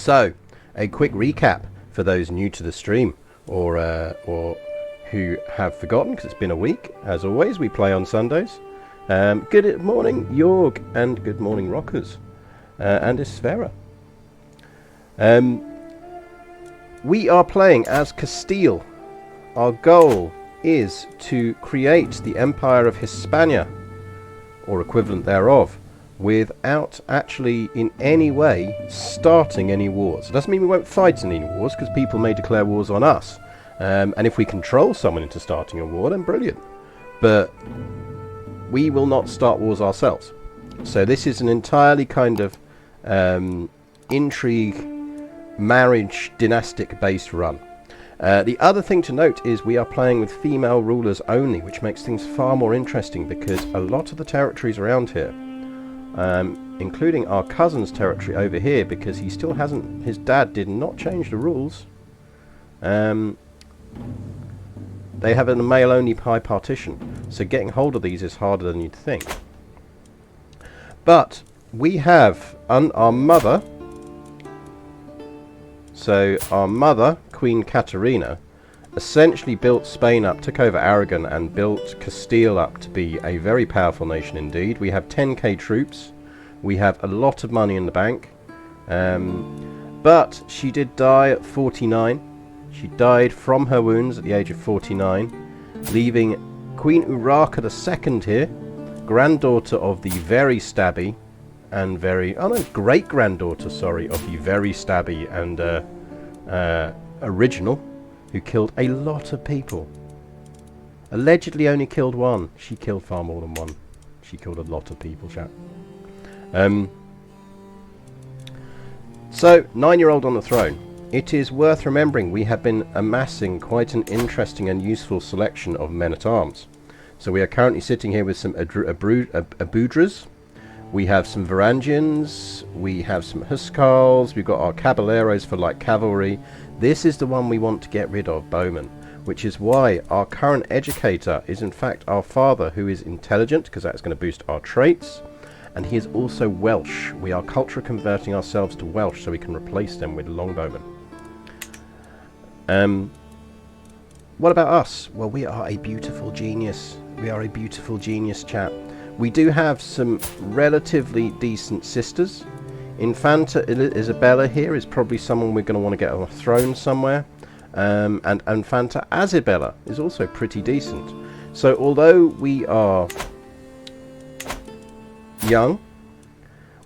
So, a quick recap for those new to the stream or who have forgotten, because it's been a week. As always, we play on Sundays. Good morning, Jorg, and good morning, Rockers, and Isfera. We are playing as Castile. Our goal is to create the Empire of Hispania, or equivalent thereof, without actually in any way starting any wars. It doesn't mean we won't fight in any wars, because people may declare wars on us. And if we control someone into starting a war, then brilliant. But we will not start wars ourselves. So this is an entirely kind of intrigue, marriage, dynastic-based run. The other thing to note is we are playing with female rulers only, which makes things far more interesting, because a lot of the territories around here, including our cousin's territory over here, because he still hasn't, his dad did not change the rules, they have a male-only pie partition, so getting hold of these is harder than you'd think. But we have our mother, so our mother, Queen Caterina, essentially built Spain up, took over Aragon, and built Castile up to be a very powerful nation indeed. We have 10k troops, we have a lot of money in the bank, but she did die at 49. She died from her wounds at the age of 49, leaving Queen Urraca II here, granddaughter of the very stabby and great-granddaughter, sorry, of the very stabby and original, who killed a lot of people. Allegedly only killed one. She killed far more than one. She killed a lot of people, chat. So, 9-year-old on the throne. It is worth remembering we have been amassing quite an interesting and useful selection of men-at-arms. So we are currently sitting here with some Abudras, we have some Varangians, we have some Huscarls, we've got our Caballeros for light cavalry. This is the one we want to get rid of, Bowman, which is why our current educator is in fact our father, who is intelligent, because that's going to boost our traits. And he is also Welsh. We are culture converting ourselves to Welsh so we can replace them with longbowmen. What about us? Well, we are a beautiful genius. We are a beautiful genius, chap. We do have some relatively decent sisters. Infanta Isabella here is probably someone we're going to want to get on a throne somewhere. And Infanta Isabella is also pretty decent. So although we are young,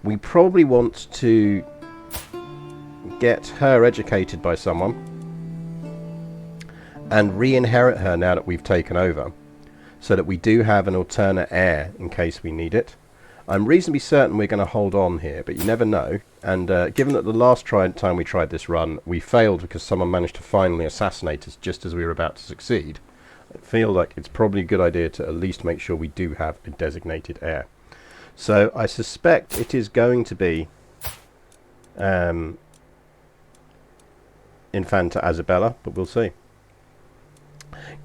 we probably want to get her educated by someone and re-inherit her now that we've taken over, so that we do have an alternate heir in case we need it. I'm reasonably certain we're going to hold on here, but you never know. And given that the last time we tried this run we failed because someone managed to finally assassinate us just as we were about to succeed, I feel like it's probably a good idea to at least make sure we do have a designated heir. So I suspect it is going to be Infanta Isabella, but we'll see.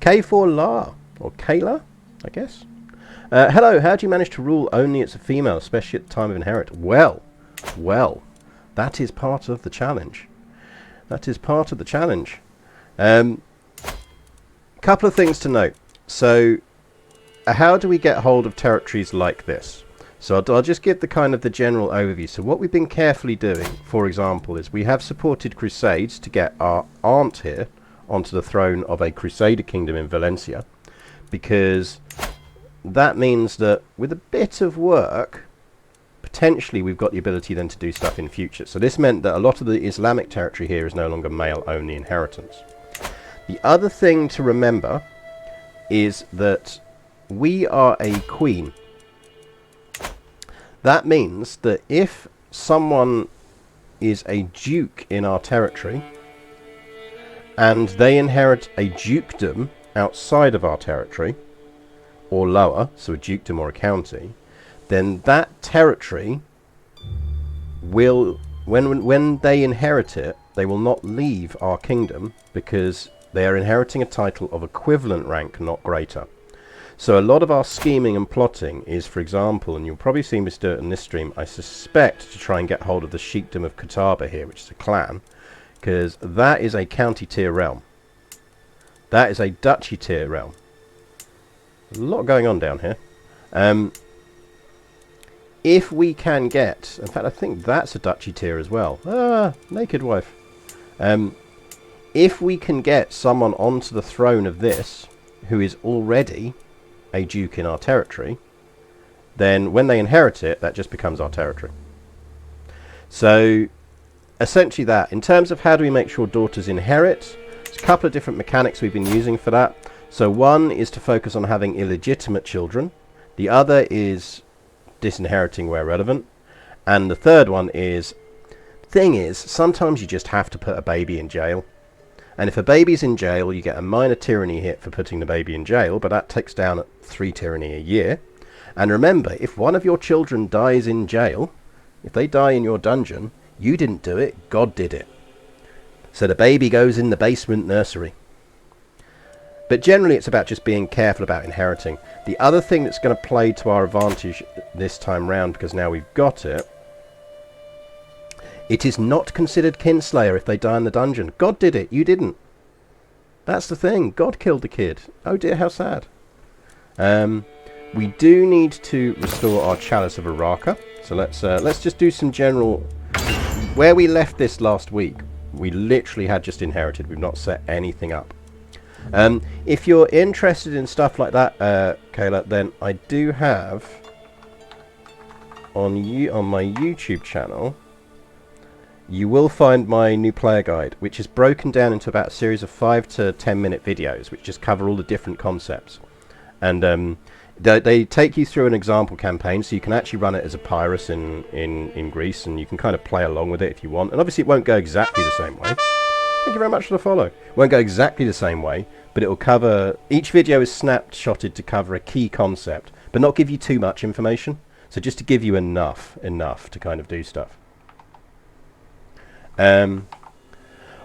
K4 La, or Kayla, I guess. Hello, how do you manage to rule only as a female, especially at the time of inherit? Well, that is part of the challenge. That is part of the challenge. Couple of things to note. So, how do we get hold of territories like this? So I'll just give the kind of the general overview. So what we've been carefully doing, for example, is we have supported crusades to get our aunt here onto the throne of a Crusader kingdom in Valencia, because that means that with a bit of work, potentially we've got the ability then to do stuff in future. So this meant that a lot of the Islamic territory here is no longer male-only inheritance. The other thing to remember is that we are a queen. That means that if someone is a duke in our territory and they inherit a dukedom outside of our territory, or lower, so a dukedom or a county, then that territory will, when they inherit it, they will not leave our kingdom, because they are inheriting a title of equivalent rank, not greater. So a lot of our scheming and plotting is, for example, and you'll probably see me do it in this stream, I suspect, to try and get hold of the Sheikdom of Catawba here, which is a clan, because that is a county tier realm. That is a duchy tier realm. A lot going on down here. If we can get, in fact I think that's a duchy tier as well. Ah, naked wife. If we can get someone onto the throne of this who is already a duke in our territory, then when they inherit it, that just becomes our territory. So essentially that. In terms of how do we make sure daughters inherit, there's a couple of different mechanics we've been using for that. So one is to focus on having illegitimate children. The other is disinheriting where relevant. And the third one is, thing is, sometimes you just have to put a baby in jail. And if a baby's in jail, you get a minor tyranny hit for putting the baby in jail, but that takes down at 3 tyranny a year. And remember, if one of your children dies in jail, if they die in your dungeon, you didn't do it, God did it. So the baby goes in the basement nursery. But generally it's about just being careful about inheriting. The other thing that's going to play to our advantage this time round, because now we've got it, it is not considered kinslayer if they die in the dungeon. God did it, you didn't. That's the thing, God killed the kid. Oh dear, how sad. We do need to restore our Chalice of Urraca. So let's just do some general... Where we left this last week, we literally had just inherited. We've not set anything up. If you're interested in stuff like that, Kayla, then I do have on my YouTube channel, you will find my new player guide, which is broken down into about a series of 5 to 10 minute videos, which just cover all the different concepts. And they take you through an example campaign, so you can actually run it as a Pyrrhus in Greece, and you can kind of play along with it if you want. And obviously it won't go exactly the same way. Thank you very much for the follow. It won't go exactly the same way, but it will cover... Each video is snapshotted to cover a key concept, but not give you too much information. So just to give you enough to kind of do stuff.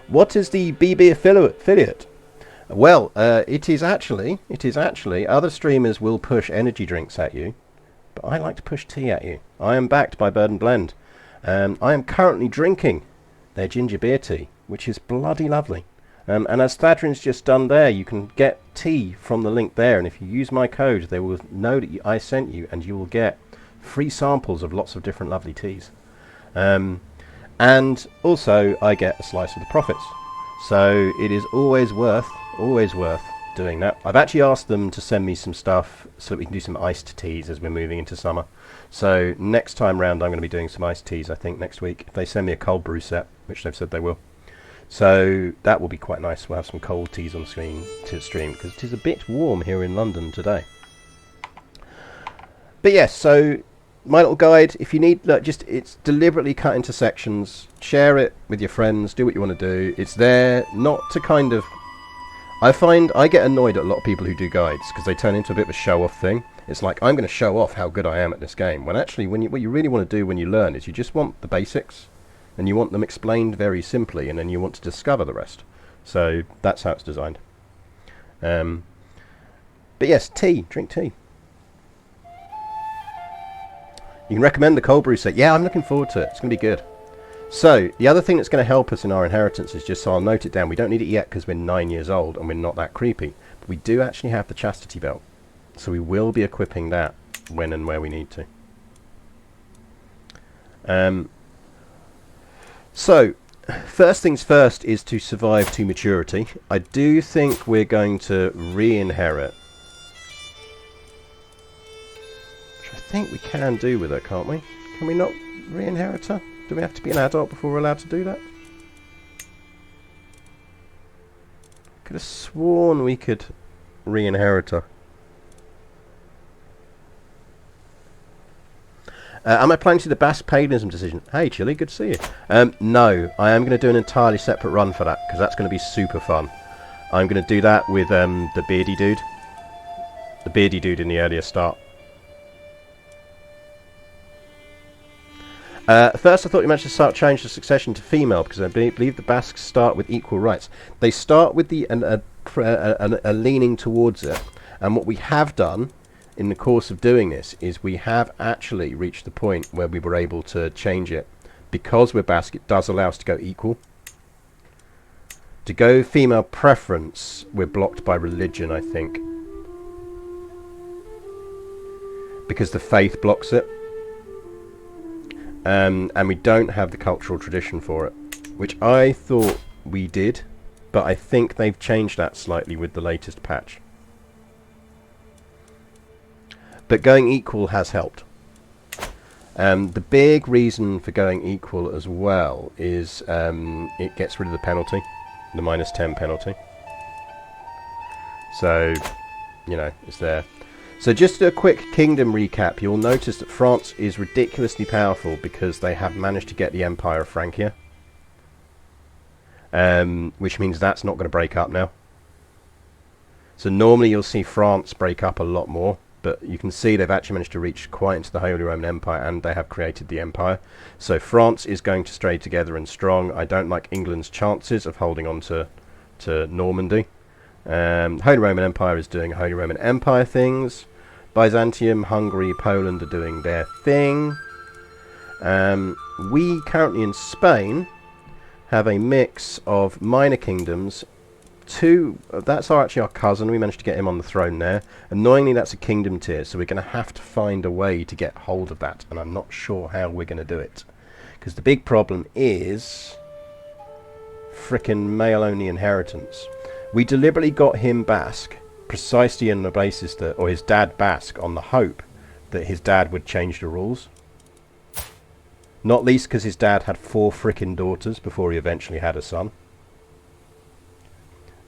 What is the BB affiliate? Well, it is actually, other streamers will push energy drinks at you, but I like to push tea at you. I am backed by Bird and Blend. I am currently drinking their ginger beer tea, which is bloody lovely. And as Thadrin's just done there, you can get tea from the link there, and if you use my code, they will know that I sent you, and you will get free samples of lots of different lovely teas. And also, I get a slice of the profits. So it is always worth doing that. I've actually asked them to send me some stuff so that we can do some iced teas as we're moving into summer. So next time round I'm going to be doing some iced teas, I think, next week. If they send me a cold brew set, which they've said they will. So that will be quite nice. We'll have some cold teas on screen to stream, because it is a bit warm here in London today. But yes, so my little guide, if you need, look, it's deliberately cut into sections. Share it with your friends, do what you want to do. It's there not to kind of... I find I get annoyed at a lot of people who do guides, because they turn into a bit of a show-off thing. It's like, I'm going to show off how good I am at this game, when actually what you really want to do when you learn is you just want the basics, and you want them explained very simply, and then you want to discover the rest. So that's how it's designed. But yes, tea. Drink tea. You can recommend the cold brew set. Yeah, I'm looking forward to it. It's going to be good. So, the other thing that's going to help us in our inheritance is just, so I'll note it down, we don't need it yet because we're 9 years old and we're not that creepy. But we do actually have the chastity belt. So we will be equipping that when and where we need to. So, first things first is to survive to maturity. I do think we're going to re-inherit. Which I think we can do with her, can't we? Can we not re-inherit her? Do we have to be an adult before we're allowed to do that? Could have sworn we could re-inherit her. Am I planning to do the Basque paganism decision? Hey, Chili, good to see you. No, I am going to do an entirely separate run for that, because that's going to be super fun. I'm going to do that with the beardy dude. The beardy dude in the earlier start. First, I thought you managed to change the succession to female, because I believe the Basques start with equal rights. They start with a leaning towards it, And what we have done in the course of doing this is we have actually reached the point where we were able to change it. Because we're Basque, it does allow us to go equal. To go female preference, we're blocked by religion, I think. Because the faith blocks it. And we don't have the cultural tradition for it. Which I thought we did. But I think they've changed that slightly with the latest patch. But going equal has helped. The big reason for going equal as well is it gets rid of the penalty. The -10 penalty. So, you know, it's there. So just a quick kingdom recap. You'll notice that France is ridiculously powerful because they have managed to get the Empire of Francia. Which means that's not going to break up now. So normally you'll see France break up a lot more. But you can see they've actually managed to reach quite into the Holy Roman Empire, and they have created the Empire. So France is going to stay together and strong. I don't like England's chances of holding on to Normandy. Holy Roman Empire is doing Holy Roman Empire things. Byzantium, Hungary, Poland are doing their thing. We currently in Spain have a mix of minor kingdoms. That's actually our cousin. We managed to get him on the throne there. Annoyingly, that's a kingdom tier, so we're going to have to find a way to get hold of that, and I'm not sure how we're going to do it. Because the big problem is frickin' male-only inheritance. We deliberately got him Basque, precisely on the basis that, or his dad Basque, on the hope that his dad would change the rules. Not least because his dad had 4 frickin' daughters before he eventually had a son.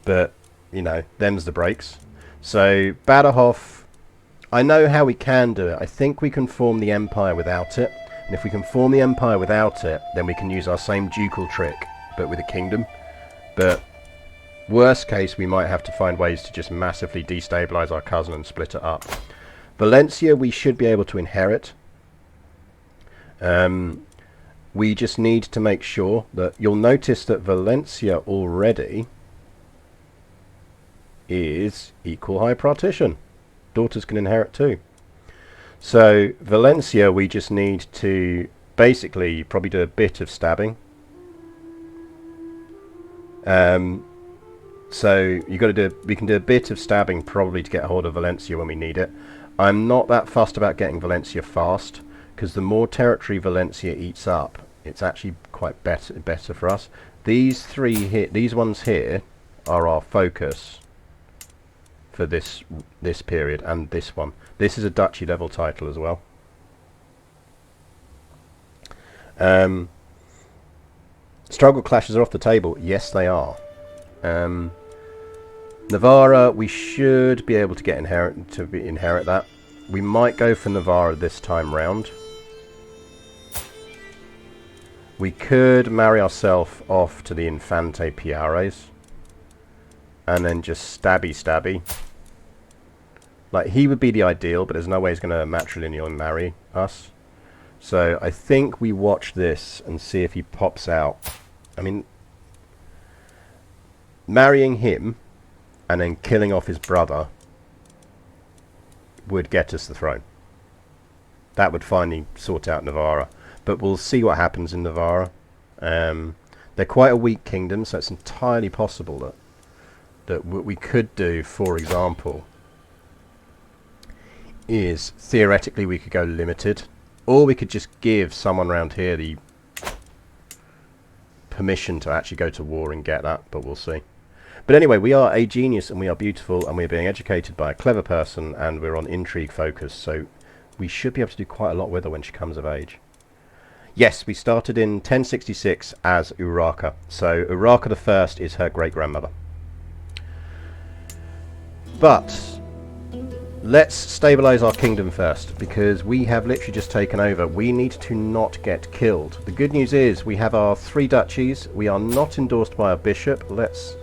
But, you know, them's the breaks. So, Badajoz, I know how we can do it. I think we can form the empire without it. And if we can form the empire without it, then we can use our same ducal trick, but with a kingdom. But, worst case, we might have to find ways to just massively destabilize our cousin and split it up. Valencia, we should be able to inherit. We just need to make sure that... You'll notice that Valencia already... is equal high partition. Daughters can inherit too. So Valencia, we just need to basically probably do a bit of stabbing. So you got to do. We can do a bit of stabbing probably to get hold of Valencia when we need it. I'm not that fussed about getting Valencia fast because the more territory Valencia eats up, it's actually quite better for us. These three here, these ones here, are our focus for this period, and this one. This is a duchy level title as well. Struggle clashes are off the table. Yes, they are. Navarra, we should be able to get inherit that. We might go for Navarra this time round. We could marry ourselves off to the Infante Piares and then just stabby. Like, he would be the ideal, but there's no way he's going to matrilineal marry us. So I think we watch this and see if he pops out. I mean, marrying him and then killing off his brother would get us the throne. That would finally sort out Navarra. But we'll see what happens in Navarra. They're quite a weak kingdom, so it's entirely possible that what we could do, for example, is theoretically we could go limited, or we could just give someone around here the permission to actually go to war and get that, but we'll see. But anyway, we are a genius and we are beautiful and we're being educated by a clever person and we're on intrigue focus, so we should be able to do quite a lot with her when she comes of age. Yes, we started in 1066 as Urraca, so Urraca I is her great-grandmother. But let's stabilize our kingdom first, because we have literally just taken over. We need to not get killed. The good news is we have our 3 duchies. We are not endorsed by a bishop. Let's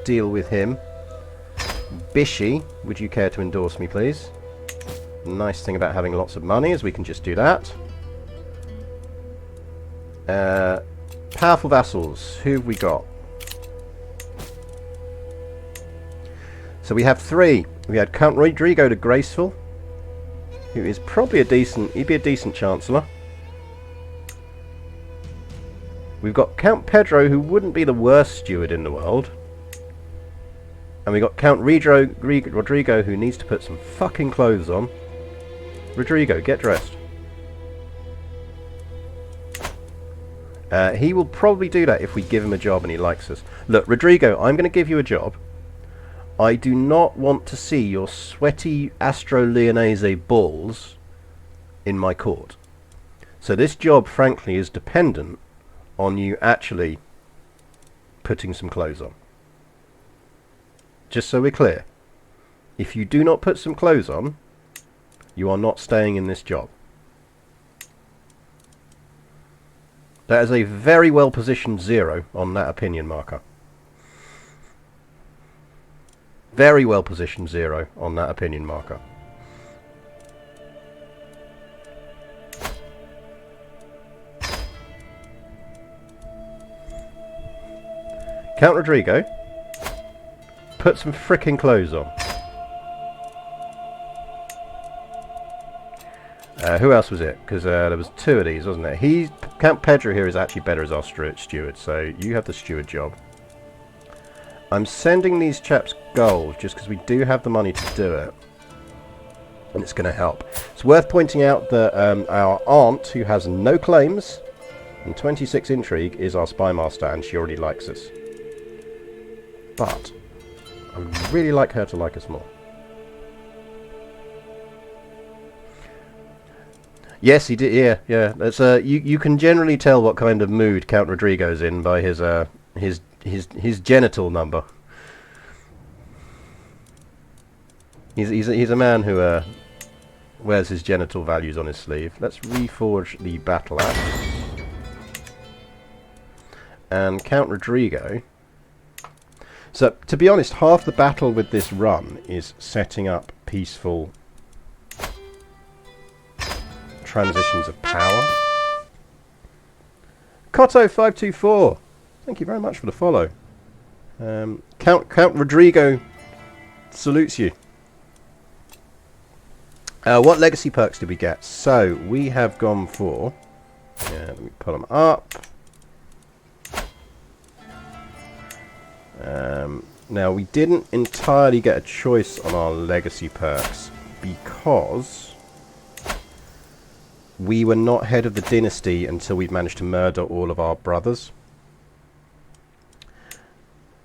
deal with him. Bishy, would you care to endorse me, please? Nice thing about having lots of money is we can just do that. Powerful vassals. Who have we got? So we have 3. We had Count Rodrigo the Graceful, who is probably he'd be a decent Chancellor. We've got Count Pedro, who wouldn't be the worst steward in the world. And we got Count Rodrigo, who needs to put some fucking clothes on. Rodrigo, get dressed. He will probably do that if we give him a job and he likes us. Look, Rodrigo, I'm going to give you a job. I do not want to see your sweaty Astro Leonese balls in my court. So this job, frankly, is dependent on you actually putting some clothes on. Just so we're clear. If you do not put some clothes on, you are not staying in this job. That is a very well positioned 0 on that opinion marker. Very well positioned 0 on that opinion marker. Count Rodrigo, put some frickin' clothes on. Who else was it? Because there was 2 of these, wasn't there? Count Pedro here is actually better as our steward, so you have the steward job. I'm sending these chaps gold just because we do have the money to do it. And it's going to help. It's worth pointing out that our aunt, who has no claims and 26 intrigue, is our spy master, and she already likes us. But I would really like her to like us more. Yes, he did. Yeah. That's you can generally tell what kind of mood Count Rodrigo's in by his genital number. He's a man who wears his genital values on his sleeve. Let's reforge the battle axe. And Count Rodrigo. So, to be honest, half the battle with this run is setting up peaceful transitions of power. Cotto524, thank you very much for the follow. Count Rodrigo salutes you. What legacy perks did we get? So, we have gone for... Yeah, let me pull them up. Now, we didn't entirely get a choice on our legacy perks because we were not head of the dynasty until we'd managed to murder all of our brothers.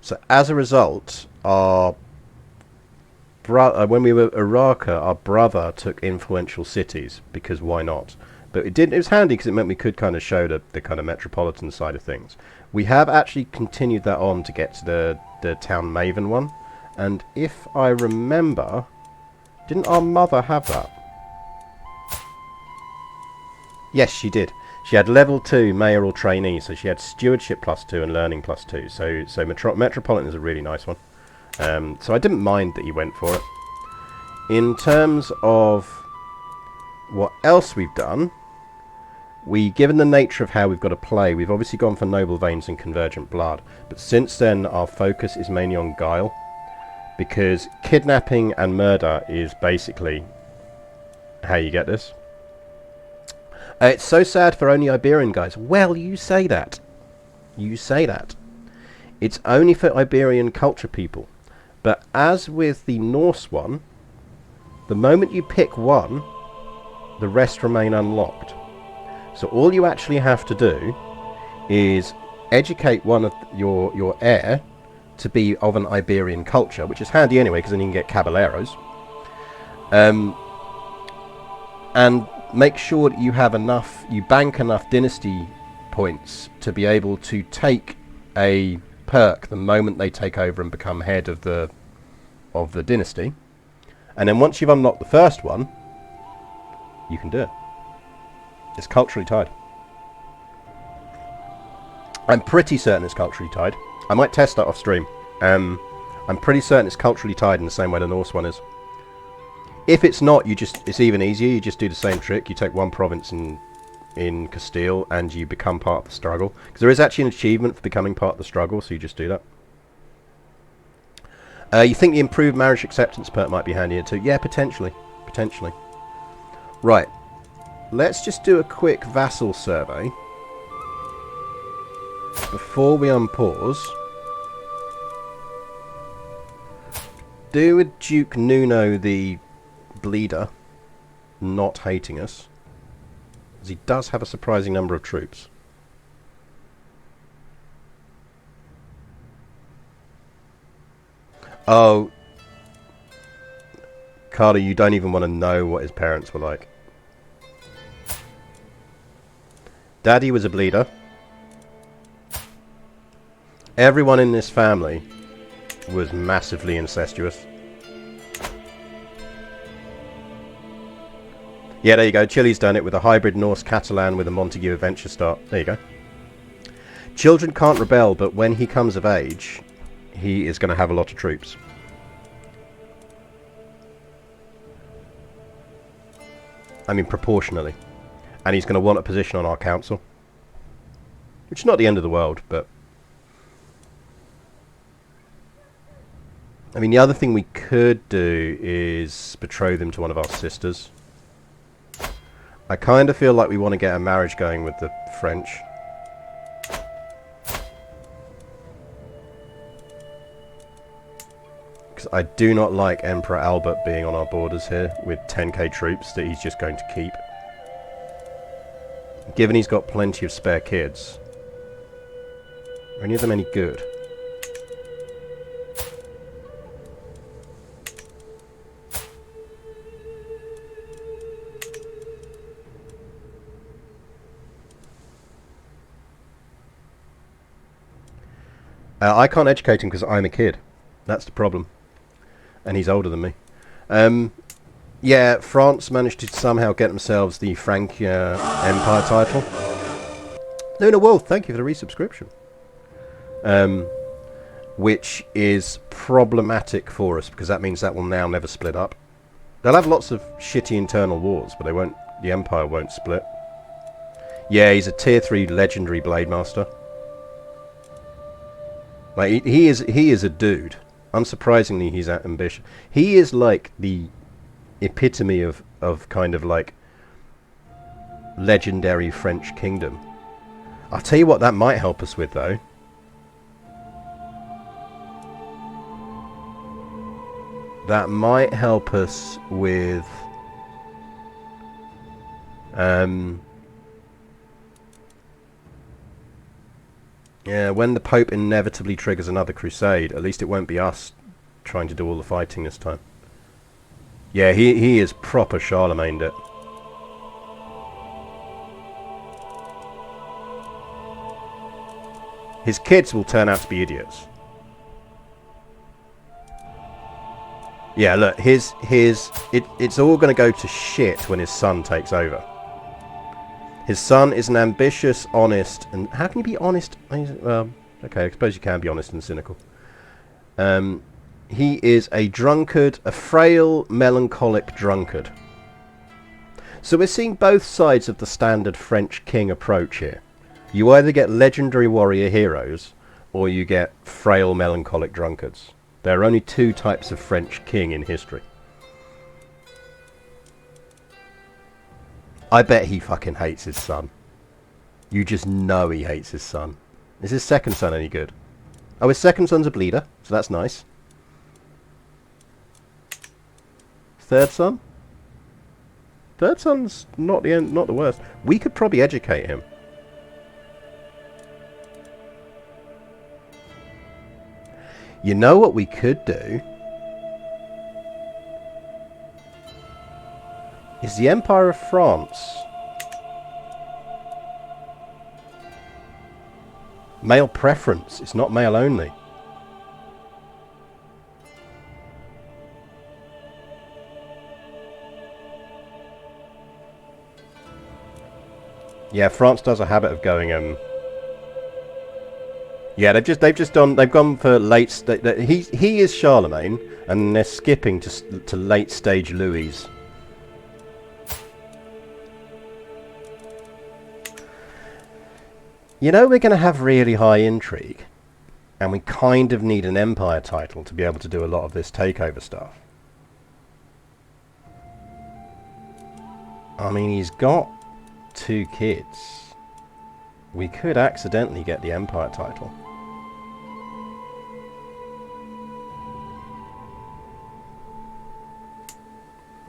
So, as a result, when we were Urraca, our brother took influential cities, because why not? But it was handy because it meant we could kind of show the kind of metropolitan side of things. We have actually continued that on to get to the Town Maven one. And if I remember, didn't our mother have that? Yes, she did. She had level 2 mayoral trainee, so she had stewardship +2 and learning +2. So Metropolitan is a really nice one. So I didn't mind that you went for it. In terms of what else we've done, given the nature of how we've got to play, we've obviously gone for noble veins and convergent blood. But since then, our focus is mainly on guile, because kidnapping and murder is basically how you get this. It's so sad for only Iberian guys. Well, you say that. You say that. It's only for Iberian culture people. But as with the Norse one, the moment you pick one, the rest remain unlocked. So all you actually have to do is educate one of your heir to be of an Iberian culture, which is handy anyway, because then you can get caballeros. And make sure that you have enough, you bank enough dynasty points to be able to take a perk the moment they take over and become head of the dynasty. And then once you've unlocked the first one, you can do it. It's culturally tied. I'm pretty certain it's culturally tied. I might test that off stream. I'm pretty certain it's culturally tied in the same way the Norse one is. If it's not, it's even easier. You just do the same trick. You take one province in Castile and you become part of the struggle. Because there is actually an achievement for becoming part of the struggle, so you just do that. You think the improved marriage acceptance perk might be handy here too? Yeah, potentially. Potentially. Right. Let's just do a quick vassal survey before we unpause. Do with Duke Nuno the Bleeder not hating us, as he does have a surprising number of troops. Oh, Carter, you don't even want to know what his parents were like. Daddy was a bleeder. Everyone in this family was massively incestuous. Yeah, there you go. Chile's done it with a hybrid Norse Catalan with a Montague adventure start. There you go. Children can't rebel, but when he comes of age, he is going to have a lot of troops. I mean, proportionally. And he's going to want a position on our council. Which is not the end of the world, but... I mean, the other thing we could do is betroth him to one of our sisters. I kind of feel like we want to get a marriage going with the French. Because I do not like Emperor Albert being on our borders here with 10k troops that he's just going to keep. Given he's got plenty of spare kids. Are any of them any good? I can't educate him because I'm a kid. That's the problem. And he's older than me. Yeah, France managed to somehow get themselves the Frankia Empire title. Luna Wolf, thank you for the resubscription. Which is problematic for us because that means that will now never split up. They'll have lots of shitty internal wars, but they won't. The Empire won't split. Yeah, he's a tier 3 legendary Blade Master. Like he is a dude. Unsurprisingly, he's that ambitious. He is like the epitome of kind of like legendary French kingdom. I'll tell you what that might help us with though. That might help us with yeah, when the Pope inevitably triggers another crusade, at least it won't be us trying to do all the fighting this time. Yeah, he is proper Charlemagne'd it. His kids will turn out to be idiots. Yeah, look, it's all going to go to shit when his son takes over. His son is an ambitious, honest, and how can you be honest? Well, okay, I suppose you can be honest and cynical. He is a drunkard, a frail, melancholic drunkard. So we're seeing both sides of the standard French king approach here. You either get legendary warrior heroes, or you get frail, melancholic drunkards. There are only two types of French king in history. I bet he fucking hates his son. You just know he hates his son. Is his second son any good? Oh, his second son's a bleeder, so that's nice. Third son? Third son's not the end, not the worst. We could probably educate him. You know what we could do? Is the Empire of France male preference? It's not male only. Yeah, France does a habit of going yeah, they've gone for late he is Charlemagne and they're skipping to late stage Louis. You know we're going to have really high intrigue And we kind of need an empire title to be able to do a lot of this takeover stuff. I mean, he's got 2 kids. We could accidentally get the empire title.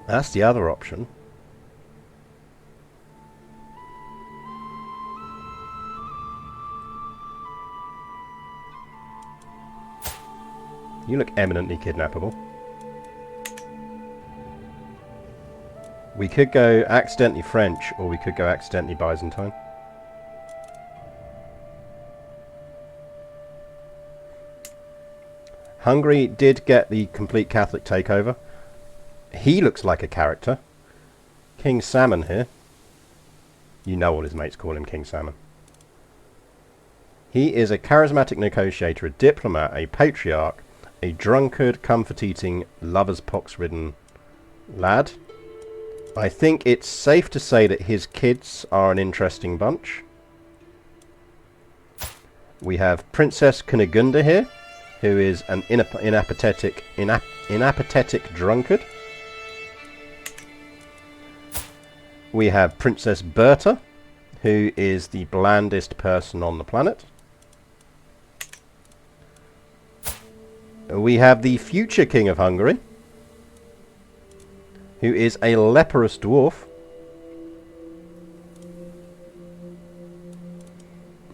That's the other option. You look eminently kidnappable. We could go accidentally French, or we could go accidentally Byzantine. Hungary did get the complete Catholic takeover. He looks like a character. King Salmon here. You know all his mates call him King Salmon. He is a charismatic negotiator, a diplomat, a patriarch, a drunkard, comfort-eating, lover's pox-ridden lad. I think it's safe to say that his kids are an interesting bunch. We have Princess Cunegunda here, who is an inapathetic drunkard. We have Princess Berta, who is the blandest person on the planet. We have the future King of Hungary, who is a leprous dwarf,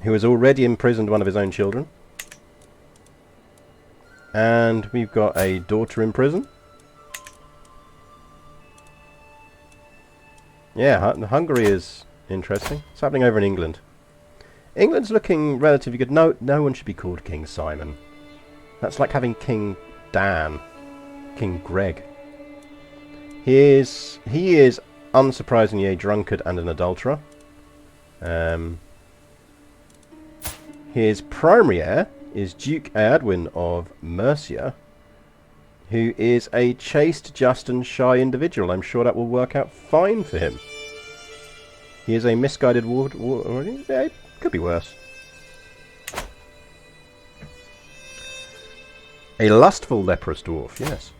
who has already imprisoned one of his own children. And we've got a daughter in prison. Yeah, Hungary is interesting. It's happening over in England. England's looking relatively good. No one should be called King Simon. That's like having King Dan, King Greg. He is unsurprisingly a drunkard and an adulterer. His primary heir is Duke Eadwin of Mercia, who is a chaste, just and shy individual. I'm sure that will work out fine for him. He is a misguided ward. Yeah, it could be worse. A lustful leprous dwarf, yes.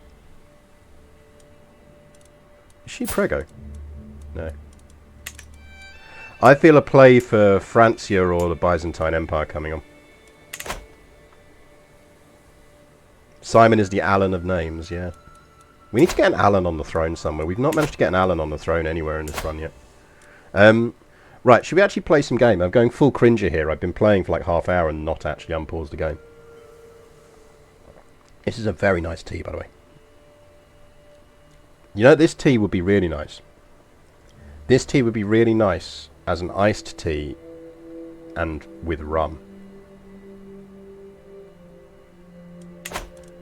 Is she Prego? No. I feel a play for Francia or the Byzantine Empire coming on. Simon is the Alan of names, yeah. We need to get an Alan on the throne somewhere. We've not managed to get an Alan on the throne anywhere in this run yet. Right, should we actually play some game? I'm going full cringer here. I've been playing for like half an hour and not actually unpaused the game. This is a very nice tea, by the way. You know, this tea would be really nice. This tea would be really nice as an iced tea and with rum.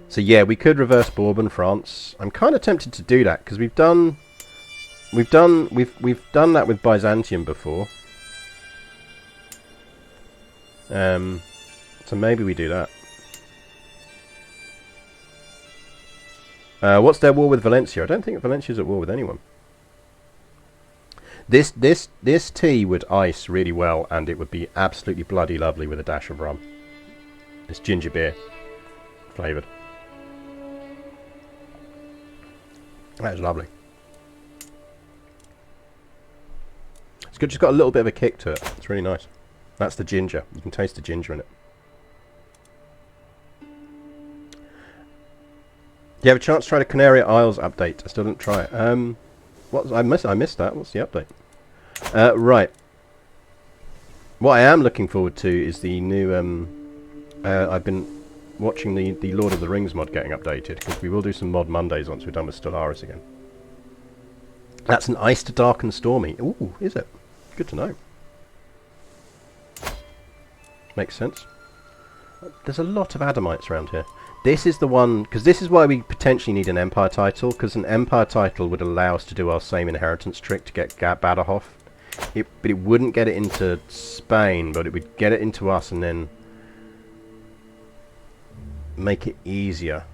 So yeah, we could reverse Bourbon France. I'm kind of tempted to do that because we've done that with Byzantium before. So maybe we do that. What's their war with Valencia? I don't think Valencia's at war with anyone. This tea would ice really well, and it would be absolutely bloody lovely with a dash of rum. It's ginger beer flavoured. That is lovely. It's good. Just got a little bit of a kick to it. It's really nice. That's the ginger. You can taste the ginger in it. Do you have a chance to try the Canary Isles update? I still didn't try it. I missed that. What's the update? Right. What I am looking forward to is the new. I've been watching the Lord of the Rings mod getting updated because we will do some mod Mondays once we're done with Stellaris again. That's an iced, dark and stormy. Ooh, is it? Good to know. Makes sense. There's a lot of Adamites around here. This is the one, because this is why we potentially need an Empire title, because an Empire title would allow us to do our same inheritance trick to get Badajoz. But it wouldn't get it into Spain, but it would get it into us and then make it easier.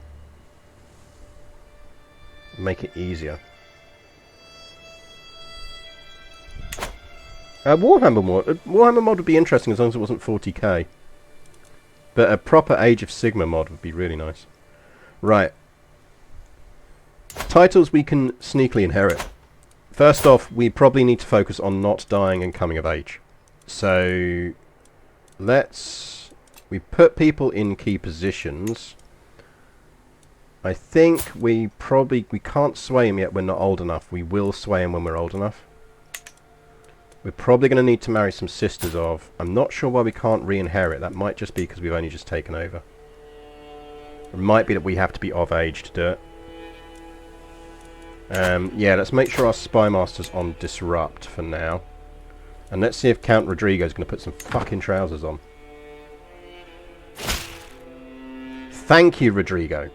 Make it easier. Warhammer mod would be interesting as long as it wasn't 40k. But a proper Age of Sigma mod would be really nice. Right. Titles we can sneakily inherit. First off, we probably need to focus on not dying and coming of age. So, we put people in key positions. I think we can't sway him yet, we're not old enough. We will sway him when we're old enough. We're probably going to need to marry some sisters of. I'm not sure why we can't re-inherit. That might just be because we've only just taken over. It might be that we have to be of age to do it. Yeah, let's make sure our spy master's on disrupt for now. And let's see if Count Rodrigo's going to put some fucking trousers on. Thank you, Rodrigo.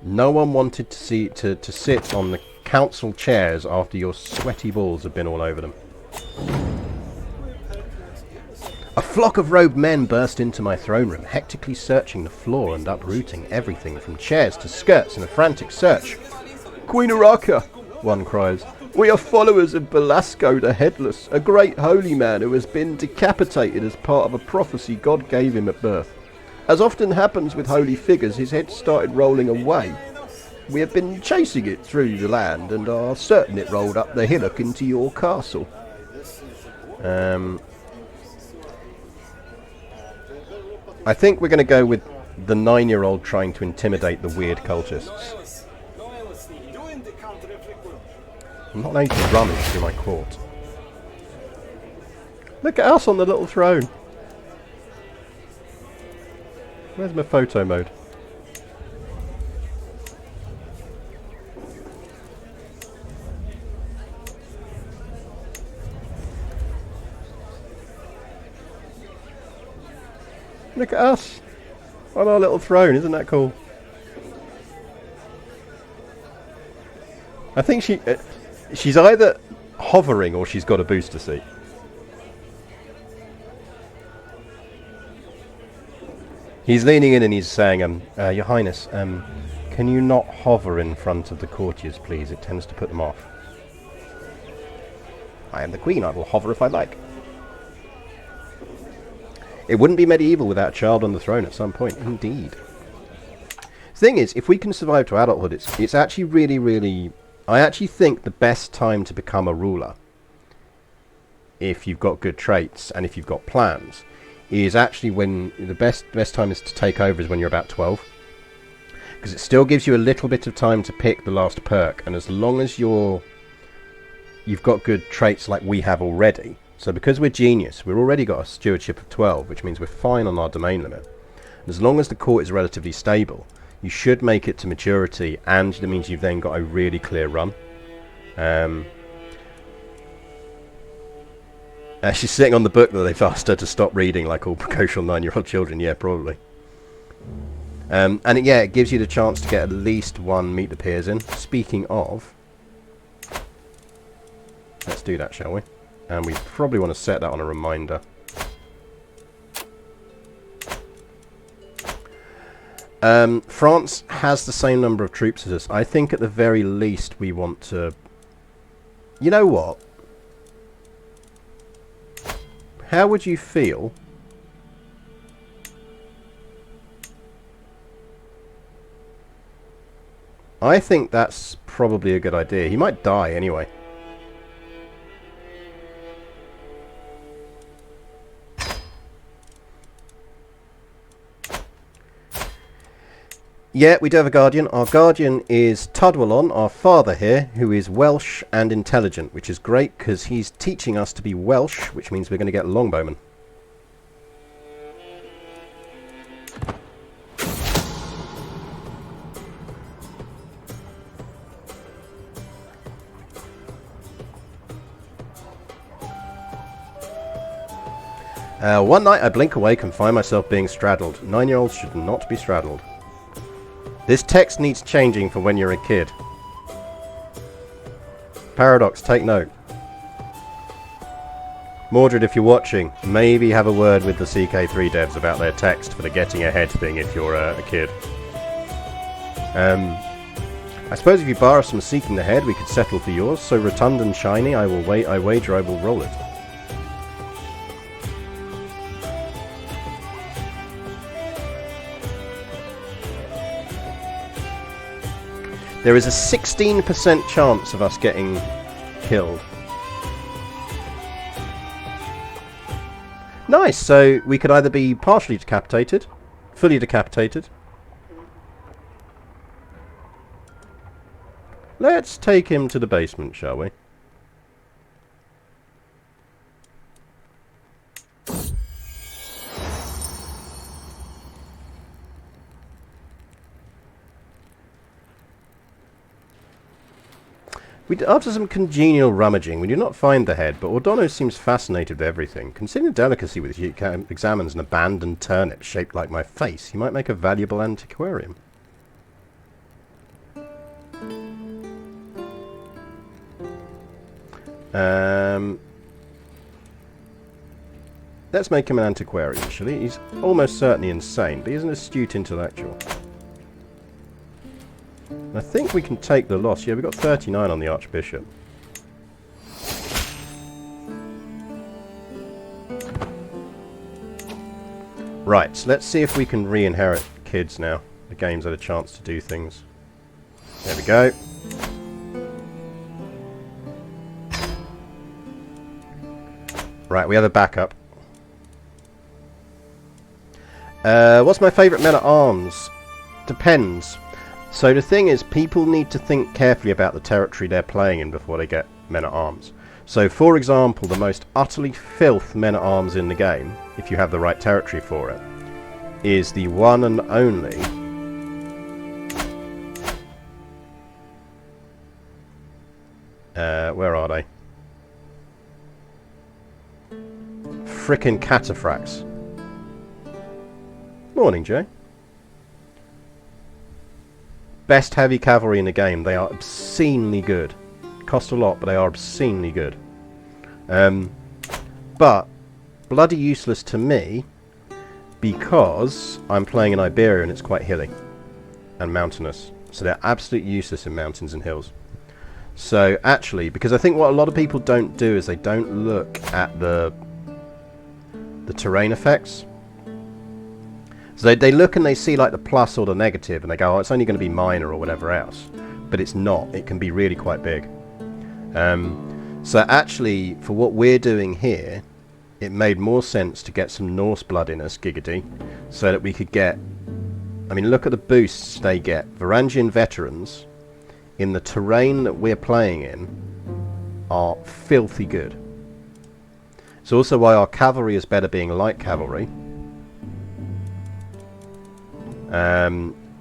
No one wanted to sit on the council chairs after your sweaty balls have been all over them. A flock of robed men burst into my throne room, hectically searching the floor and uprooting everything from chairs to skirts in a frantic search. Queen Urraca, one cries. We are followers of Belasco the Headless, a great holy man who has been decapitated as part of a prophecy God gave him at birth. As often happens with holy figures, his head started rolling away. We have been chasing it through the land and are certain it rolled up the hillock into your castle. I think we're going to go with the 9-year-old trying to intimidate the weird cultists. I'm not allowed to rummage through my court. Look at us on the little throne. Where's my photo mode? Look at us on our little throne, isn't that cool? I think she's either hovering or she's got a booster seat. He's leaning in and he's saying, Your Highness, can you not hover in front of the courtiers, please? It tends to put them off. I am the Queen, I will hover if I like. It wouldn't be medieval without a child on the throne at some point, indeed. The thing is, if we can survive to adulthood, it's actually really... I actually think the best time to become a ruler, if you've got good traits and if you've got plans, is actually when the best time is to take over is when you're about 12. Because it still gives you a little bit of time to pick the last perk, and as long as you've got good traits like we have already, so because we're genius, we've already got a stewardship of 12, which means we're fine on our domain limit. And as long as the court is relatively stable, you should make it to maturity, and that means you've then got a really clear run. She's sitting on the book that they've asked her to stop reading, like all precocial 9-year-old children. Yeah, probably. And it gives you the chance to get at least one Meet the Peers in. Speaking of, let's do that, shall we? And we probably want to set that on a reminder. France has the same number of troops as us. I think at the very least we want to... You know what? How would you feel... I think that's probably a good idea. He might die anyway. Yeah, we do have a guardian. Our guardian is Tudwalon, our father here, who is Welsh and intelligent, which is great because he's teaching us to be Welsh, which means we're going to get longbowmen. One night I blink awake and find myself being straddled. 9-year-olds should not be straddled. This text needs changing for when you're a kid. Paradox, take note. Mordred, if you're watching, maybe have a word with the CK3 devs about their text for the getting ahead thing if you're a kid. I suppose if you bar us from seeking the head, we could settle for yours. So rotund and shiny, I wager I will roll it. There is a 16% chance of us getting killed. Nice, so we could either be partially decapitated, fully decapitated. Let's take him to the basement, shall we? After some congenial rummaging, we do not find the head, but Ordono seems fascinated with everything. Considering the delicacy with which he examines an abandoned turnip shaped like my face, he might make a valuable antiquarian. Let's make him an antiquarian, actually. He's almost certainly insane, but he's an astute intellectual. I think we can take the loss. Yeah, we've got 39 on the Archbishop. Right, so let's see if we can re-inherit kids now. The game's had a chance to do things. There we go. Right, we have a backup. What's my favourite men-at-arms? Depends. So the thing is, people need to think carefully about the territory they're playing in before they get men-at-arms. So, for example, the most utterly filth men-at-arms in the game, if you have the right territory for it, is the one and only... where are they? Frickin' cataphracts. Morning, Jay. Best heavy cavalry in the game. They are obscenely good. Cost a lot, but they are obscenely good. But bloody useless to me because I'm playing in Iberia and it's quite hilly and mountainous. So they're absolutely useless in mountains and hills. So actually, because I think what a lot of people don't do is they don't look at the terrain effects. So they look and they see like the plus or the negative and they go, oh, it's only going to be minor or whatever else. But it's not. It can be really quite big. So actually, for what we're doing here, it made more sense to get some Norse blood in us, giggity, so that we could get... I mean, look at the boosts they get. Varangian veterans, in the terrain that we're playing in, are filthy good. It's also why our cavalry is better being light cavalry.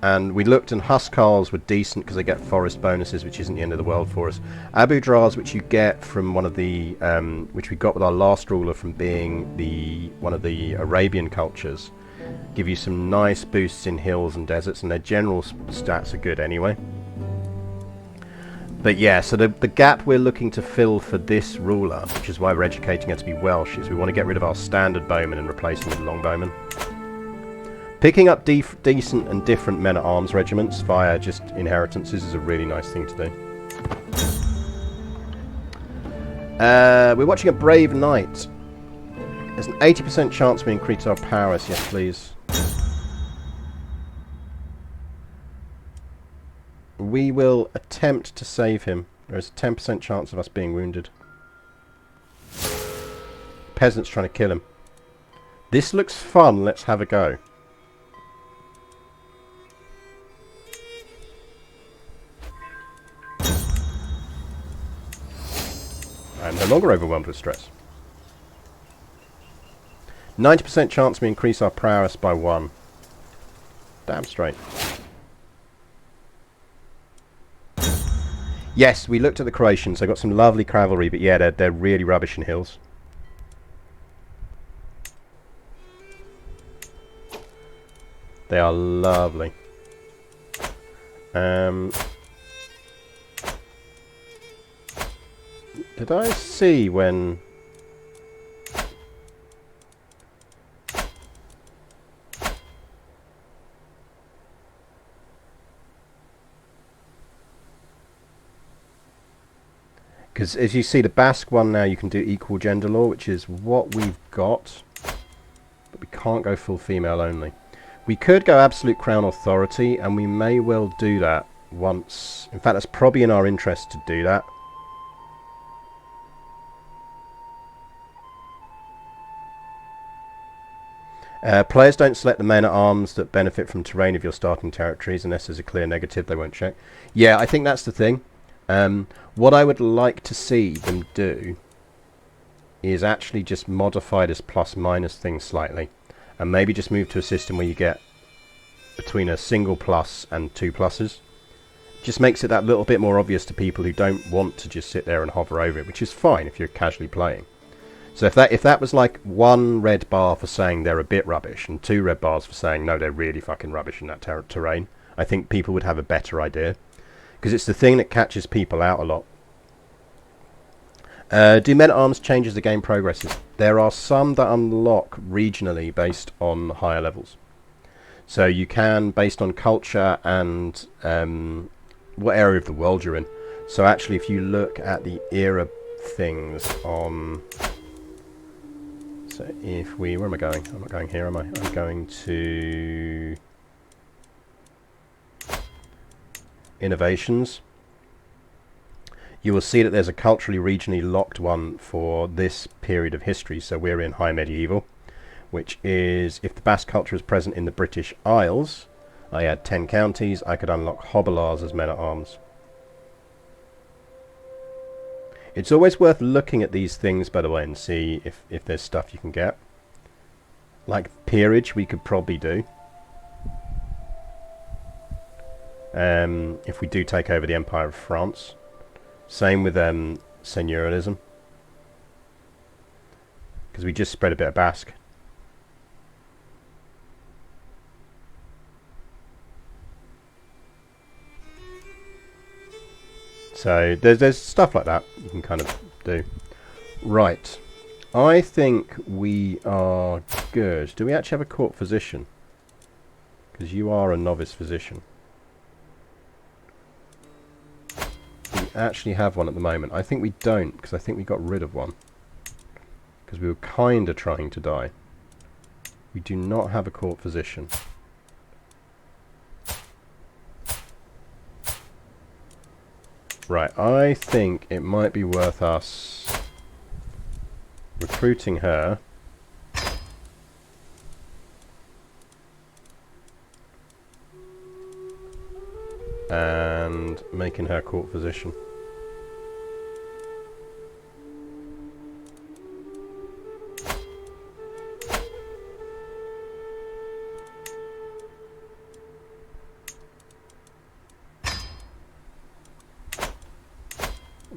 And we looked and Huskarls were decent because they get forest bonuses, which isn't the end of the world for us. Abu Dras, which you get from one of the, which we got with our last ruler from being one of the Arabian cultures, give you some nice boosts in hills and deserts, and their general stats are good anyway. But yeah, so the gap we're looking to fill for this ruler, which is why we're educating her to be Welsh, is we want to get rid of our standard bowmen and replace them with longbowmen. Picking up decent and different men-at-arms regiments via just inheritances is a really nice thing to do. We're watching a Brave Knight. There's an 80% chance we increase our prowess. Yes, please. We will attempt to save him. There is a 10% chance of us being wounded. Peasants trying to kill him. This looks fun. Let's have a go. I'm no longer overwhelmed with stress. 90% chance we increase our prowess by 1. Damn straight. Yes, we looked at the Croatians. They've got some lovely cavalry, but yeah, they're really rubbish in hills. They are lovely. Did I see when... Because as you see, the Basque one now you can do equal gender law, which is what we've got. But we can't go full female only. We could go absolute crown authority, and we may well do that once. In fact, that's probably in our interest to do that. Players don't select the men-at-arms that benefit from terrain of your starting territories unless there's a clear negative. They won't check. Yeah, I think that's the thing. What I would like to see them do is actually just modify this plus-minus thing slightly, and maybe just move to a system where you get between a single plus and 2 pluses. Just makes it that little bit more obvious to people who don't want to just sit there and hover over it, which is fine if you're casually playing. So if that was like 1 red bar for saying they're a bit rubbish and 2 red bars for saying no, they're really fucking rubbish in that terrain, I think people would have a better idea, because it's the thing that catches people out a lot. Do men-at-arms change as the game progresses? There are some that unlock regionally based on higher levels. So you can, based on culture and what area of the world you're in. So actually, if you look at the era things on... So if we... Where am I going? I'm not going here, am I? I'm going to... Innovations. You will see that there's a culturally regionally locked one for this period of history. So we're in High Medieval, which is if the Basque culture is present in the British Isles, I had 10 counties, I could unlock Hobilars as men-at-arms. It's always worth looking at these things, by the way, and see if there's stuff you can get. Like peerage, we could probably do. If we do take over the Empire of France. Same with seigneurialism. Because we just spread a bit of Basque. So there's stuff like that you can kind of do. Right. I think we are good. Do we actually have a court physician? Because you are a novice physician. We actually have one at the moment. I think we don't, because I think we got rid of one. Because we were kind of trying to die. We do not have a court physician. Right, I think it might be worth us recruiting her. And making her court physician.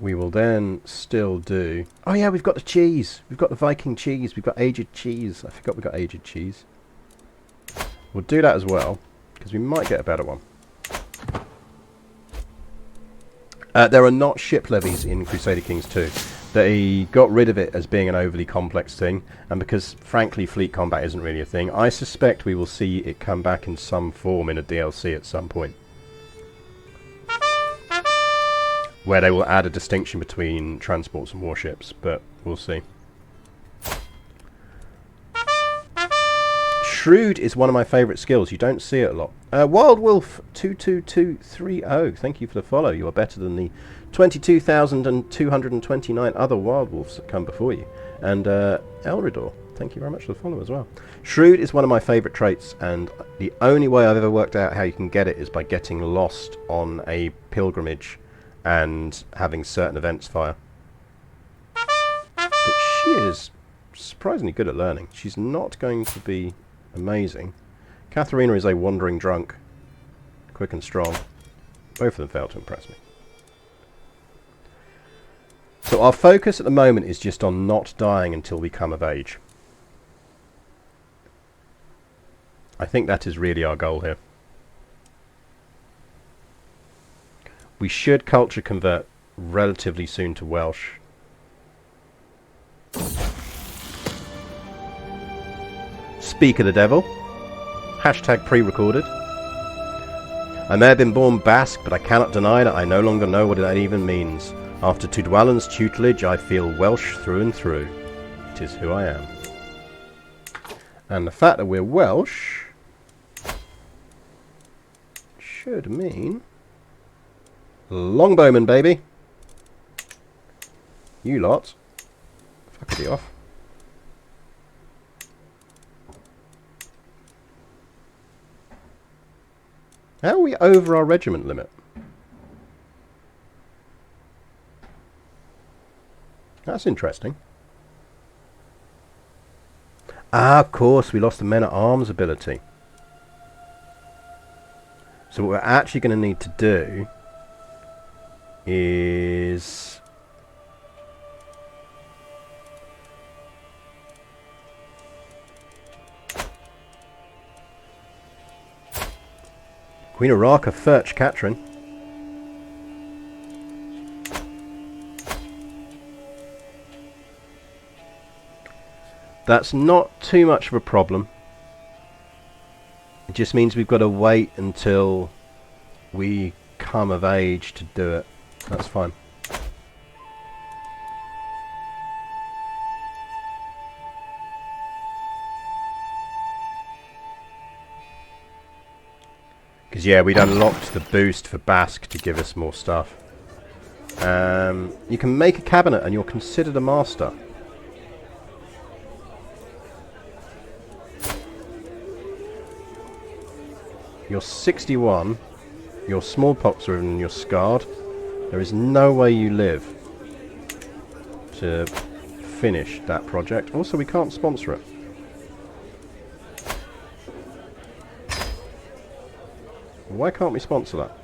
We will then still do... Oh yeah, we've got the cheese. We've got the Viking cheese. We've got aged cheese. I forgot we got aged cheese. We'll do that as well, because we might get a better one. There are not ship levies in Crusader Kings 2. They got rid of it as being an overly complex thing, and because, frankly, fleet combat isn't really a thing, I suspect we will see it come back in some form in a DLC at some point. Where they will add a distinction between transports and warships, but we'll see. Shrewd is one of my favourite skills. You don't see it a lot. Wild Wolf 22230, thank you for the follow. You are better than the 22,229 other Wild Wolves that come before you. And Elridor, thank you very much for the follow as well. Shrewd is one of my favourite traits, and the only way I've ever worked out how you can get it is by getting lost on a pilgrimage and having certain events fire. But she is surprisingly good at learning. She's not going to be amazing. Katharina is a wandering drunk, quick and strong. Both of them fail to impress me. So our focus at the moment is just on not dying until we come of age. I think that is really our goal here. We should culture convert relatively soon to Welsh. Speak of the devil. Hashtag pre-recorded. I may have been born Basque, but I cannot deny that I no longer know what that even means. After Tudwalan's tutelage, I feel Welsh through and through. It is who I am. And the fact that we're Welsh should mean Longbowman, baby. You lot. Fuckity off. How are we over our regiment limit? That's interesting. Ah, of course, we lost the men-at-arms ability. So what we're actually going to need to do is... Queen Urraca Furch Catherine. That's not too much of a problem. It just means we've got to wait until we come of age to do it. That's fine. Because yeah, we'd unlocked the boost for Basque to give us more stuff. You can make a cabinet and you're considered a master. You're 61, you're smallpox ridden and you're scarred. There is no way you live to finish that project. Also, we can't sponsor it. Why can't we sponsor that?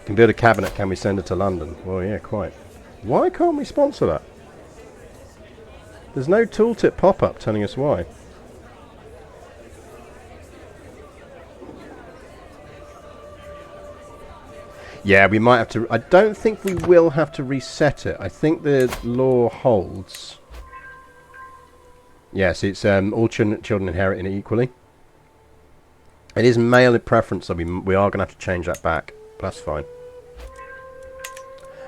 Can build a cabinet, can we send it to London? Well, yeah, quite. Why can't we sponsor that? There's no tooltip pop-up telling us why. Yeah, we might have to... I don't think we will have to reset it. I think the law holds. Yes, it's all children inherit it equally. It is male in preference, so we are going to have to change that back. But that's fine.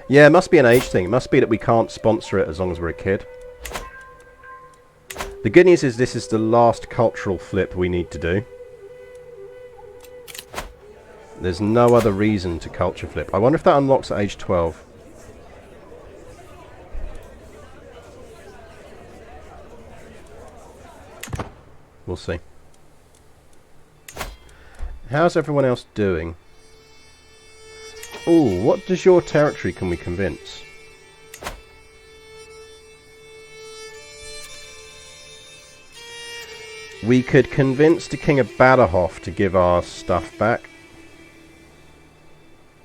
Yeah, it must be an age thing. It must be that we can't sponsor it as long as we're a kid. The good news is this is the last cultural flip we need to do. There's no other reason to culture flip. I wonder if that unlocks at age 12. We'll see. How's everyone else doing? Ooh, what does your territory can we convince? We could convince the King of Badajoz to give our stuff back.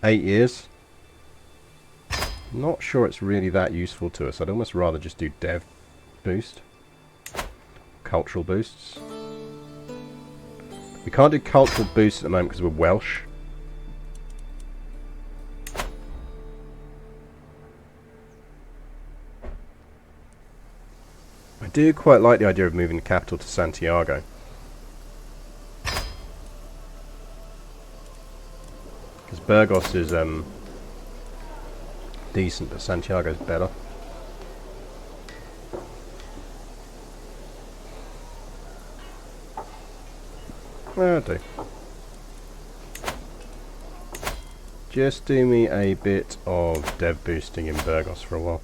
8 years. Not sure it's really that useful to us. I'd almost rather just do dev boost. Cultural boosts. We can't do cultural boosts at the moment because we're Welsh. I do quite like the idea of moving the capital to Santiago. Because Burgos is decent, but Santiago's better. I'll do. Just do me a bit of dev boosting in Burgos for a while.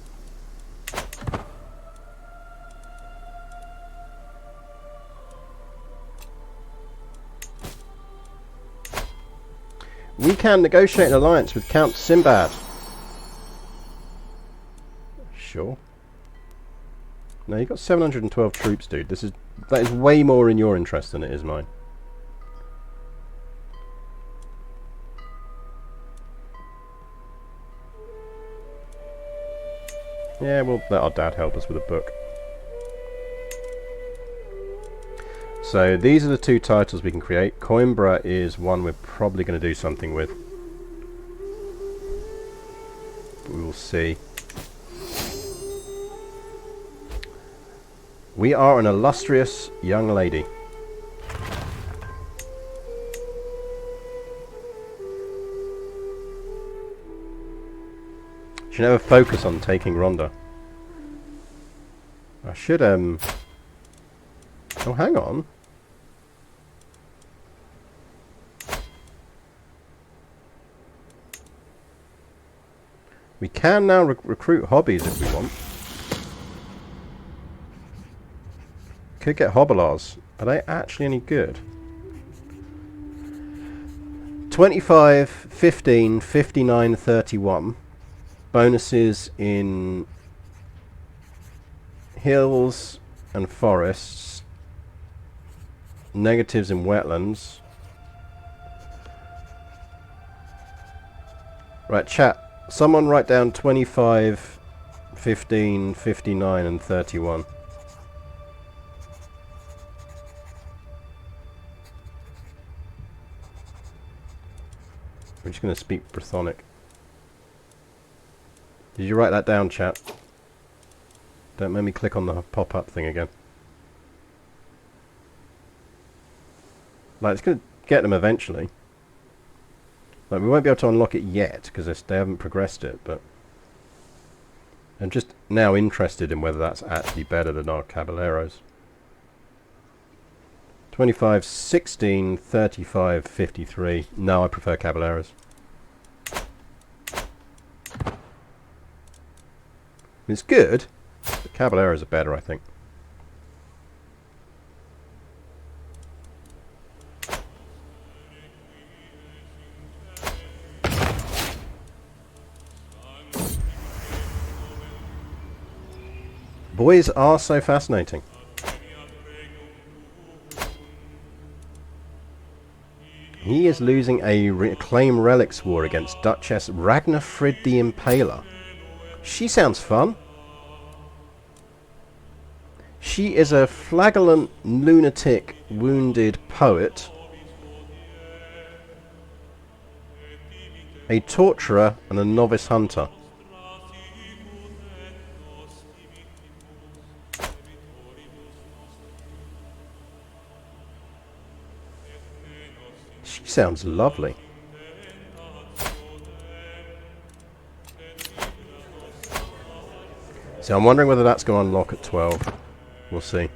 We can negotiate an alliance with Count Sinbad. Sure. No, you've got 712 troops, dude. That is way more in your interest than it is mine. Yeah, we'll let our dad help us with a book. So these are the two titles we can create. Coimbra is one we're probably going to do something with. We will see. We are an illustrious young lady. Should never focus on taking Ronda. I should, Oh, hang on. We can now recruit hobbies if we want. Could get Hobblars. Are they actually any good? 25, 15, 59, 31. Bonuses in hills and forests. Negatives in wetlands. Right, chat. Someone write down 25, 15, 59 and 31. We're just going to speak Brythonic. Did you write that down, chat? Don't make me click on the pop-up thing again. Like, it's going to get them eventually. Like, we won't be able to unlock it yet, because they haven't progressed it, but... I'm just now interested in whether that's actually better than our Caballeros. 25, 16, 35, 53. No, I prefer Caballeros. It's good, but Caballeros are better, I think. Boys are so fascinating. He is losing a Reclaim Relics war against Duchess Ragnafrid the Impaler. She sounds fun. She is a flagellant, lunatic, wounded poet, a torturer, and a novice hunter. She sounds lovely. So I'm wondering whether that's going to unlock at 12. We'll see.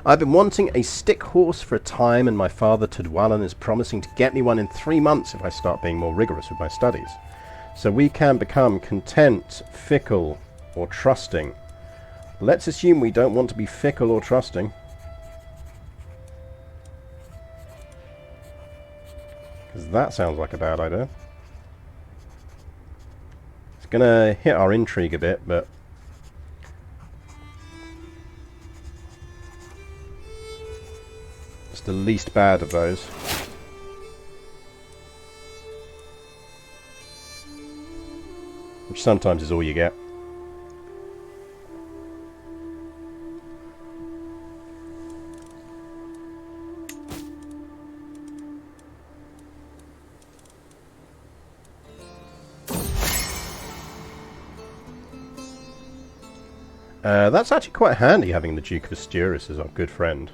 I've been wanting a stick horse for a time, and my father Tudwalan is promising to get me one in 3 months if I start being more rigorous with my studies. So we can become content, fickle, or trusting. Let's assume we don't want to be fickle or trusting. Because that sounds like a bad idea. It's going to hit our intrigue a bit, but... it's the least bad of those. Which sometimes is all you get. That's actually quite handy, having the Duke of Asturias as our good friend.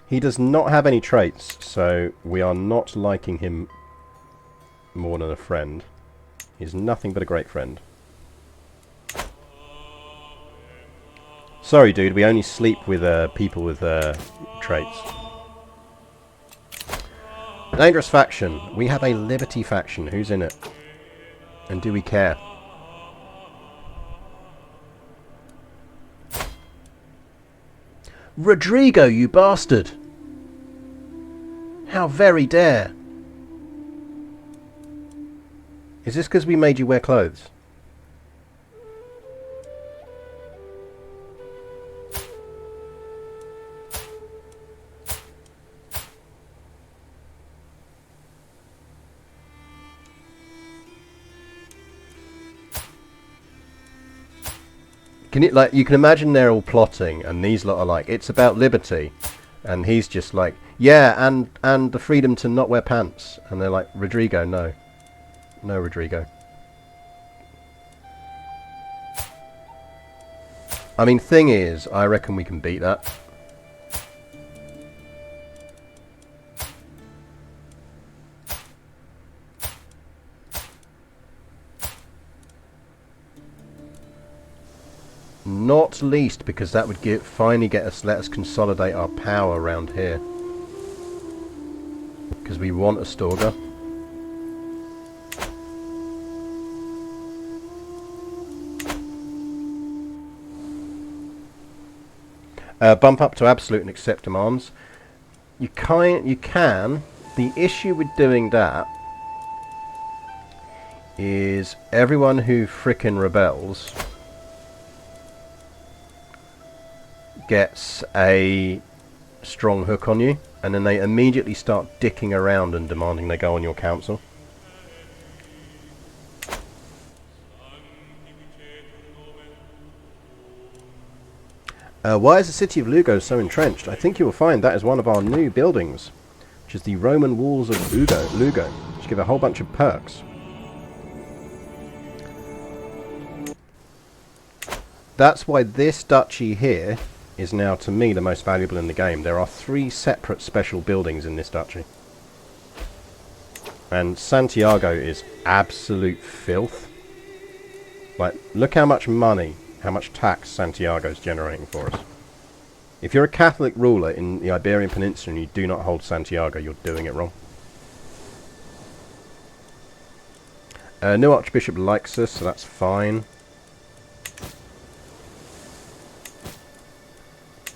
He does not have any traits, so we are not liking him more than a friend. He's nothing but a great friend. Sorry, dude, we only sleep with people with traits. Dangerous faction. We have a Liberty faction. Who's in it? And do we care? Rodrigo, you bastard! How very dare! Is this because we made you wear clothes? Can it, like, you can imagine they're all plotting, and these lot are like, it's about liberty, and he's just like, yeah, and the freedom to not wear pants, and they're like, Rodrigo, no, Rodrigo. I mean, thing is, I reckon we can beat that. Not least because that would finally let us consolidate our power around here. Because we want a Storger. Bump up to absolute and accept demands. You can. The issue with doing that is everyone who frickin' rebels gets a strong hook on you, and then they immediately start dicking around and demanding they go on your council. Why is the city of Lugo so entrenched? I think you will find that is one of our new buildings, which is the Roman walls of Lugo, which give a whole bunch of perks. That's why this duchy here is now, to me, the most valuable in the game. There are 3 separate special buildings in this duchy. And Santiago is absolute filth. Like, look how much money, how much tax Santiago's generating for us. If you're a Catholic ruler in the Iberian Peninsula and you do not hold Santiago, you're doing it wrong. No Archbishop likes us, so that's fine.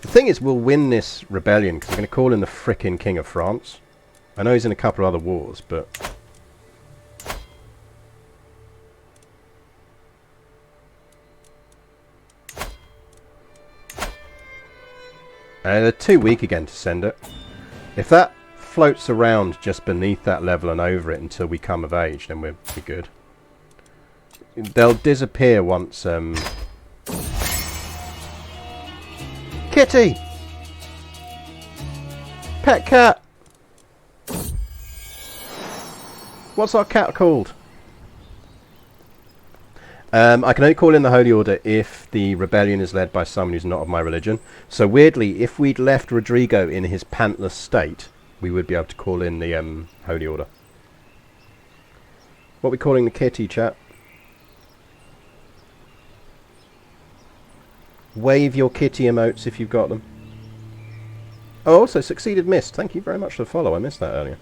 The thing is, we'll win this rebellion because we're going to call in the frickin' King of France. I know he's in a couple of other wars, but... they're too weak again to send it. If that floats around just beneath that level and over it until we come of age, then we're good. They'll disappear once... Kitty! Pet cat! What's our cat called? I can only call in the Holy Order if the rebellion is led by someone who's not of my religion. So weirdly, if we'd left Rodrigo in his pantless state, we would be able to call in the Holy Order. What are we calling the kitty, chat? Wave your kitty emotes if you've got them. Oh, also Succeeded Mist. Thank you very much for the follow. I missed that earlier.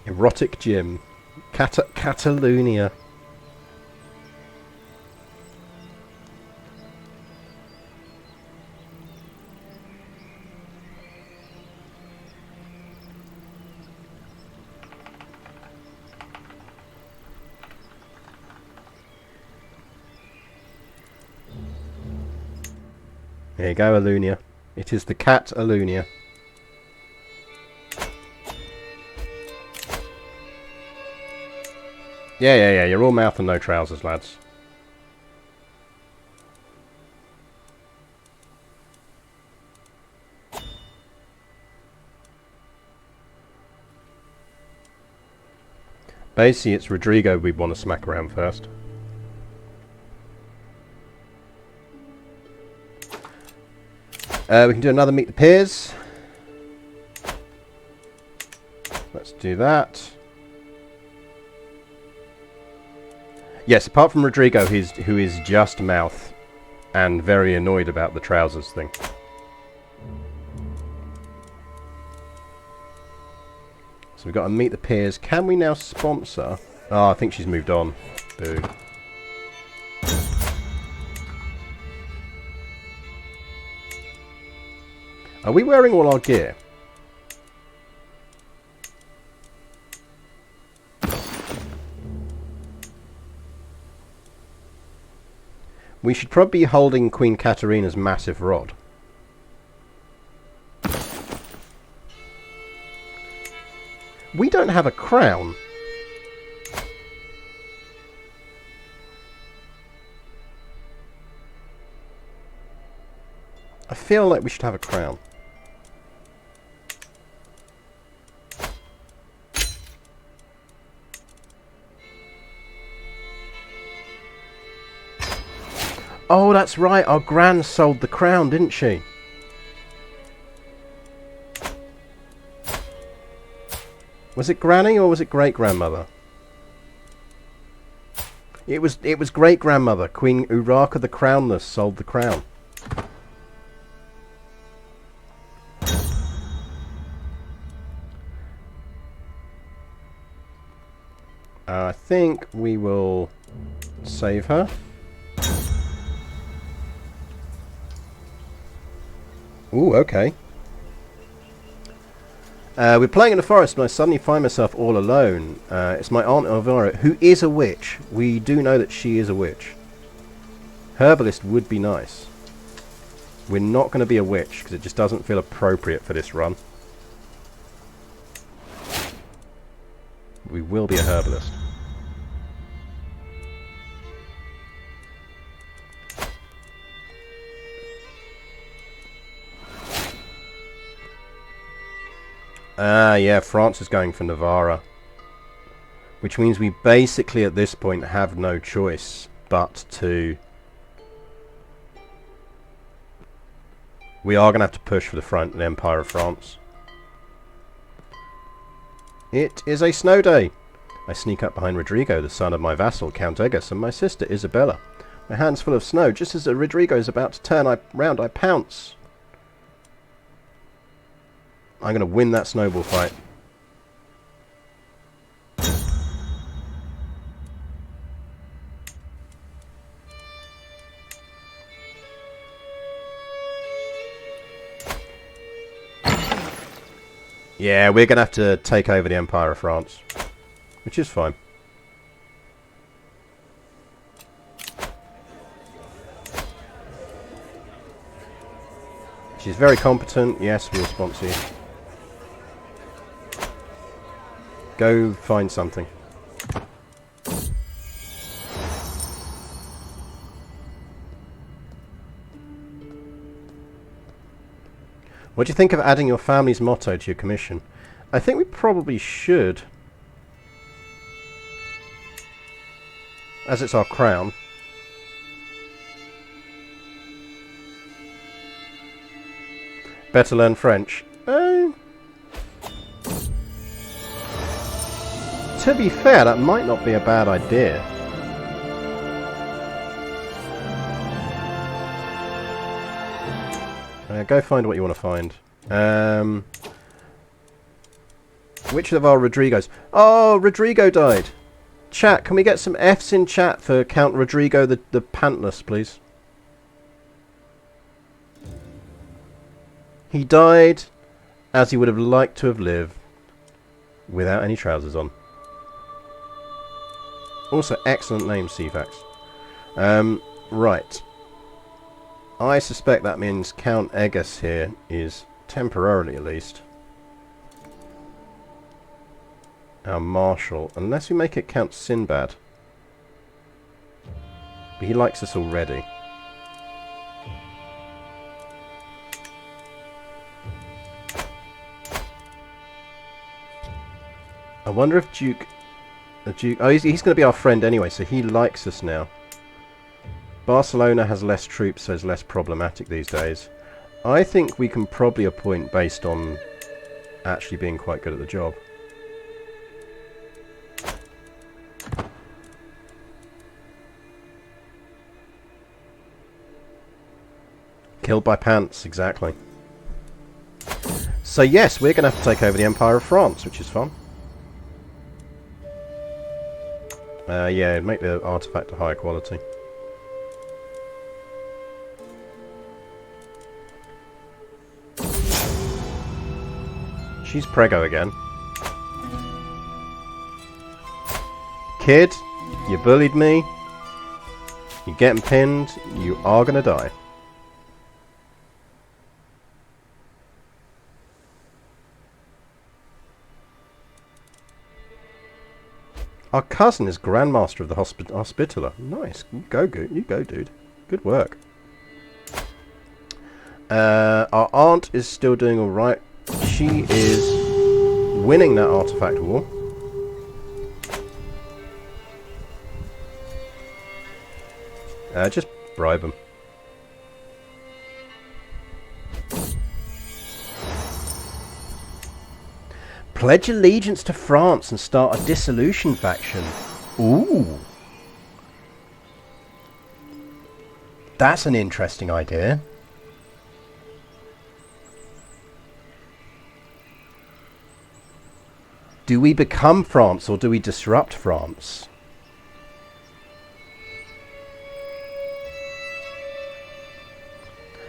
Erotic Gym. Catalonia. There you go, Alunia. It is the cat Alunia. Yeah, you're all mouth and no trousers, lads. Basically, it's Rodrigo we want to smack around first. We can do another Meet the Peers. Let's do that. Yes, apart from Rodrigo, who is just mouth and very annoyed about the trousers thing. So we've got to Meet the Peers. Can we now sponsor? Oh, I think she's moved on. Boo. Are we wearing all our gear? We should probably be holding Queen Katarina's massive rod. We don't have a crown. I feel like we should have a crown. Oh, that's right. Our Gran sold the crown, didn't she? Was it Granny or was it great-grandmother? It was great-grandmother. Queen Urraca the Crownless sold the crown. I think we will save her. Ooh, okay. We're playing in the forest and I suddenly find myself all alone. It's my Aunt Elvira, who is a witch. We do know that she is a witch. Herbalist would be nice. We're not going to be a witch because it just doesn't feel appropriate for this run. We will be a herbalist. Ah, yeah, France is going for Navarra. Which means we basically at this point have no choice but to... We are going to have to push for the front of the Empire of France. It is a snow day. I sneak up behind Rodrigo, the son of my vassal, Count Egas, and my sister Isabella. My hand's full of snow. Just as Rodrigo is about to turn round, I pounce. I'm going to win that snowball fight. Yeah, we're going to have to take over the Empire of France. Which is fine. She's very competent. Yes, we'll sponsor you. Go find something. What do you think of adding your family's motto to your commission? I think we probably should. As it's our crown. Better learn French. To be fair, that might not be a bad idea. Go find what you want to find. Which of our Rodrigos? Oh, Rodrigo died. Chat, can we get some Fs in chat for Count Rodrigo the Pantless, please? He died as he would have liked to have lived, without any trousers on. Also, excellent name, Cefax. Right. I suspect that means Count Egas here is, temporarily at least, our Marshal. Unless we make it Count Sinbad. But he likes us already. I wonder if the Duke... Oh, he's going to be our friend anyway, so he likes us now. Barcelona has less troops, so it's less problematic these days. I think we can probably appoint based on actually being quite good at the job. Killed by pants, exactly. So yes, we're going to have to take over the Empire of France, which is fun. Yeah, make the artifact a higher quality. She's preggo again. Kid, you bullied me. You're getting pinned. You are gonna die. Our cousin is Grandmaster of the Hospitaller. Nice. You go, dude. Good work. Our aunt is still doing alright. She is winning that artifact war. Just bribe them. Pledge allegiance to France and start a dissolution faction. Ooh. That's an interesting idea. Do we become France or do we disrupt France?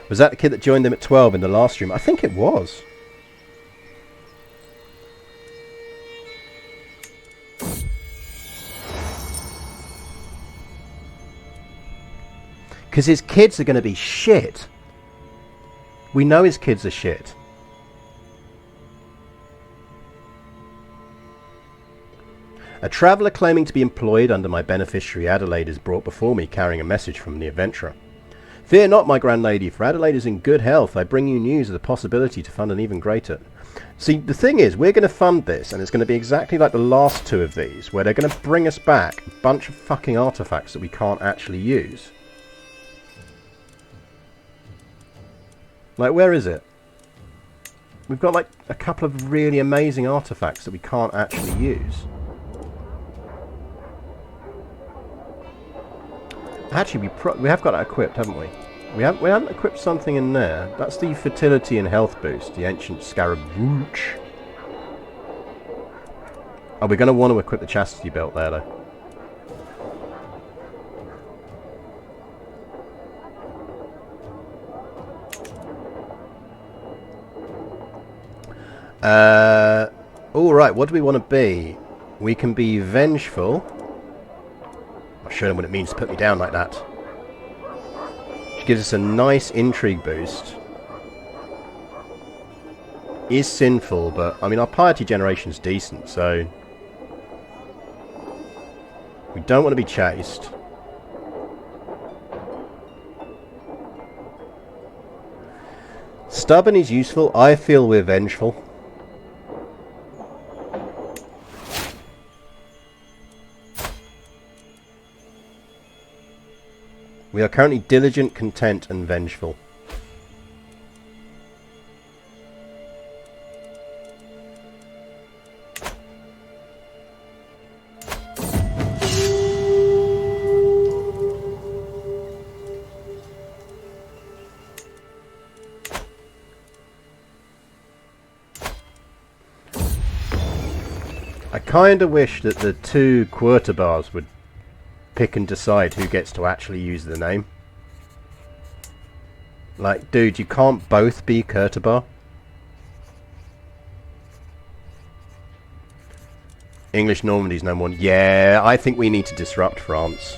Was that the kid that joined them at 12 in the last stream? I think it was. Because his kids are going to be shit. We know his kids are shit. A traveller claiming to be employed under my beneficiary Adelaide is brought before me carrying a message from the adventurer. Fear not, my grand lady, for Adelaide is in good health. I bring you news of the possibility to fund an even greater... See, the thing is, we're going to fund this, and it's going to be exactly like the last two of these, where they're going to bring us back a bunch of fucking artifacts that we can't actually use. Like, where is it? We've got, like, a couple of really amazing artifacts that we can't actually use. Actually, we have got that equipped, haven't we? We haven't equipped something in there. That's the fertility and health boost, the ancient scarab brooch. Oh, we're going to want to equip the chastity belt there, though. Alright, what do we want to be? We can be vengeful. I'll show them what it means to put me down like that. Which gives us a nice intrigue boost. Is sinful, but I mean our piety generation's decent, so we don't want to be chased. Stubborn is useful. I feel we're vengeful. We are currently diligent, content, and vengeful. I kinda wish that the two quarter bars would pick and decide who gets to actually use the name. Like, dude, you can't both be Kurtabar. English Normandy's no more. Yeah, I think we need to disrupt France.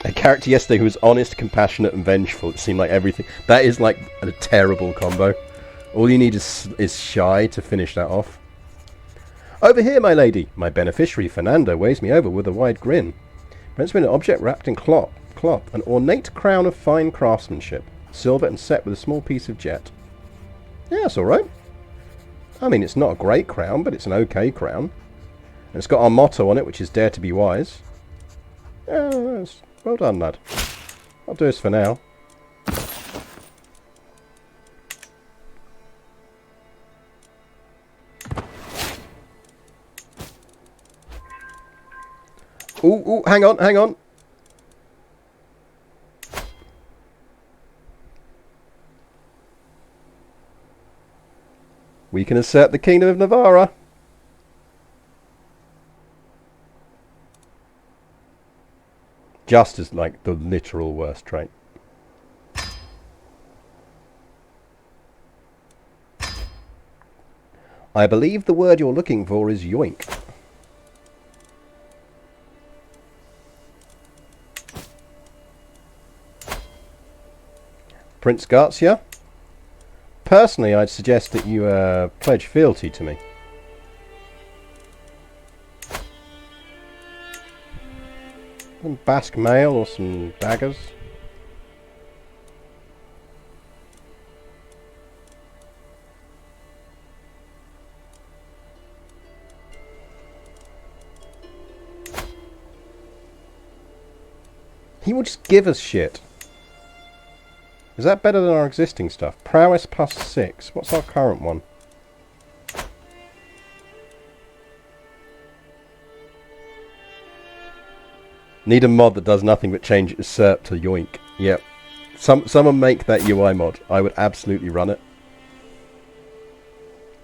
A character yesterday who was honest, compassionate, and vengeful. It seemed like everything. That is like a terrible combo. All you need is shy to finish that off. Over here, my lady. My beneficiary, Fernando, waves me over with a wide grin. Brents me an object wrapped in cloth, an ornate crown of fine craftsmanship, silver and set with a small piece of jet. Yeah, that's alright. I mean, it's not a great crown, but it's an okay crown. And it's got our motto on it, which is Dare to be Wise. Yeah, well done, lad. I'll do this for now. Ooh, hang on, hang on. We can assert the Kingdom of Navarra. Just as, like, the literal worst trait. I believe the word you're looking for is yoink. Prince Garcia? Personally, I'd suggest that you pledge fealty to me. Some Basque mail or some daggers. He will just give us shit. Is that better than our existing stuff? Prowess plus 6. What's our current one? Need a mod that does nothing but change its SERP to yoink. Yep. Someone make that UI mod. I would absolutely run it.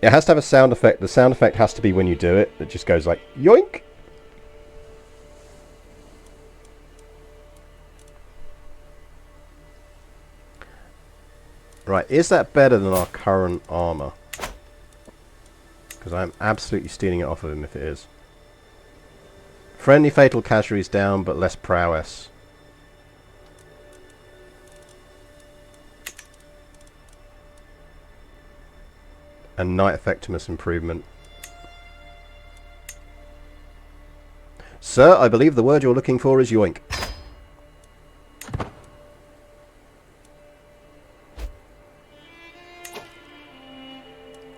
It has to have a sound effect. The sound effect has to be when you do it. It just goes like, yoink! Right, is that better than our current armor? Because I am absolutely stealing it off of him if it is. Friendly fatal casualties down, but less prowess. And Knight Effectiveness improvement. Sir, I believe the word you're looking for is yoink.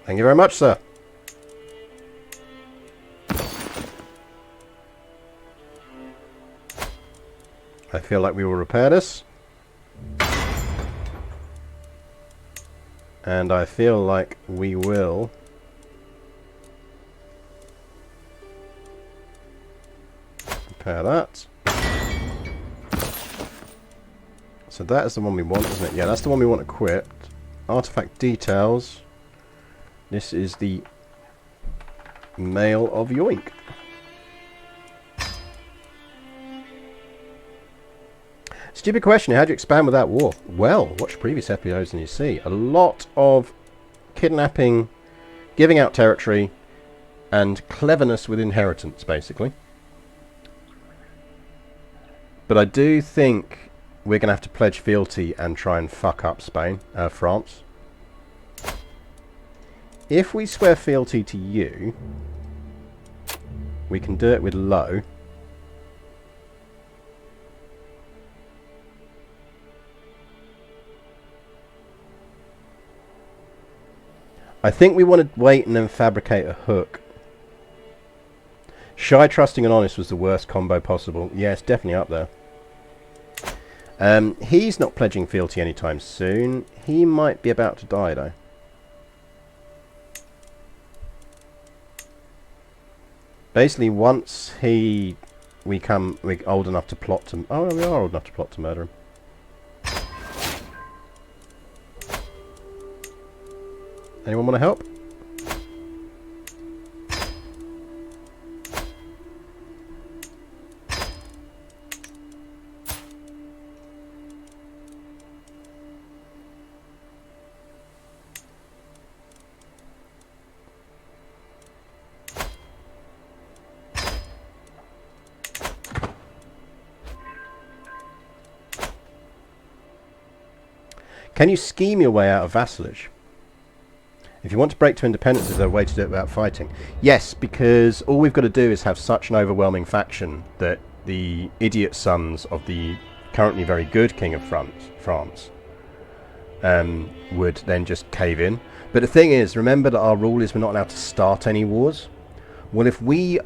Thank you very much, sir. I feel like we will repair this. And I feel like we will repair that. So that is the one we want, isn't it? Yeah, that's the one we want equipped. Artifact details. This is the Mail of Yoink. Stupid question, how do you expand without war? Well, watch previous episodes and you see a lot of kidnapping, giving out territory, and cleverness with inheritance, basically. But I do think we're going to have to pledge fealty and try and fuck up Spain, France. If we swear fealty to you, we can do it with low. I think we want to wait and then fabricate a hook. Shy, trusting and honest was the worst combo possible. Yeah, it's definitely up there. He's not pledging fealty anytime soon. He might be about to die though. Basically, once we're old enough to plot to... Oh, we are old enough to plot to murder him. Anyone want to help? Can you scheme your way out of vassalage? If you want to break to independence, is there a way to do it without fighting? Yes, because all we've got to do is have such an overwhelming faction that the idiot sons of the currently very good King of France would then just cave in. But the thing is, remember that our rule is we're not allowed to start any wars. Well, if we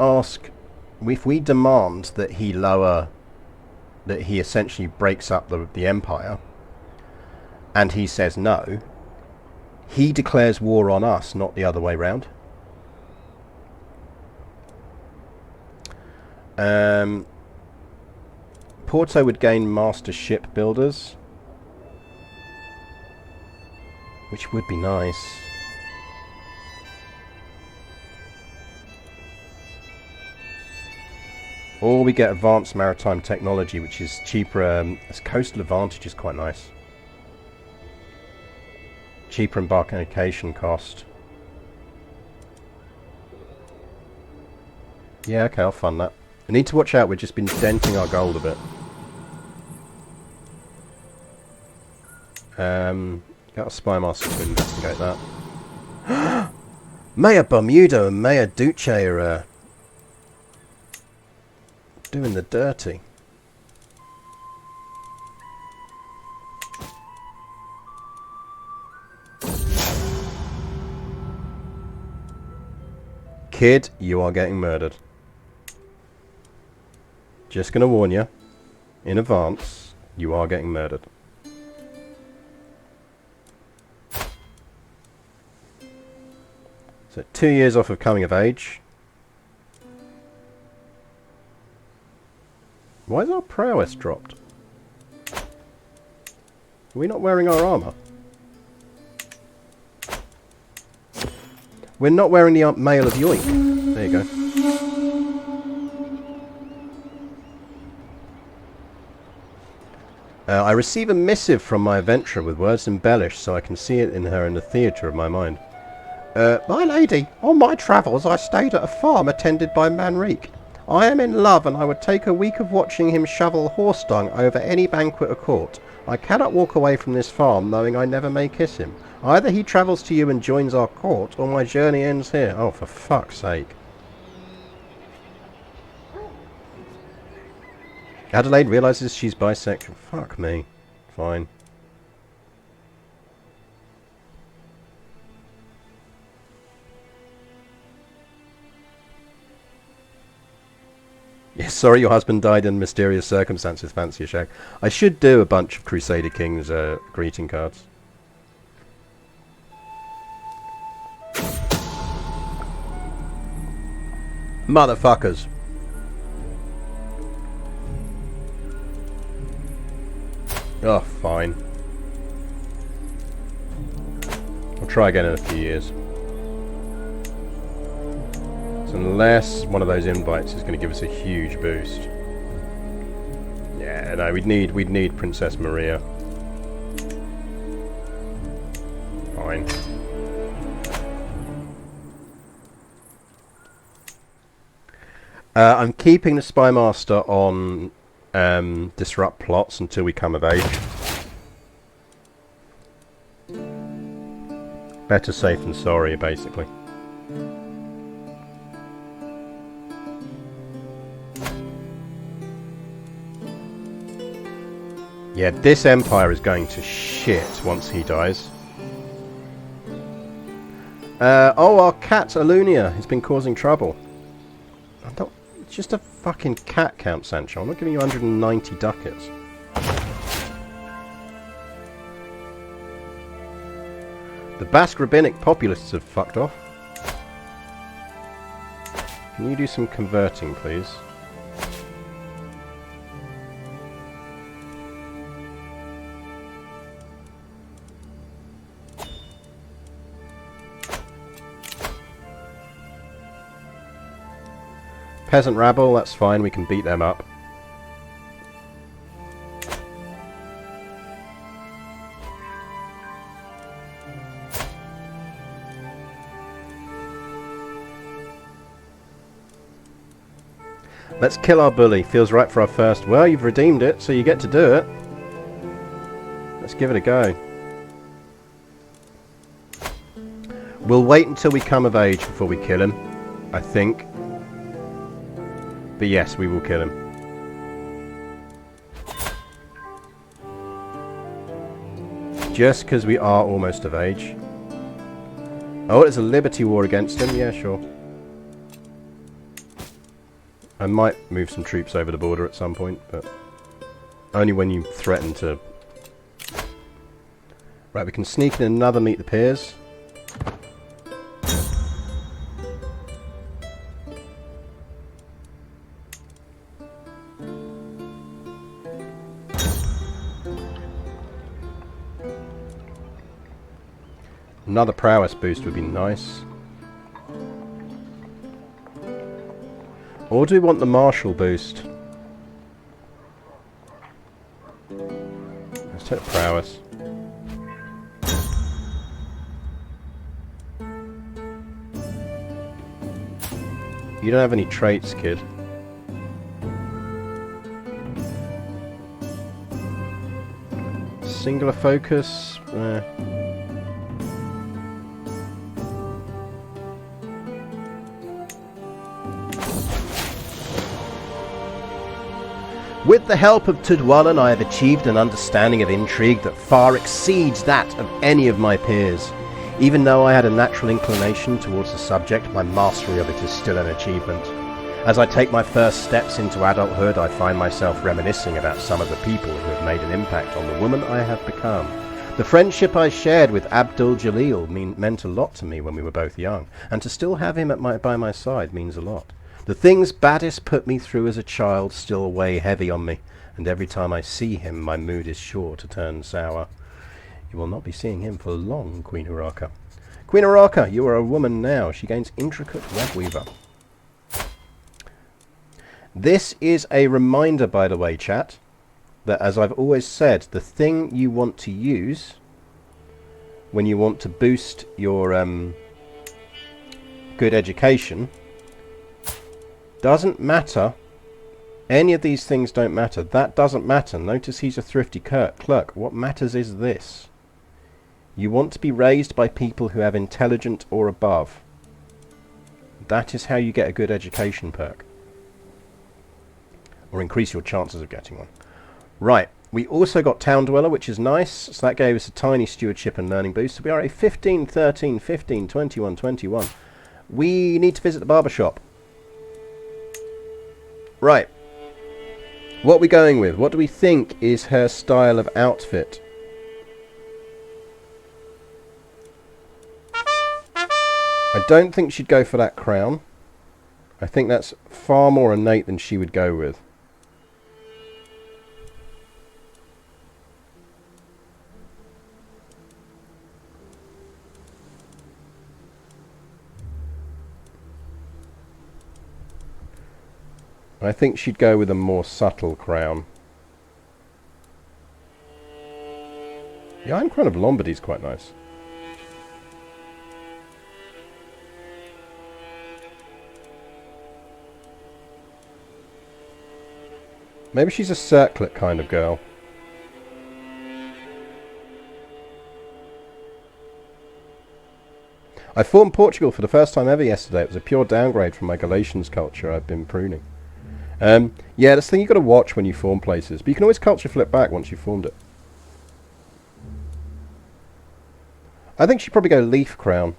demand that he essentially breaks up the empire, and he says no, he declares war on us, not the other way round. Porto would gain master shipbuilders, which would be nice. Or we get advanced maritime technology, which is cheaper. Coastal advantage is quite nice. Cheaper embarkation cost. Yeah, okay, I'll fund that. We need to watch out, we've just been denting our gold a bit. Got a spy master to investigate that. Mayor Bermuda and Mayor Duce are doing the dirty. Kid, you are getting murdered. Just gonna warn you, in advance, you are getting murdered. So 2 years off of coming of age. Why is our prowess dropped? Are we not wearing our armour? We're not wearing the mail of Yoink. There you go. I receive a missive from my adventurer with words embellished so I can see it in her in the theatre of my mind. My lady, on my travels I stayed at a farm attended by Manrique. I am in love and I would take a week of watching him shovel horse dung over any banquet or court. I cannot walk away from this farm knowing I never may kiss him. Either he travels to you and joins our court, or my journey ends here. Oh, for fuck's sake. Adelaide realises she's bisexual. Fuck me. Fine. Yes, sorry your husband died in mysterious circumstances. Fancy a shag. I should do a bunch of Crusader Kings greeting cards. Motherfuckers. Oh, fine. I'll try again in a few years. So unless one of those invites is going to give us a huge boost. Yeah, no, we'd need Princess Maria. Fine. I'm keeping the Spy Master on disrupt plots until we come of age. Better safe than sorry, basically. Yeah, this empire is going to shit once he dies. Oh, our cat Alunia has been causing trouble. It's just a fucking cat count, Sancho. I'm not giving you 190 ducats. The Basque rabbinic populists have fucked off. Can you do some converting, please? Peasant rabble, that's fine, we can beat them up. Let's kill our bully. Feels right for our first. Well, you've redeemed it, so you get to do it. Let's give it a go. We'll wait until we come of age before we kill him, I think. But yes, we will kill him. Just because we are almost of age. Oh, there's a liberty war against him. Yeah, sure. I might move some troops over the border at some point, but only when you threaten to... Right, we can sneak in another Meet the Peers. Another prowess boost would be nice. Or do we want the martial boost? Let's take the prowess. You don't have any traits, kid. Singular focus? With the help of Tudwalan, I have achieved an understanding of intrigue that far exceeds that of any of my peers. Even though I had a natural inclination towards the subject, my mastery of it is still an achievement. As I take my first steps into adulthood, I find myself reminiscing about some of the people who have made an impact on the woman I have become. The friendship I shared with Abdul Jalil meant a lot to me when we were both young, and to still have him by my side means a lot. The things Badis put me through as a child still weigh heavy on me, and every time I see him, my mood is sure to turn sour. You will not be seeing him for long, Queen Urraca. Queen Urraca, you are a woman now. She gains intricate webweaver. This is a reminder, by the way, chat, that as I've always said, the thing you want to use when you want to boost your good education doesn't matter. Any of these things don't matter. That doesn't matter. Notice he's a thrifty clerk. What matters is this. You want to be raised by people who have intelligent or above. That is how you get a good education perk. Or increase your chances of getting one. Right. We also got Town Dweller, which is nice. So that gave us a tiny stewardship and learning boost. So we are a 15, 13, 15, 21, 21. We need to visit the barber shop. Right. What are we going with? What do we think is her style of outfit? I don't think she'd go for that crown. I think that's far more innate than she would go with. I think she'd go with a more subtle crown. The Iron Crown of Lombardy is quite nice. Maybe she's a circlet kind of girl. I fought in Portugal for the first time ever yesterday. It was a pure downgrade from my Galatians culture I've been pruning. Yeah, that's the thing you've got to watch when you form places. But you can always culture flip back once you've formed it. I think she'd probably go leaf crown.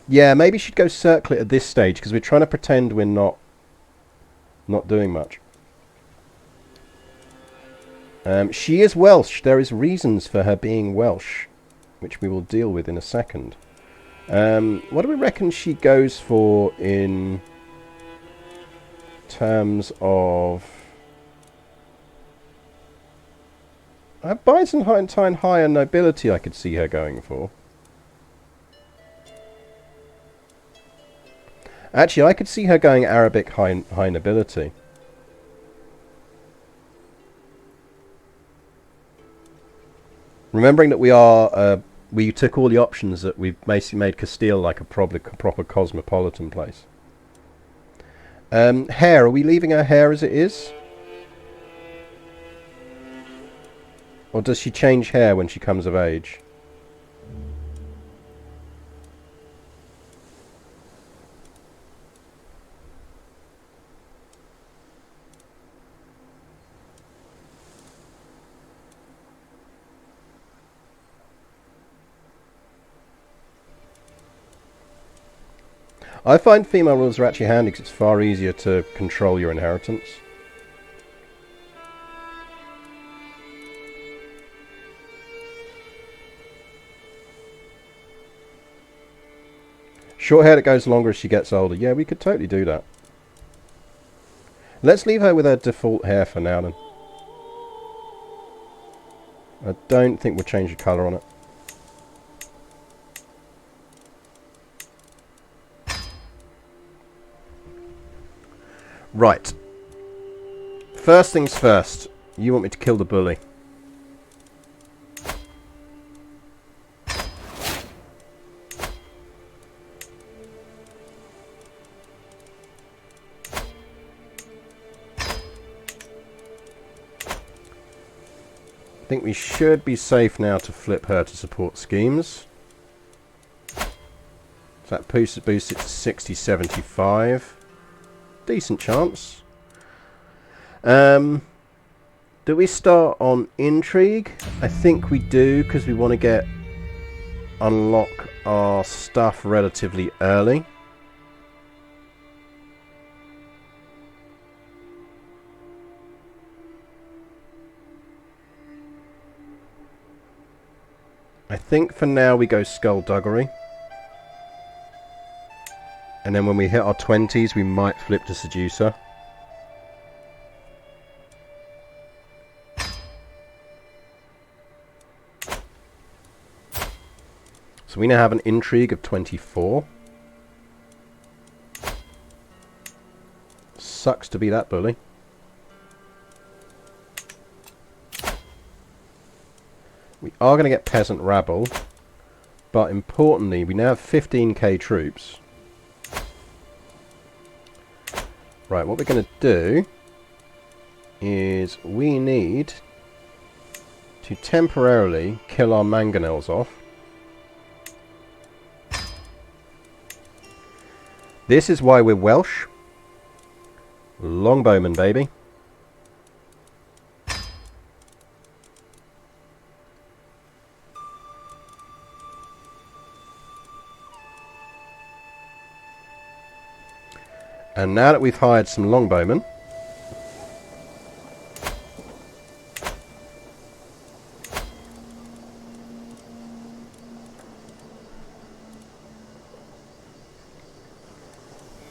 Yeah, maybe she'd go circlet at this stage because we're trying to pretend we're not doing much. She is Welsh. There is reasons for her being Welsh, which we will deal with in a second. What do we reckon she goes for in terms of Byzantine higher nobility? I could see her going for. Actually, I could see her going Arabic high nobility. Remembering that we took all the options, that we've basically made Castile like a proper cosmopolitan place. Hair, are we leaving her hair as it is? Or does she change hair when she comes of age? I find female rulers are actually handy because it's far easier to control your inheritance. Short hair that goes longer as she gets older. Yeah, we could totally do that. Let's leave her with her default hair for now then. I don't think we'll change the colour on it. Right. First things first. You want me to kill the bully. I think we should be safe now to flip her to support schemes. So that boosts it to 60-75. Decent chance. Do we start on intrigue? I think we do, because we want to unlock our stuff relatively early. I think for now we go skullduggery. And then when we hit our 20s, we might flip to seducer. So we now have an intrigue of 24. Sucks to be that bully. We are going to get peasant rabble. But importantly, we now have 15k troops. Right, what we're going to do is we need to temporarily kill our mangonels off. This is why we're Welsh. Longbowmen, baby. And now that we've hired some longbowmen,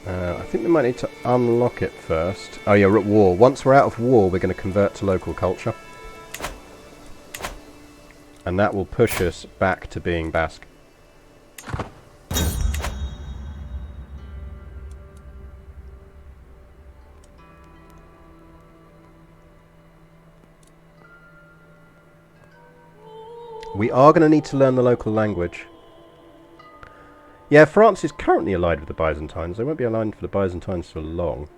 I think we might need to unlock it first. Oh yeah, we're at war. Once we're out of war, we're going to convert to local culture. And that will push us back to being Basque. We are going to need to learn the local language. Yeah, France is currently allied with the Byzantines. They won't be aligned for the Byzantines for long.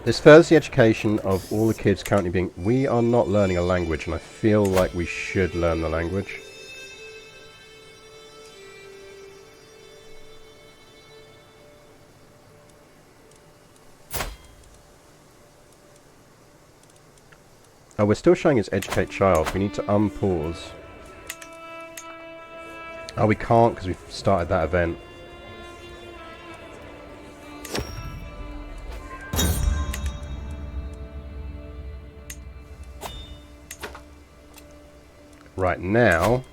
This furthers the education of all the kids currently being... We are not learning a language, and I feel like we should learn the language. Oh, we're still showing as educate child. We need to unpause. Oh, we can't because we've started that event. Right now,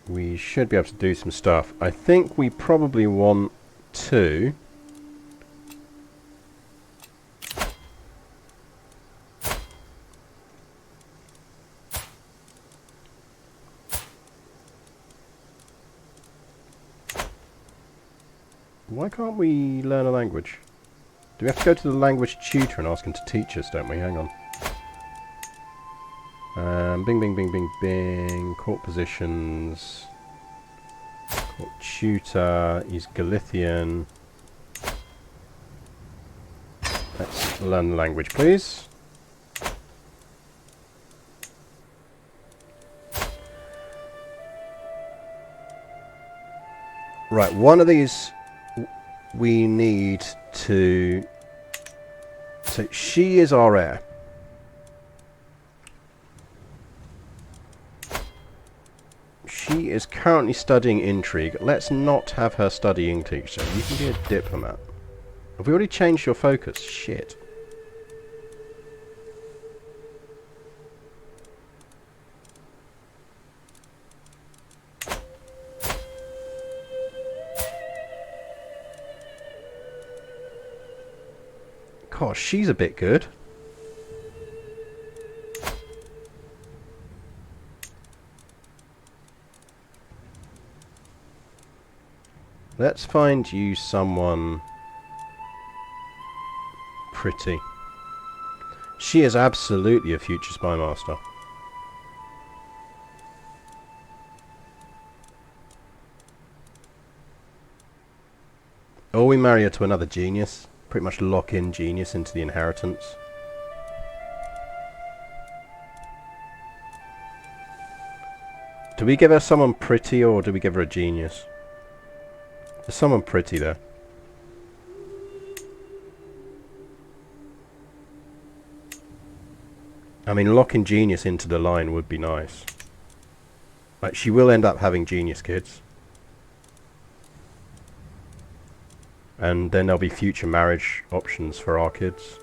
we should be able to do some stuff. I think we probably want to... Why can't we learn a language? Do we have to go to the language tutor and ask him to teach us, don't we? Hang on. Bing, bing, bing, bing, bing. Court positions. Court tutor. He's Galician. Let's learn the language, please. Right, one of these we need to... So she is our heir. She is currently studying intrigue. Let's not have her study intrigue, so you can be a diplomat. Have we already changed your focus? Shit. Gosh, she's a bit good. Let's find you someone pretty. She is absolutely a future spy master. Or we marry her to another genius. Pretty much lock in genius into the inheritance. Do we give her someone pretty or do we give her a genius? There's someone pretty there. I mean, locking Genius into the line would be nice. Like, she will end up having Genius kids. And then there'll be future marriage options for our kids.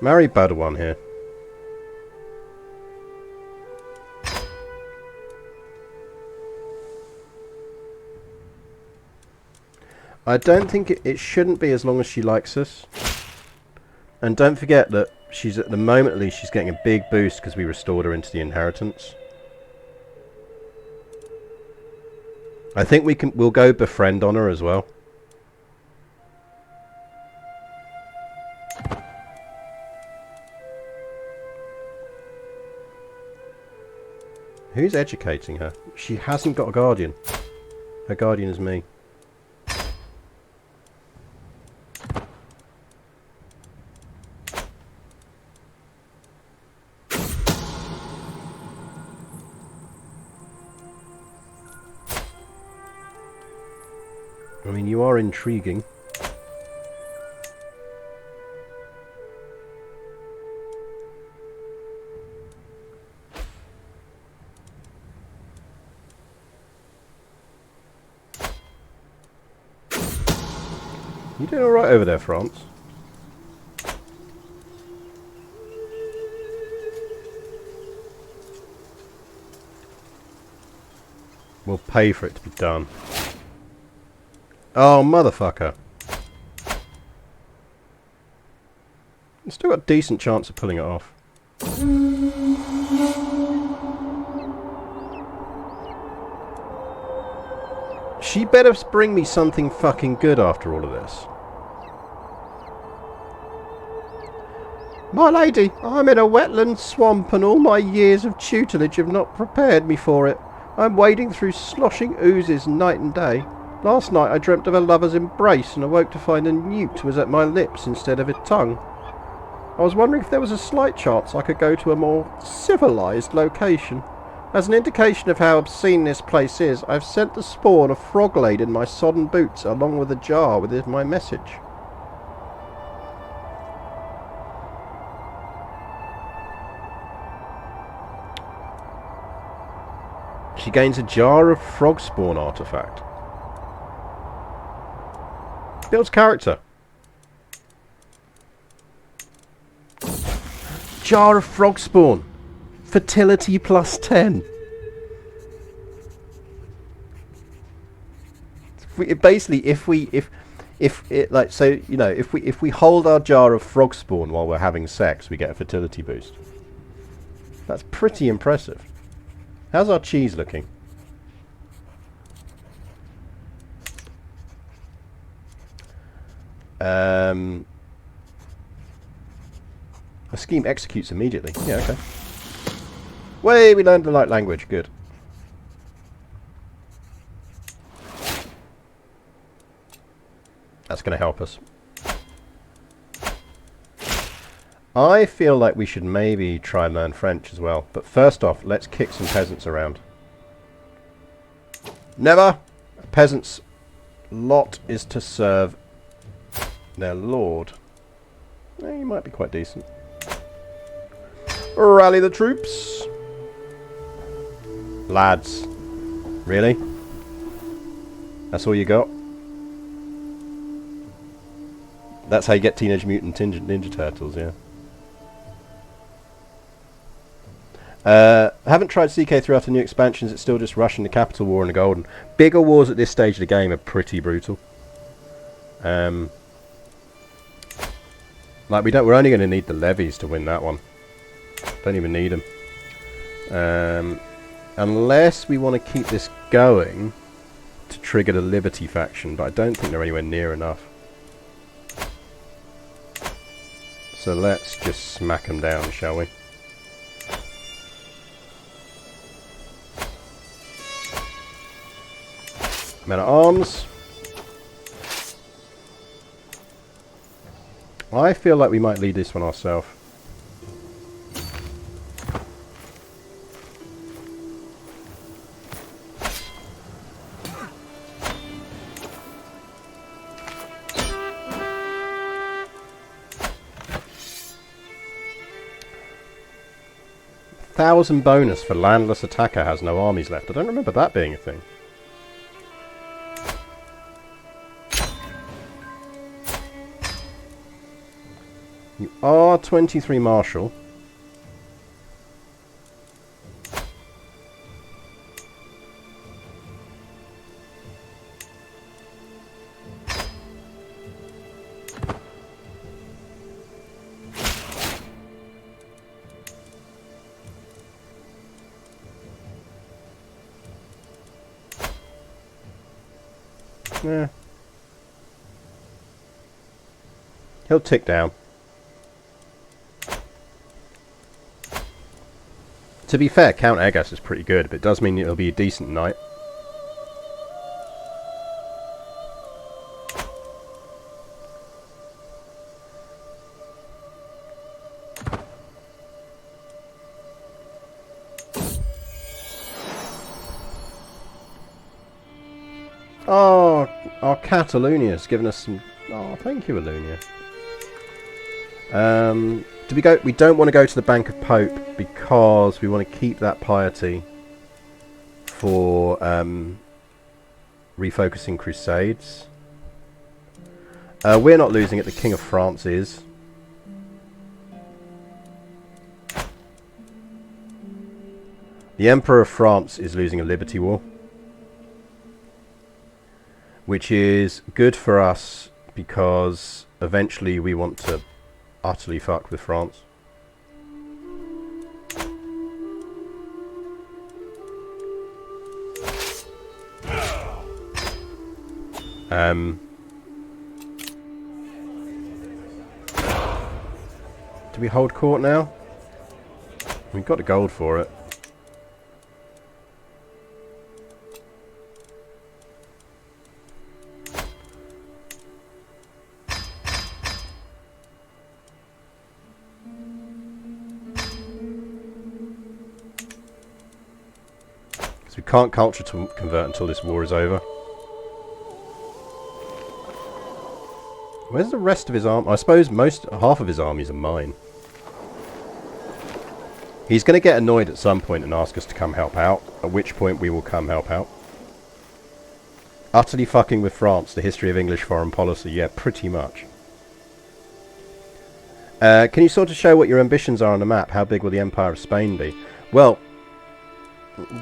Marry Badawan here. I don't think it shouldn't be as long as she likes us. And don't forget that she's, at the moment at least, she's getting a big boost because we restored her into the inheritance. I think we'll go befriend on her as well. Who's educating her? She hasn't got a guardian. Her guardian is me. I mean, you are intriguing. You doing alright over there, France? We'll pay for it to be done. Oh, motherfucker. It's still got a decent chance of pulling it off. She better bring me something fucking good after all of this. My lady, I'm in a wetland swamp and all my years of tutelage have not prepared me for it. I'm wading through sloshing oozes night and day. Last night I dreamt of a lover's embrace and awoke to find a newt was at my lips instead of a tongue. I was wondering if there was a slight chance I could go to a more civilised location. As an indication of how obscene this place is, I've sent the spawn of Froglade in my sodden boots along with a jar with my message. She gains a jar of frog spawn artifact. Builds character. Jar of frog spawn. Fertility plus 10. Basically, if we hold our jar of frog spawn while we're having sex, we get a fertility boost. That's pretty impressive. How's our cheese looking? A scheme executes immediately. Yeah, okay. Way, we learned the light language. Good. That's going to help us. I feel like we should maybe try and learn French as well. But first off, let's kick some peasants around. Never! A peasant's lot is to serve their lord. He might be quite decent. Rally the troops! Lads. Really? That's all you got? That's how you get Teenage Mutant Ninja Turtles, yeah. Haven't tried CK throughout the new expansions. It's still just rushing the Capital War and the Golden. Bigger wars at this stage of the game are pretty brutal. Like we're only going to need the levies to win that one. Don't even need them. Unless we want to keep this going to trigger the Liberty faction, but I don't think they're anywhere near enough. So let's just smack them down, shall we? Men at arms. I feel like we might lead this one ourselves. 1,000 bonus for landless attacker has no armies left. I don't remember that being a thing. You are 23 martial. Yeah. He'll tick down. To be fair, Count Egas is pretty good, but it does mean it'll be a decent night. Oh, our cat Alunia's given us some... Oh, thank you, Alunia. Do we go? We don't want to go to the Bank of Pope because we want to keep that piety for refocusing Crusades. We're not losing it. The King of France is. The Emperor of France is losing a Liberty War, which is good for us because eventually we want to utterly fuck with France. Do we hold court now? We've got the gold for it. We can't culture to convert until this war is over. Where's the rest of his army? I suppose half of his armies are mine. He's going to get annoyed at some point and ask us to come help out, at which point we will come help out. Utterly fucking with France, the history of English foreign policy. Yeah, pretty much. Can you sort of show what your ambitions are on the map? How big will the Empire of Spain be? Well,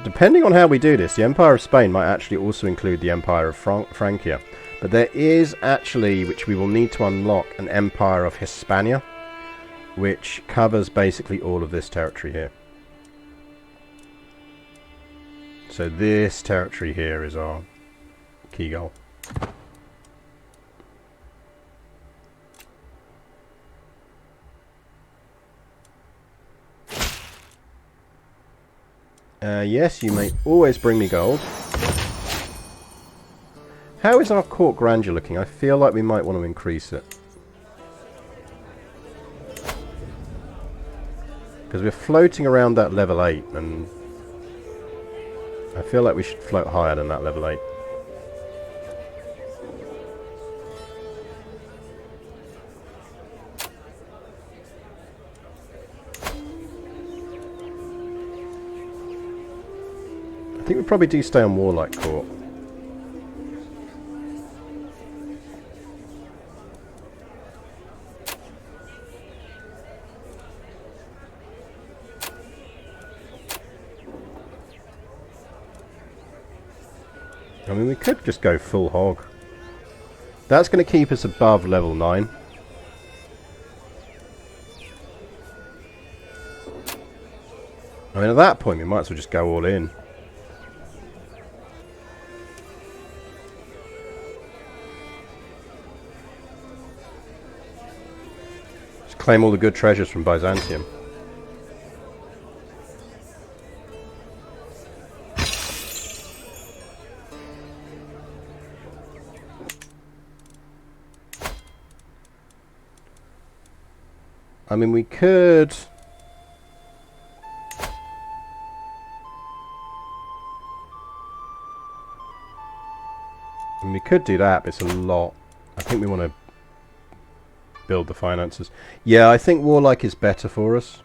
depending on how we do this, the Empire of Spain might actually also include the Empire of Francia. But there is actually, which we will need to unlock, an Empire of Hispania, which covers basically all of this territory here. So this territory here is our key goal. Yes, you may always bring me gold. How is our court grandeur looking? I feel like we might want to increase it. Because we're floating around that level 8, and I feel like we should float higher than that level 8. I think we probably do stay on Warlike Court. I mean, we could just go full hog. That's going to keep us above level 9. I mean, at that point, we might as well just go all in. Just claim all the good treasures from Byzantium. I mean, we could... we could do that, but it's a lot. I think we want to build the finances. Yeah, I think Warlike is better for us.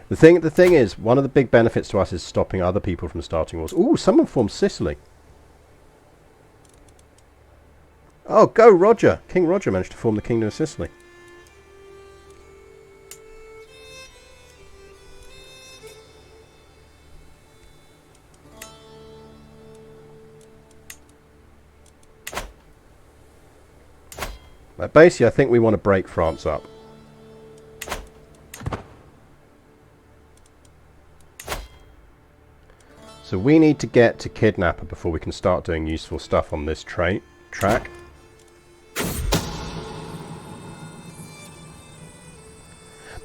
The thing is, one of the big benefits to us is stopping other people from starting wars. Ooh, someone formed Sicily. Oh, go Roger! King Roger managed to form the Kingdom of Sicily. But basically, I think we want to break France up. So we need to get to Kidnapper before we can start doing useful stuff on this track.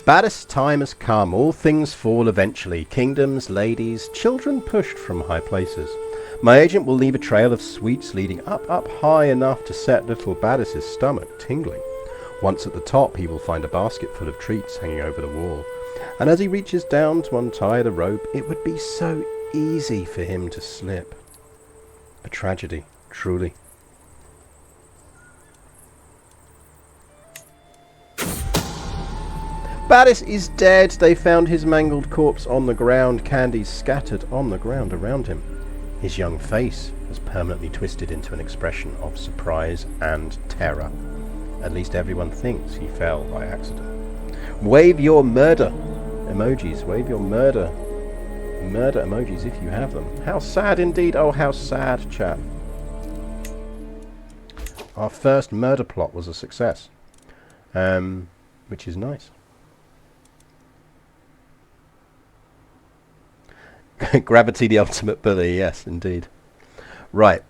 Baddest time has come, all things fall eventually, kingdoms, ladies, children pushed from high places. My agent will leave a trail of sweets leading up high enough to set little Baddis's stomach tingling. Once at the top, he will find a basket full of treats hanging over the wall. And as he reaches down to untie the rope, it would be so easy for him to slip. A tragedy, truly. Baddis is dead. They found his mangled corpse on the ground, candies scattered on the ground around him. His young face was permanently twisted into an expression of surprise and terror. At least everyone thinks he fell by accident. Wave your murder emojis. Wave your murder emojis if you have them. How sad indeed. Oh, how sad, chat. Our first murder plot was a success. Which is nice. Gravity, the ultimate bully. Yes, indeed. Right.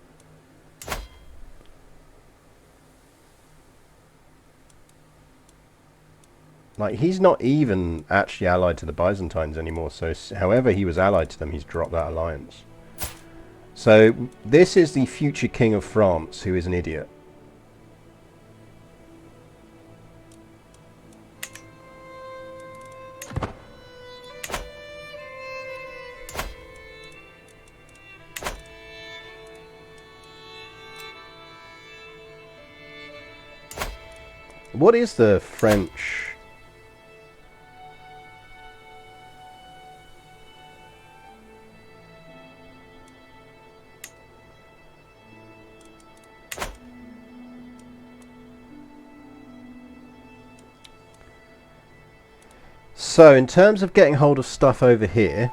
Like, he's not even actually allied to the Byzantines anymore, so however he was allied to them, he's dropped that alliance. So, this is the future king of France, who is an idiot. What is the French? So, in terms of getting hold of stuff over here,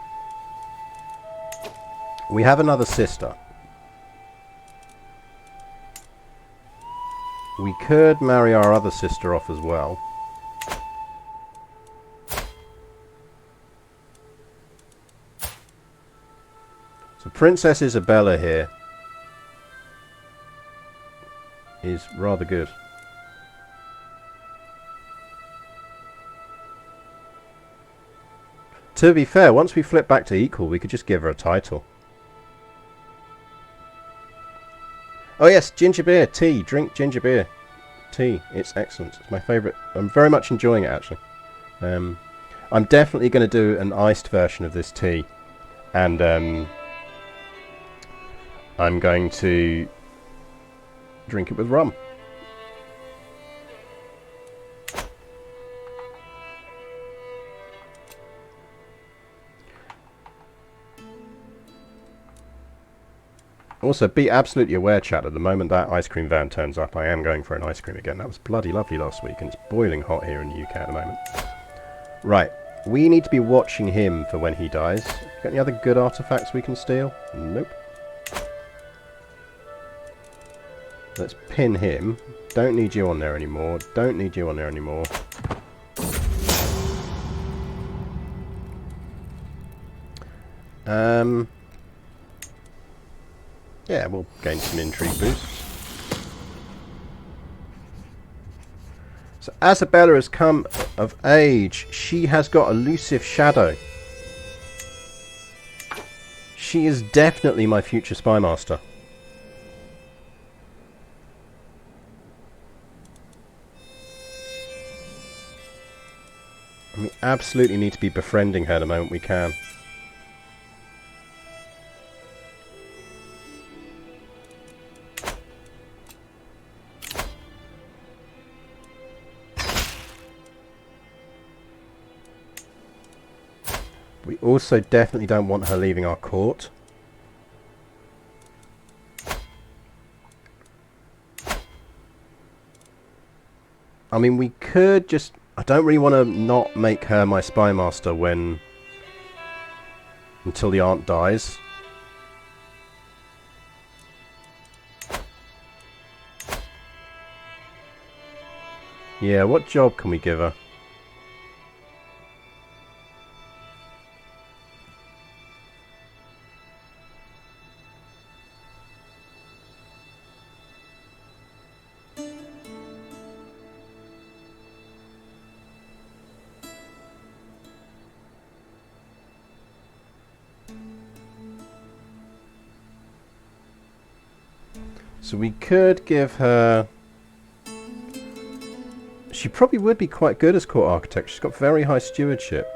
we have another sister. We could marry our other sister off as well. So Princess Isabella here is rather good. To be fair, once we flip back to equal, we could just give her a title. Oh yes, ginger beer, tea, drink ginger beer. Tea, it's excellent. It's my favourite. I'm very much enjoying it, actually. I'm definitely going to do an iced version of this tea. And I'm going to drink it with rum. Also, be absolutely aware, chat, at the moment that ice cream van turns up, I am going for an ice cream again. That was bloody lovely last week, and it's boiling hot here in the UK at the moment. Right, we need to be watching him for when he dies. Got any other good artifacts we can steal? Nope. Let's pin him. Don't need you on there anymore. Don't need you on there anymore. Yeah, we'll gain some intrigue boosts. So Isabella has come of age. She has got elusive shadow. She is definitely my future spy master. And we absolutely need to be befriending her the moment we can. We also definitely don't want her leaving our court. I mean, we could just... I don't really want to not make her my spy master when... until the aunt dies. Yeah, what job can we give her? So we could give her... She probably would be quite good as court architect. She's got very high stewardship.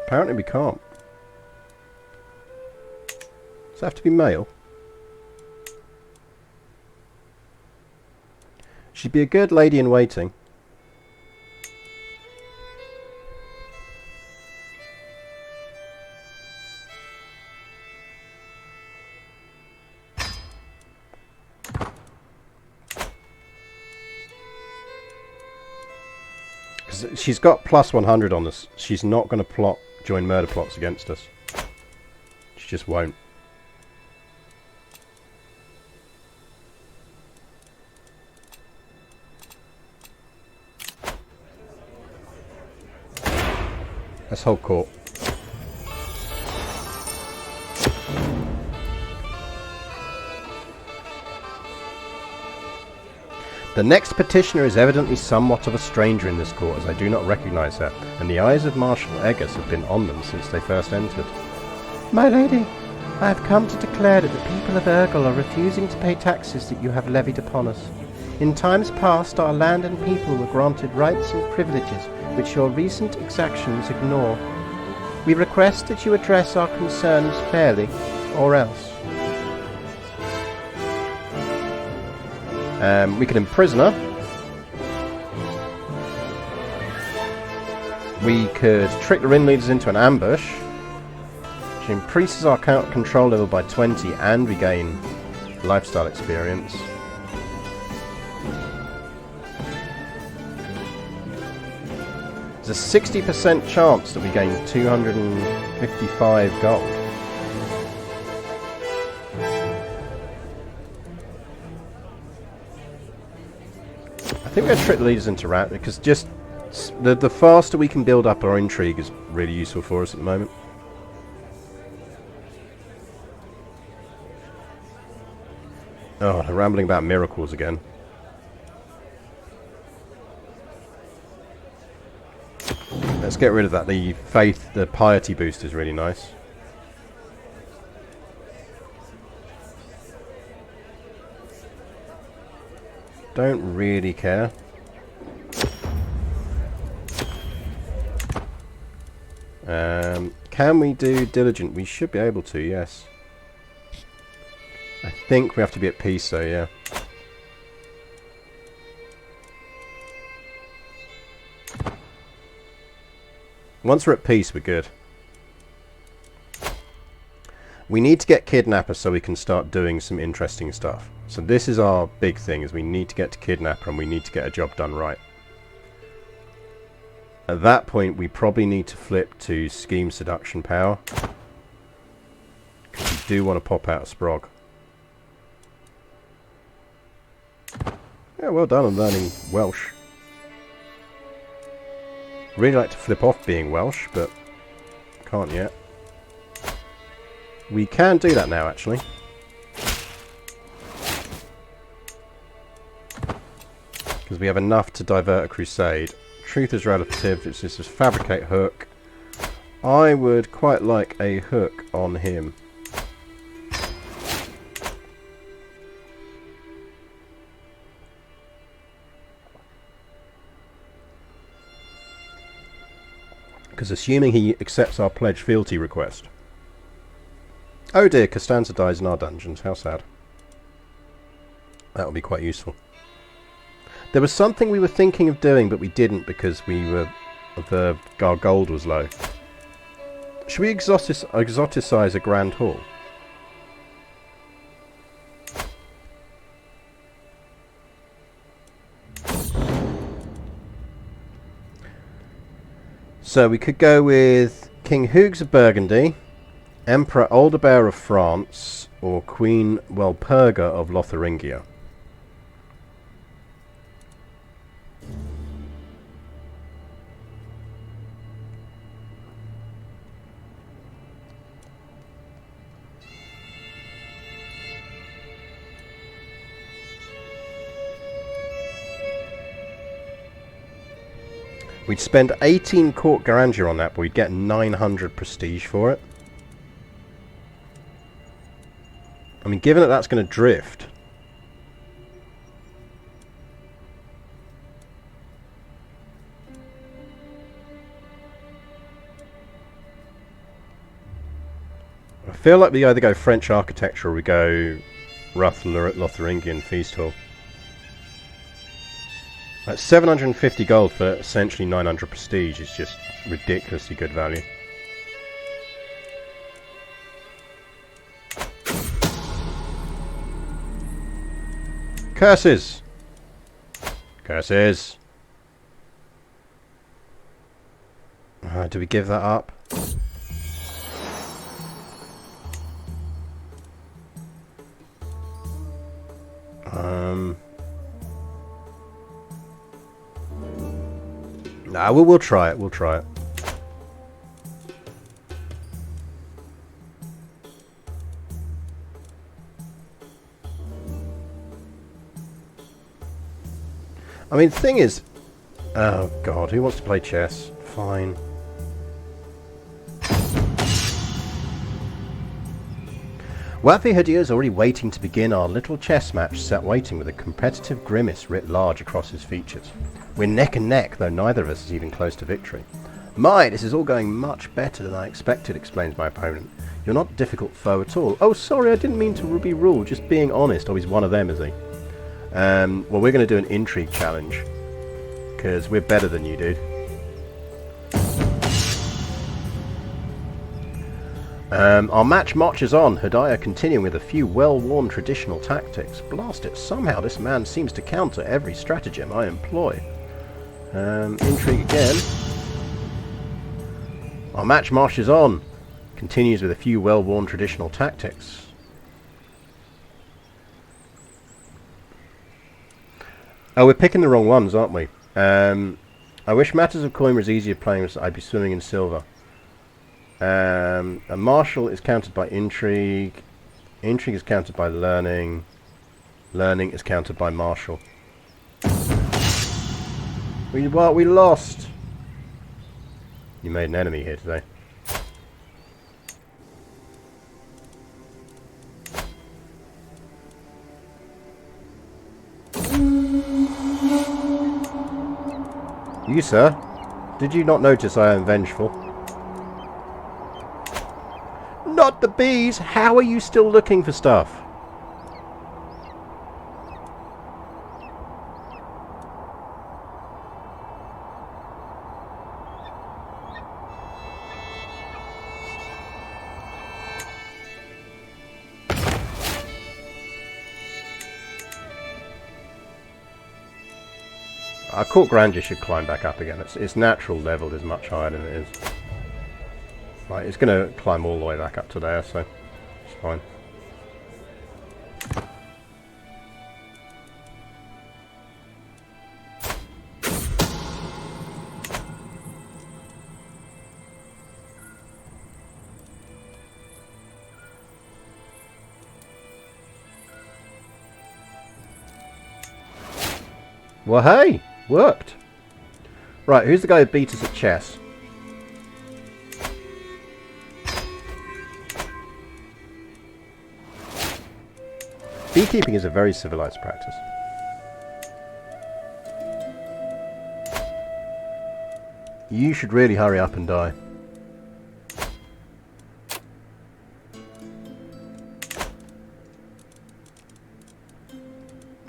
Apparently we can't. Does it have to be male? She'd be a good lady in waiting. Because she's got plus 100 on us. She's not going to join murder plots against us. She just won't. Let's hold court. The next petitioner is evidently somewhat of a stranger in this court, as I do not recognise her, and the eyes of Marshal Eggers have been on them since they first entered. My lady, I have come to declare that the people of Urgel are refusing to pay taxes that you have levied upon us. In times past, our land and people were granted rights and privileges which your recent exactions ignore. We request that you address our concerns fairly, or else. We can imprison her. We could trick the ringleaders into an ambush. Which increases our control level by 20 and we gain lifestyle experience. There's a 60% chance that we gain 255 gold. I think we're going to trick the leaders into rat because just the faster we can build up our intrigue is really useful for us at the moment. Oh, they're rambling about miracles again. Let's get rid of that. The faith, the piety boost is really nice. Don't really care. Can we do diligent? We should be able to, yes. I think we have to be at peace though, yeah. Once we're at peace, we're good. We need to get Kidnapper so we can start doing some interesting stuff. So this is our big thing, is we need to get to Kidnapper and we need to get a job done right. At that point, we probably need to flip to Scheme Seduction Power. Because we do want to pop out a Sprog. Yeah, well done on learning Welsh. Really like to flip off being Welsh, but can't yet. We can do that now, actually. Because we have enough to divert a crusade. Truth is relative, it's just a fabricate hook. I would quite like a hook on him. Because assuming he accepts our pledge fealty request. Oh dear, Costanza dies in our dungeons. How sad. That would be quite useful. There was something we were thinking of doing, but we didn't because our gold was low. Should we exoticize a Grand Hall? So we could go with King Hugues of Burgundy, Emperor Aldebert of France, or Queen Walpurga of Lotharingia. We'd spend 18 court grandeur on that, but we'd get 900 prestige for it. I mean, given that that's going to drift. I feel like we either go French architecture or we go Lotharingian feast hall. That's 750 gold for essentially 900 prestige is just ridiculously good value. Curses! Curses! Do we give that up? Nah, we'll try it. We'll try it. I mean, the thing is... Oh, God. Who wants to play chess? Fine. Wappy Hadir is already waiting to begin our little chess match, sat waiting with a competitive grimace writ large across his features. We're neck and neck, though neither of us is even close to victory. My, this is all going much better than I expected, explains my opponent. You're not a difficult foe at all. Oh, sorry, I didn't mean to be rude, just being honest. Oh, he's one of them, is he? Well, we're going to do an intrigue challenge, because we're better than you, dude. Our match marches on, Hodiah continuing with a few well-worn traditional tactics. Blast it, somehow this man seems to counter every stratagem I employ. Intrigue again. Our match marches on, continues with a few well-worn traditional tactics. Oh, we're picking the wrong ones, aren't we? I wish Matters of Coin was easier playing, so I'd be swimming in silver. A martial is countered by intrigue. Intrigue is countered by learning. Learning is countered by martial. We lost. You made an enemy here today. You, sir? Did you not notice I am vengeful? Not the bees! How are you still looking for stuff? Our court grandeur should climb back up again. Its natural level is much higher than it is. Right, it's going to climb all the way back up to there, so it's fine. Well, hey! Worked! Right, who's the guy who beat us at chess? Beekeeping is a very civilized practice. You should really hurry up and die.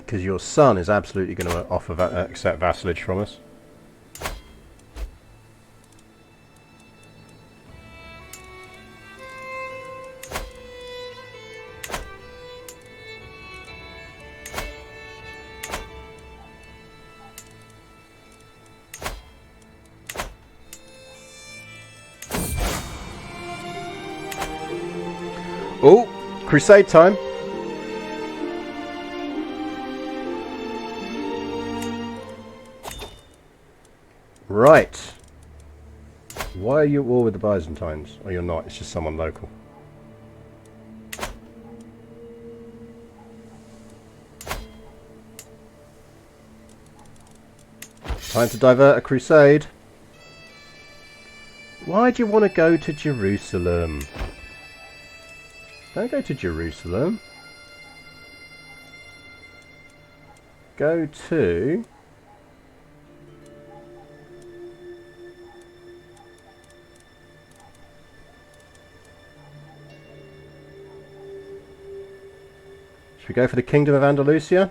Because your son is absolutely going to accept vassalage from us. Oh, crusade time. Right. Why are you at war with the Byzantines? Oh, you're not. It's just someone local. Time to divert a crusade. Why do you want to go to Jerusalem? Don't go to Jerusalem. Go to... Should we go for the Kingdom of Andalusia?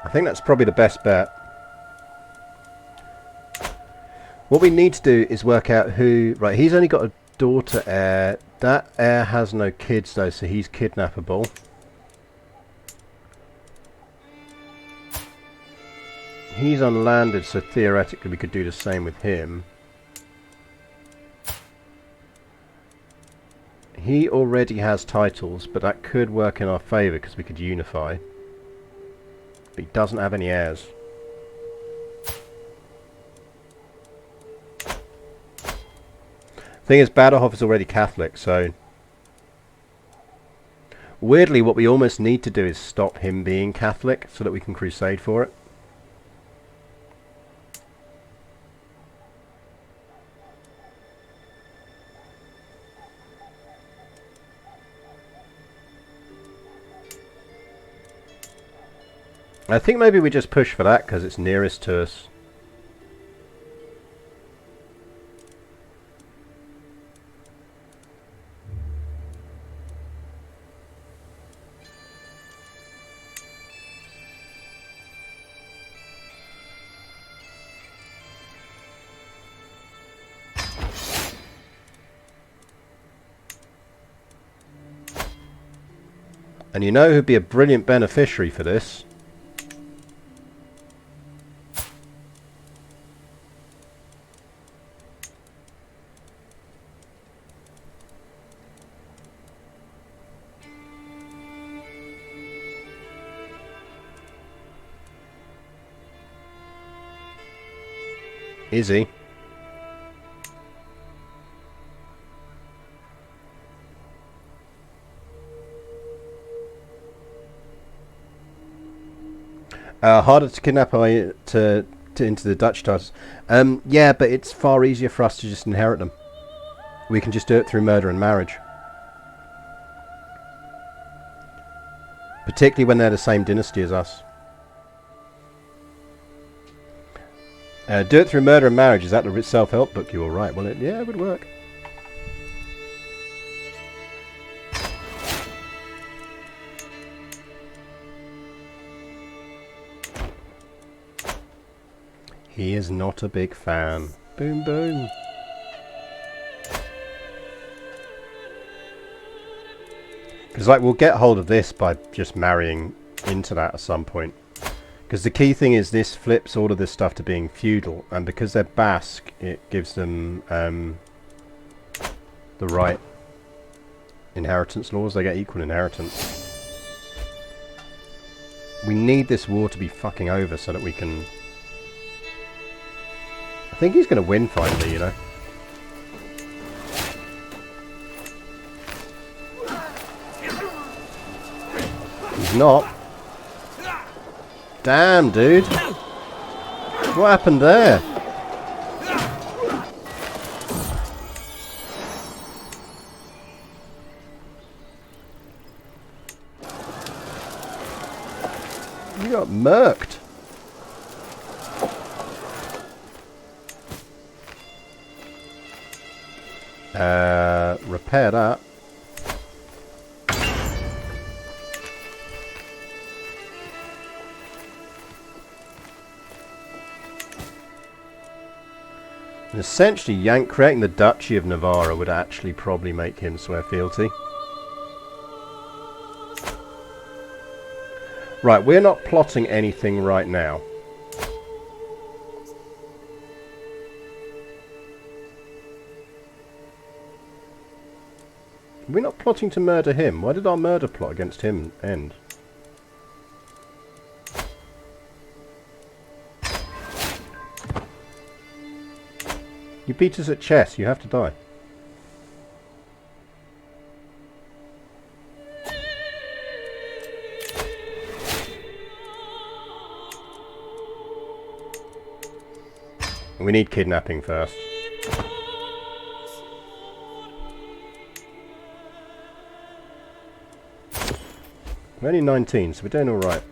I think that's probably the best bet. What we need to do is work out who... Right, he's only got a daughter heir. That heir has no kids though, so he's kidnappable. He's unlanded, so theoretically we could do the same with him. He already has titles, but that could work in our favour because we could unify. But he doesn't have any heirs. Thing is, Baderhof is already Catholic, so... Weirdly, what we almost need to do is stop him being Catholic so that we can crusade for it. I think maybe we just push for that because it's nearest to us. And you know who'd be a brilliant beneficiary for this? Is he? Harder to kidnap into the Dutch titles. Yeah, but it's far easier for us to just inherit them. We can just do it through murder and marriage. Particularly when they're the same dynasty as us. Do it through murder and marriage. Is that the self-help book you will write? Well, yeah, it would work. He is not a big fan. Boom, boom. Because, like, we'll get hold of this by just marrying into that at some point. Because the key thing is this flips all of this stuff to being feudal. And because they're Basque, it gives them the right inheritance laws. They get equal inheritance. We need this war to be fucking over so that we can... I think he's going to win finally, you know. He's not. Damn, dude. What happened there? You got murked. Repair that. And essentially, creating the Duchy of Navarra would actually probably make him swear fealty. Right, we're not plotting anything right now. We're not plotting to murder him. Why did our murder plot against him end? You beat us at chess. You have to die. We need kidnapping first. We're only 19, so we're doing alright.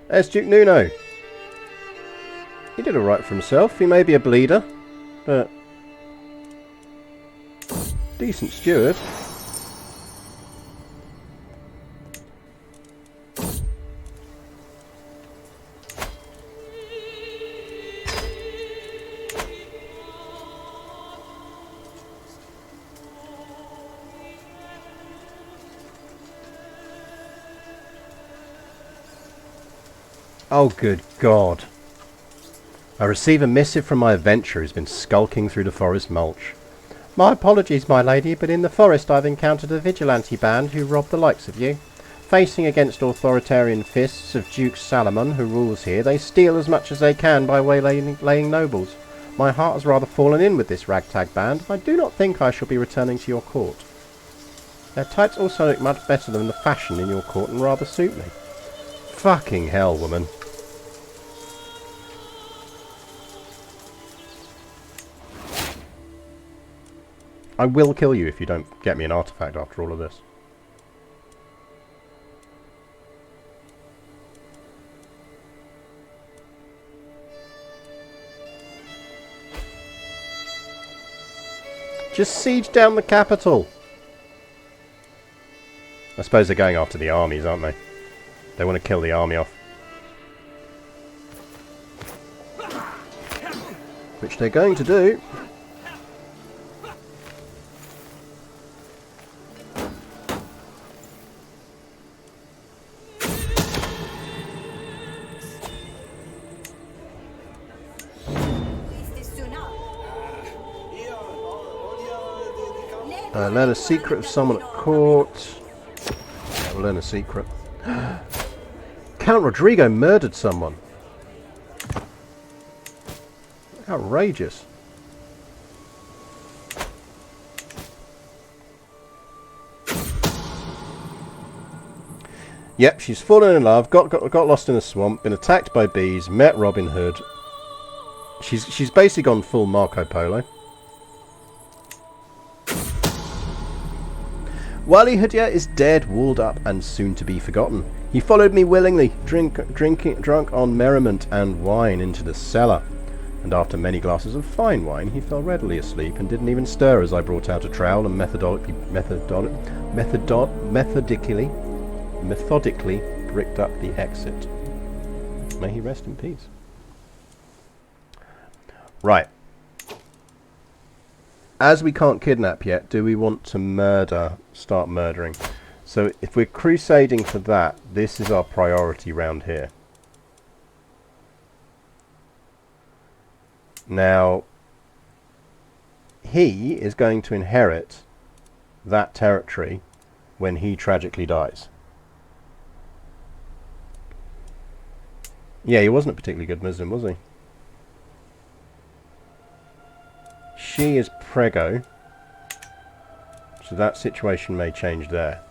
There's Duke Nuno. He did alright for himself. He may be a bleeder, but decent steward. Oh, good God. I receive a missive from my adventurer who's been skulking through the forest mulch. My apologies, my lady, but in the forest I've encountered a vigilante band who robbed the likes of you. Facing against authoritarian fists of Duke Salomon, who rules here, they steal as much as they can by waylaying nobles. My heart has rather fallen in with this ragtag band. I do not think I shall be returning to your court. Their tights also look much better than the fashion in your court and rather suit me. Fucking hell, woman. I will kill you if you don't get me an artifact after all of this. Just siege down the capital. I suppose they're going after the armies, aren't they? They want to kill the army off. Which they're going to do. Learn a secret of someone at court. Yeah, we'll learn a secret. Count Rodrigo murdered someone. Outrageous. Yep, she's fallen in love, got lost in a swamp, been attacked by bees, met Robin Hood. She's basically gone full Marco Polo. Wali Hoodia is dead, walled up, and soon to be forgotten. He followed me willingly, drunk on merriment and wine into the cellar. And after many glasses of fine wine, he fell readily asleep and didn't even stir as I brought out a trowel and methodically bricked up the exit. May he rest in peace. Right. As we can't kidnap yet, do we want to start murdering? So if we're crusading for that, this is our priority round here. Now, he is going to inherit that territory when he tragically dies. Yeah, he wasn't a particularly good Muslim, was he? She is Prego, so that situation may change there.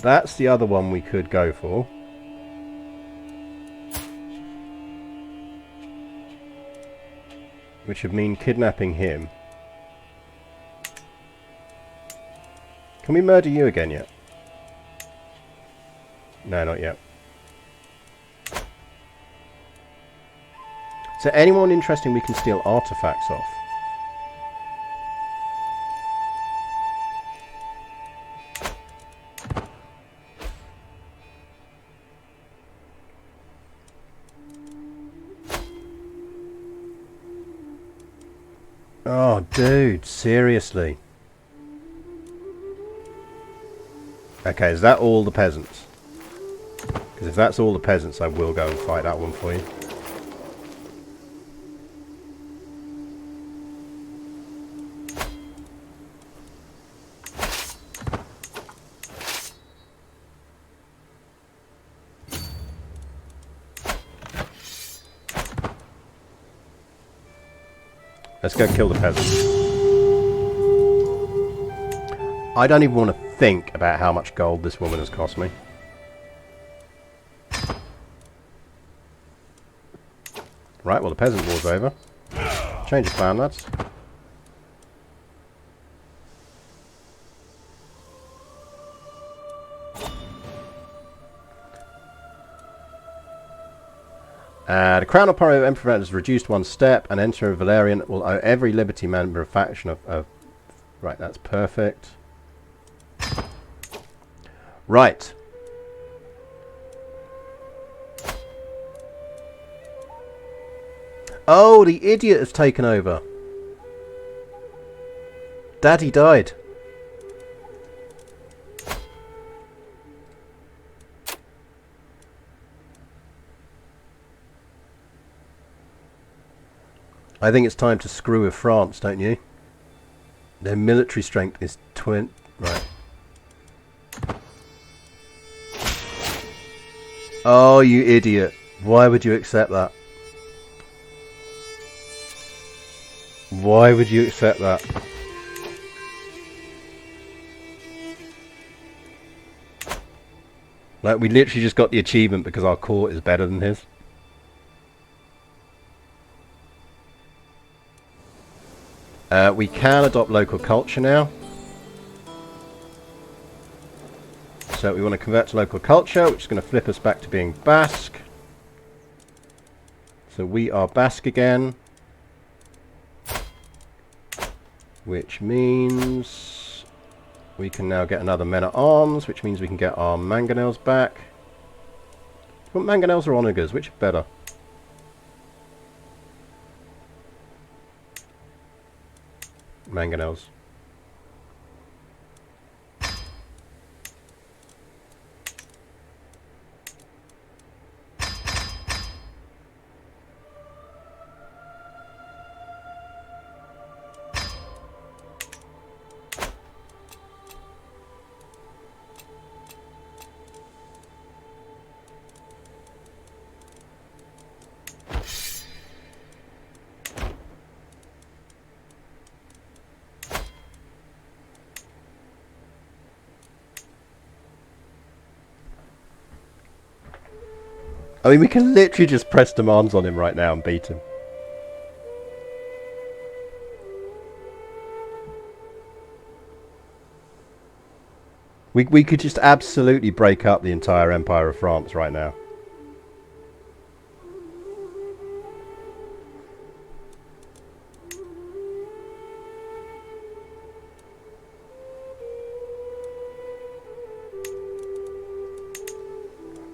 That's the other one we could go for. which would mean kidnapping him. Can we murder you again yet? No, not yet. So anyone interesting we can steal artifacts off? Oh, dude, seriously. Okay, is that all the peasants? Because if that's all the peasants, I will go and fight that one for you. Let's go kill the peasants. I don't even want to think about how much gold this woman has cost me. Right, well the peasant war's over. Change of plan, lads. The Crown of Emperor is reduced one step, and Emperor Valerian will owe every Liberty member a faction of... Right, that's perfect. Right. Oh, the idiot has taken over. Daddy died. I think it's time to screw with France, don't you? Their military strength is right. Oh, you idiot. Why would you accept that? Why would you accept that? Like, we literally just got the achievement because our court is better than his. We can adopt local culture now. So we want to convert to local culture, which is going to flip us back to being Basque. So we are Basque again. Which means we can now get another men-at-arms, which means we can get our mangonels back. Want mangonels or onagers? Which is better? Mangonels. I mean, we can literally just press demands on him right now and beat him. We could just absolutely break up the entire Empire of France right now.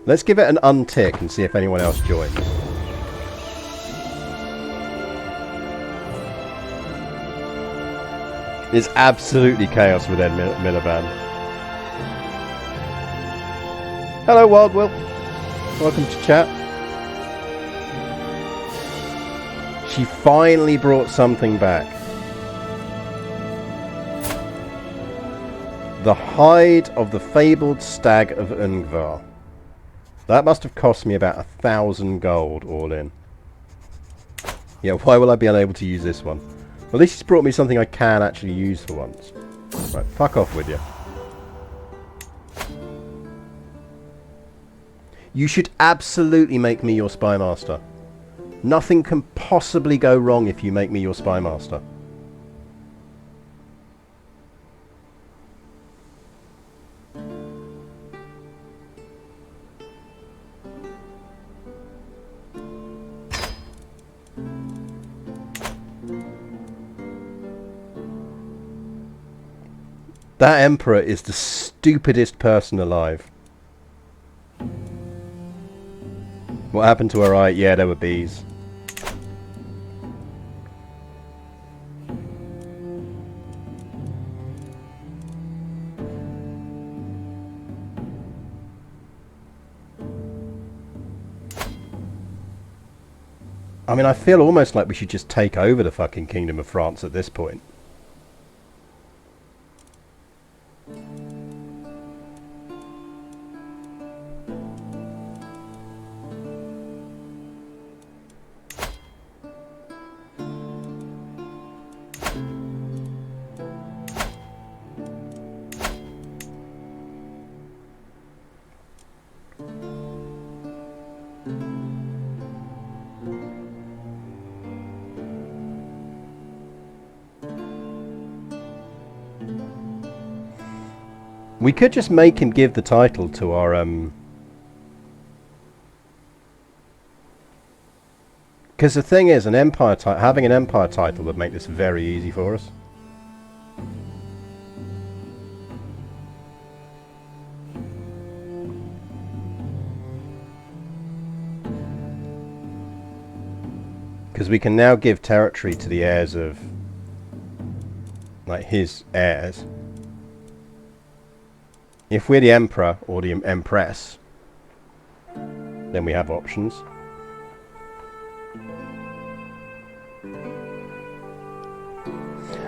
Let's give it an untick and see if anyone else joins. It's absolutely chaos with Ed Miliband. Hello, Wild Will. Welcome to chat. She finally brought something back. The hide of the fabled stag of Ungvar. That must have cost me about 1,000 gold all in. Yeah, why will I be unable to use this one? Well, at least it's brought me something I can actually use for once. Right, fuck off with you. You should absolutely make me your spy master. Nothing can possibly go wrong if you make me your spy master. That emperor is the stupidest person alive. What happened to her eye? Yeah, there were bees. I mean, I feel almost like we should just take over the fucking Kingdom of France at this point. We could just make him give the title to our because the thing is, having an empire title would make this very easy for us. Because we can now give territory to the heirs of, like, his heirs. If we're the Emperor or the Empress, then we have options.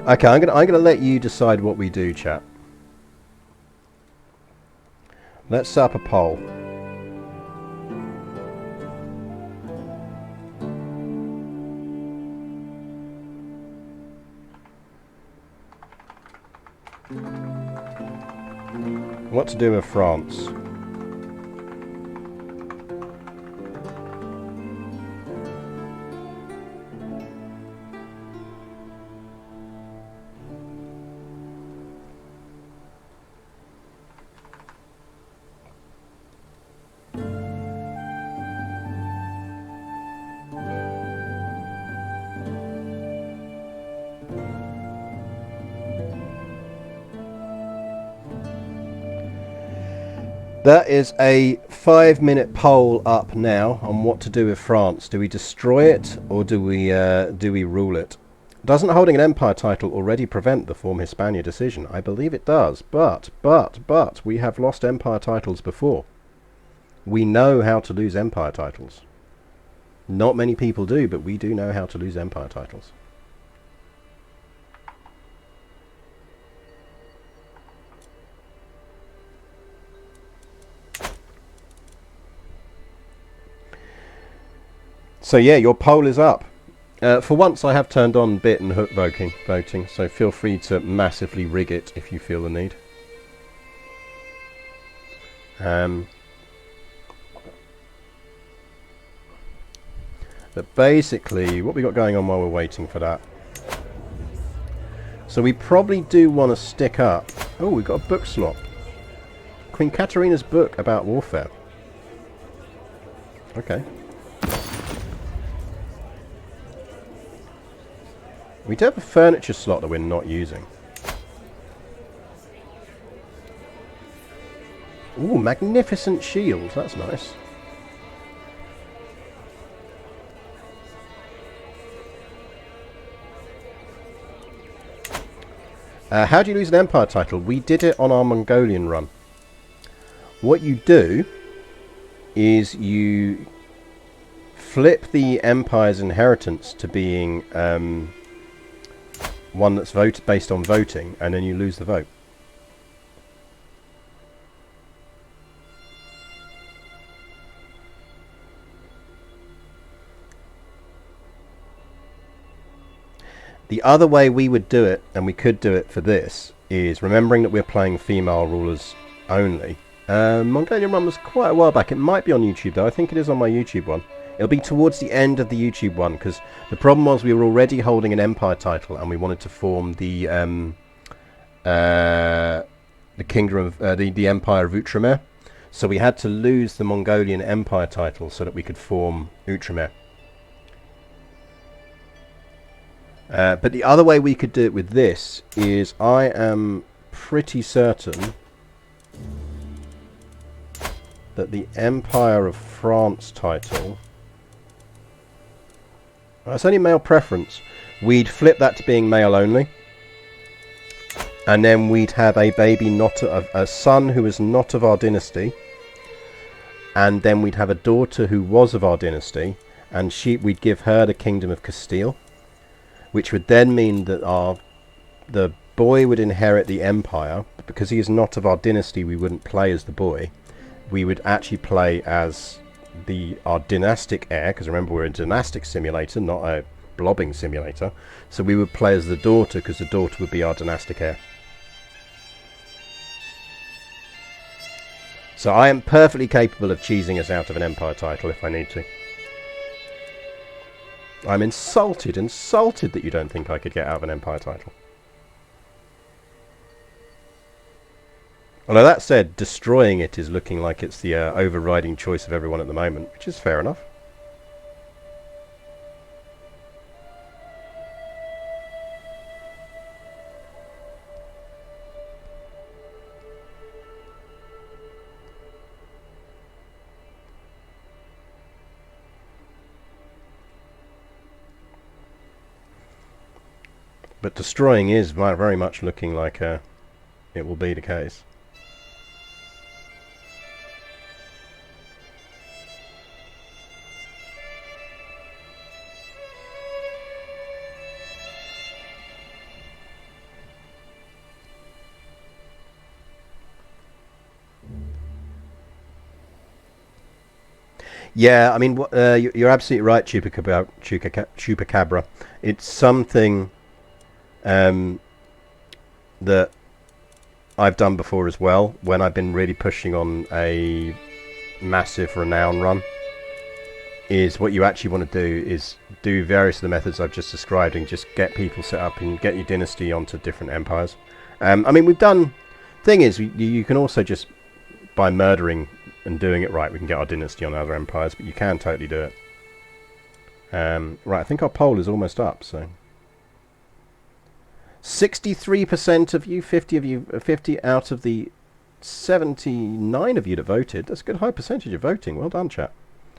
Okay, I'm gonna let you decide what we do, chat. Let's set up a poll. What to do with France? That is a 5-minute poll up now on what to do with France. Do we destroy it or do we rule it? Doesn't holding an empire title already prevent the Form Hispania decision? I believe it does, but we have lost empire titles before. We know how to lose empire titles. Not many people do, but we do know how to lose empire titles. So yeah, your poll is up. For once I have turned on bit and hook voting, so feel free to massively rig it if you feel the need. But basically, what we got going on while we're waiting for that. So we probably do want to stick up. Oh, we've got a book slot. Queen Katarina's book about warfare. Okay. We do have a furniture slot that we're not using. Ooh, magnificent shield. That's nice. How do you lose an empire title? We did it on our Mongolian run. What you do is you flip the empire's inheritance to being one that's based on voting, and then you lose the vote. The other way we would do it, and we could do it for this, is remembering that we're playing female rulers only. Mongolian run was quite a while back. It might be on YouTube though. I think it is on my YouTube one. It'll be towards the end of the YouTube one, because the problem was we were already holding an empire title and we wanted to form the kingdom of the empire of Outremer. So we had to lose the Mongolian empire title so that we could form Outremer. But the other way we could do it with this is, I am pretty certain that the Empire of France title, it's only male preference, we'd flip that to being male only, and then we'd have a baby, not a son who is not of our dynasty, and then we'd have a daughter who was of our dynasty, and we'd give her the kingdom of Castile, which would then mean that the boy would inherit the empire, but because he is not of our dynasty, we wouldn't play as the boy. We would actually play as our dynastic heir, because remember, we're a dynastic simulator, not a blobbing simulator. So we would play as the daughter, because the daughter would be our dynastic heir. So I am perfectly capable of cheesing us out of an empire title if I need to. I'm insulted that you don't think I could get out of an empire title. Although that said, destroying it is looking like it's the overriding choice of everyone at the moment, which is fair enough. But destroying is very much looking like it will be the case. Yeah, I mean, you're absolutely right, Chupacabra. It's something that I've done before as well, when I've been really pushing on a massive renown run, is what you actually want to do is do various of the methods I've just described and just get people set up and get your dynasty onto different empires. I mean, we've done... Thing is, you can also just, by murdering and doing it right, we can get our dynasty on other empires, but you can totally do it. Right, I think our poll is almost up, so... 63% of you, 50 of you, 50 out of the 79 of you that voted. That's a good high percentage of voting. Well done, chat.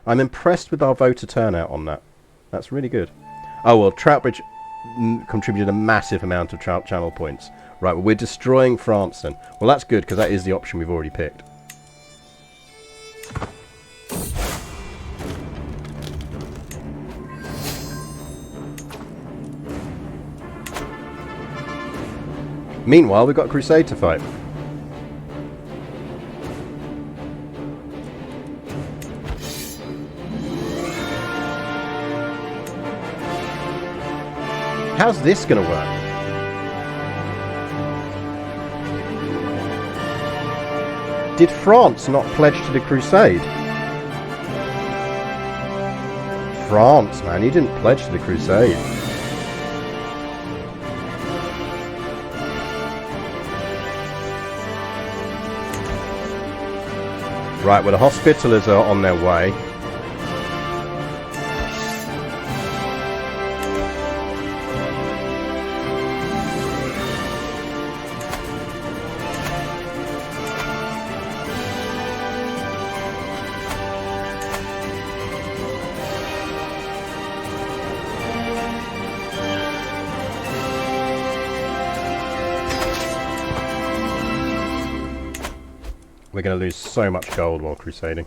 I'm impressed with our voter turnout on that. That's really good. Oh, well, Troutbridge contributed a massive amount of channel points. Right, well, we're destroying France then. Well, that's good, because that is the option we've already picked. Meanwhile, we've got a crusade to fight. How's this going to work? Did France not pledge to the crusade? France, man, you didn't pledge to the crusade. Right, well, the Hospitallers are on their way. We're going to lose so much gold while crusading.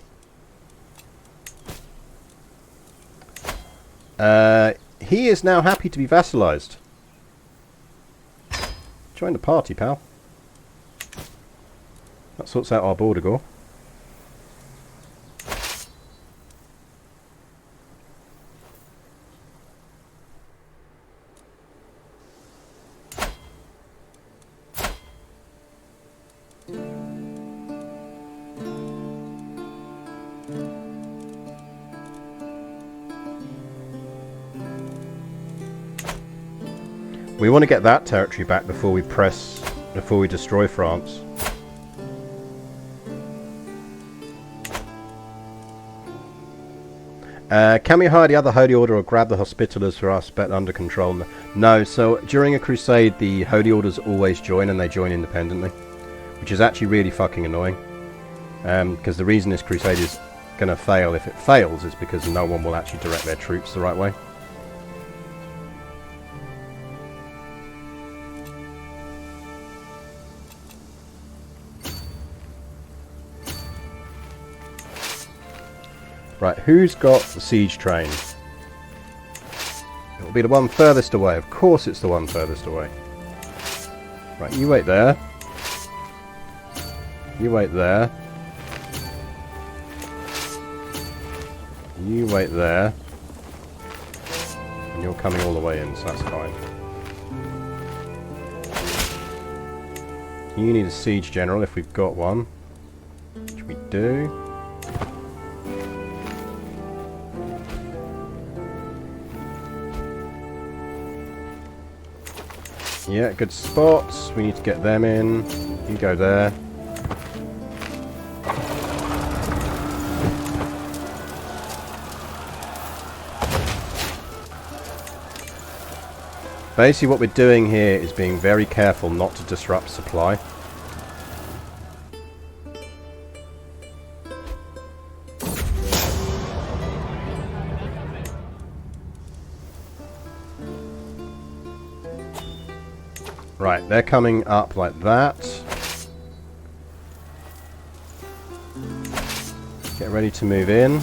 He is now happy to be vassalized. Join the party, pal. That sorts out our border gore. We want to get that territory back before we destroy France. Can we hire the other Holy Order or grab the Hospitallers for us better under control? No, so during a crusade the Holy Orders always join, and they join independently, which is actually really fucking annoying, because the reason this crusade is going to fail, if it fails, is because no one will actually direct their troops the right way. Right, who's got the siege train? It'll be the one furthest away. Of course it's the one furthest away. Right, you wait there. You wait there. You wait there. And you're coming all the way in, so that's fine. You need a siege general if we've got one. Which we do. Yeah, good spots. We need to get them in. You go there. Basically what we're doing here is being very careful not to disrupt supply. Right, they're coming up like that. Get ready to move in.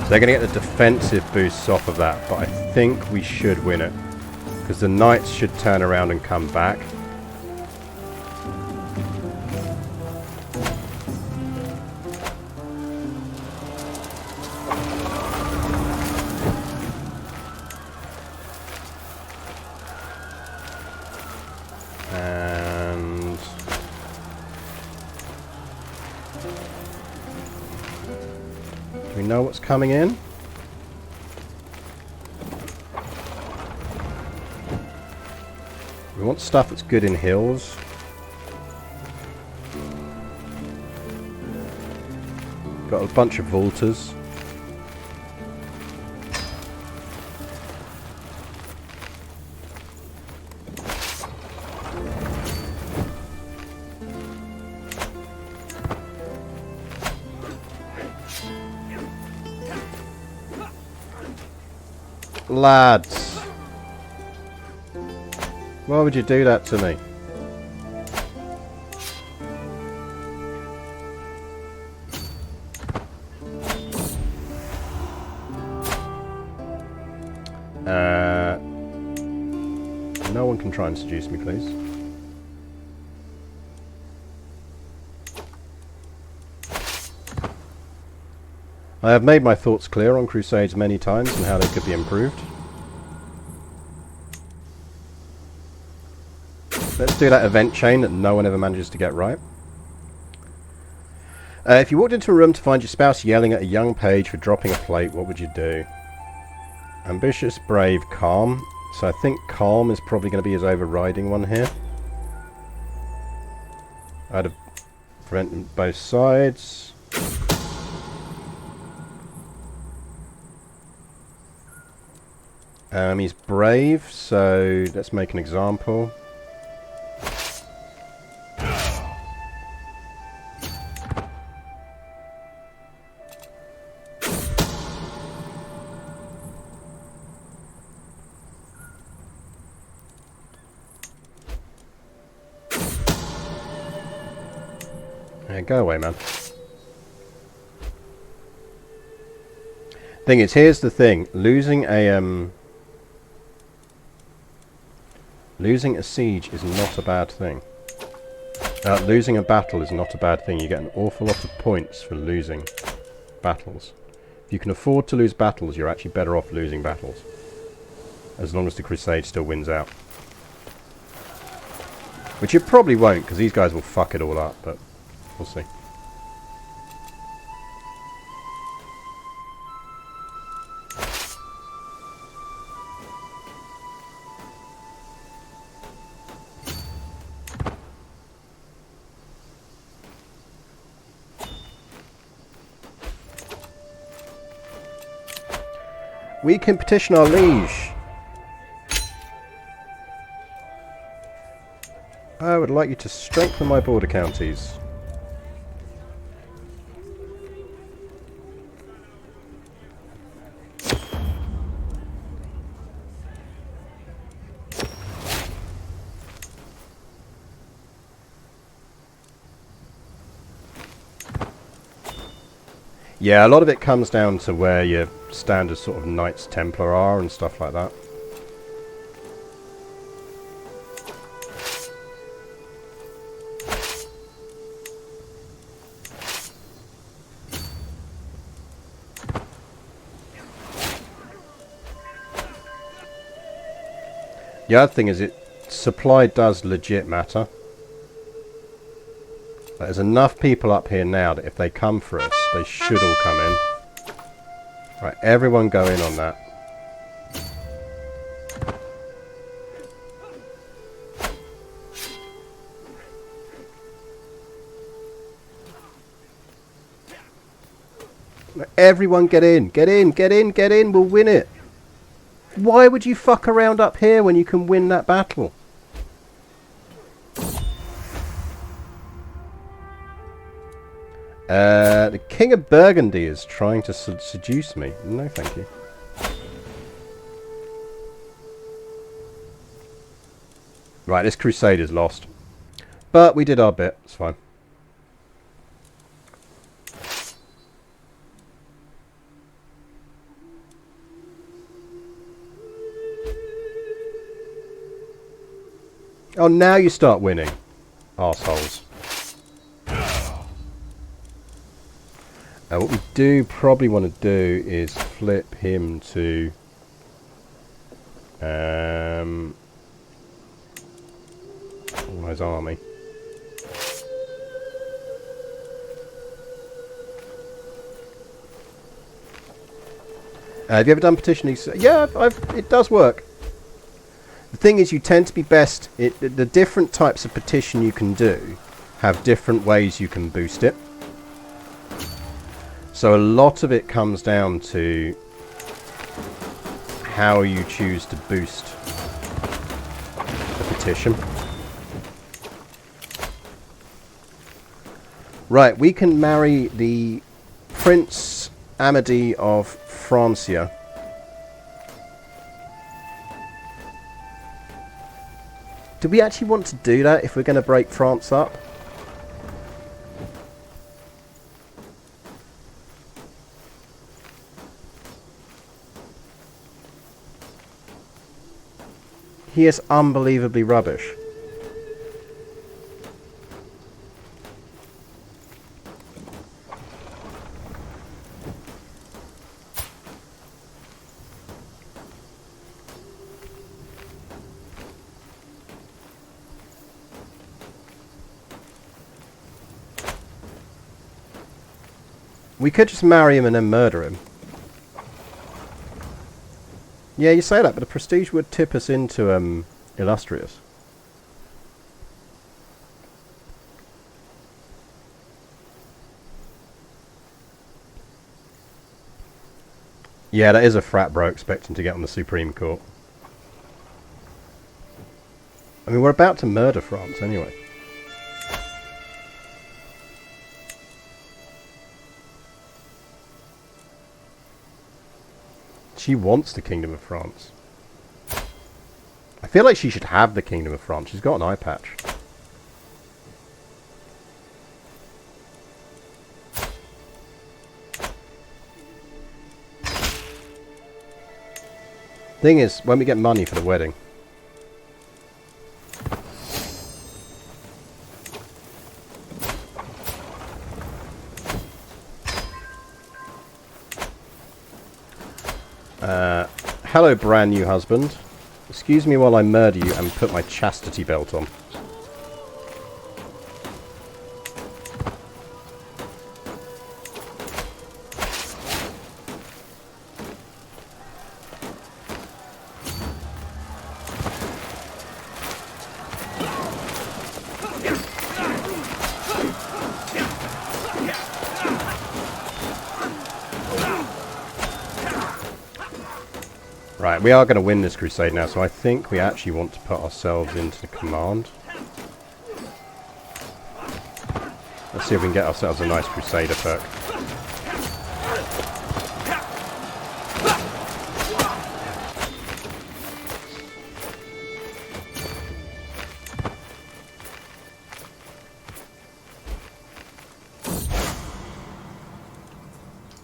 They're going to get the defensive boosts off of that, but I think we should win it. Because the knights should turn around and come back. And do we know what's coming in? We want stuff that's good in hills. Got a bunch of vaulters. Lads, why would you do that to me? No one can try and seduce me, please. I have made my thoughts clear on Crusades many times and how they could be improved. Let's do that event chain that no one ever manages to get right. If you walked into a room to find your spouse yelling at a young page for dropping a plate, what would you do? Ambitious, brave, calm. So I think calm is probably going to be his overriding one here. I'd have prevented both sides. He's brave, so let's make an example. Yeah, go away, man. Thing is, here's the thing: losing a siege is not a bad thing. Losing a battle is not a bad thing. You get an awful lot of points for losing battles. If you can afford to lose battles, you're actually better off losing battles. As long as the Crusade still wins out. Which it probably won't, because these guys will fuck it all up, but we'll see. We can petition our liege. I would like you to strengthen my border counties. Yeah, a lot of it comes down to where your standard sort of Knights Templar are and stuff like that. The other thing is supply does legit matter. There's enough people up here now that if they come for us, they should all come in. Right, everyone go in on that. Everyone get in, get in, get in, get in, we'll win it. Why would you fuck around up here when you can win that battle? The King of Burgundy is trying to seduce me. No, thank you. Right, this crusade is lost. But we did our bit. It's fine. Oh, now you start winning. Arseholes. What we do probably want to do is flip him to his army. Have you ever done petitioning? Yeah, it does work. The thing is, you tend to be best. The different types of petition you can do have different ways you can boost it. So a lot of it comes down to how you choose to boost the petition. Right, we can marry the Prince Amedee of Francia. Do we actually want to do that if we're going to break France up? He is unbelievably rubbish. We could just marry him and then murder him. Yeah, you say that, but the prestige would tip us into illustrious. Yeah, that is a frat bro expecting to get on the Supreme Court. I mean, we're about to murder France anyway. She wants the Kingdom of France. I feel like she should have the Kingdom of France. She's got an eye patch. Thing is, when we get money for the wedding, Hello, brand new husband. Excuse me while I murder you and put my chastity belt on. Right, we are going to win this crusade now, so I think we actually want to put ourselves into the command. Let's see if we can get ourselves a nice crusader perk.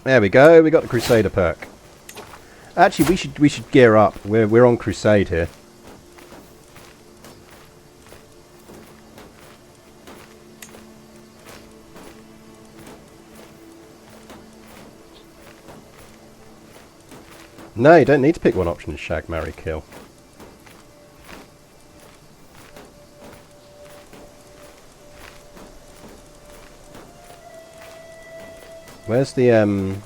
There we go, we got the crusader perk. Actually, we should gear up. We're on crusade here. No, you don't need to pick one option: shag, marry, kill. Where's the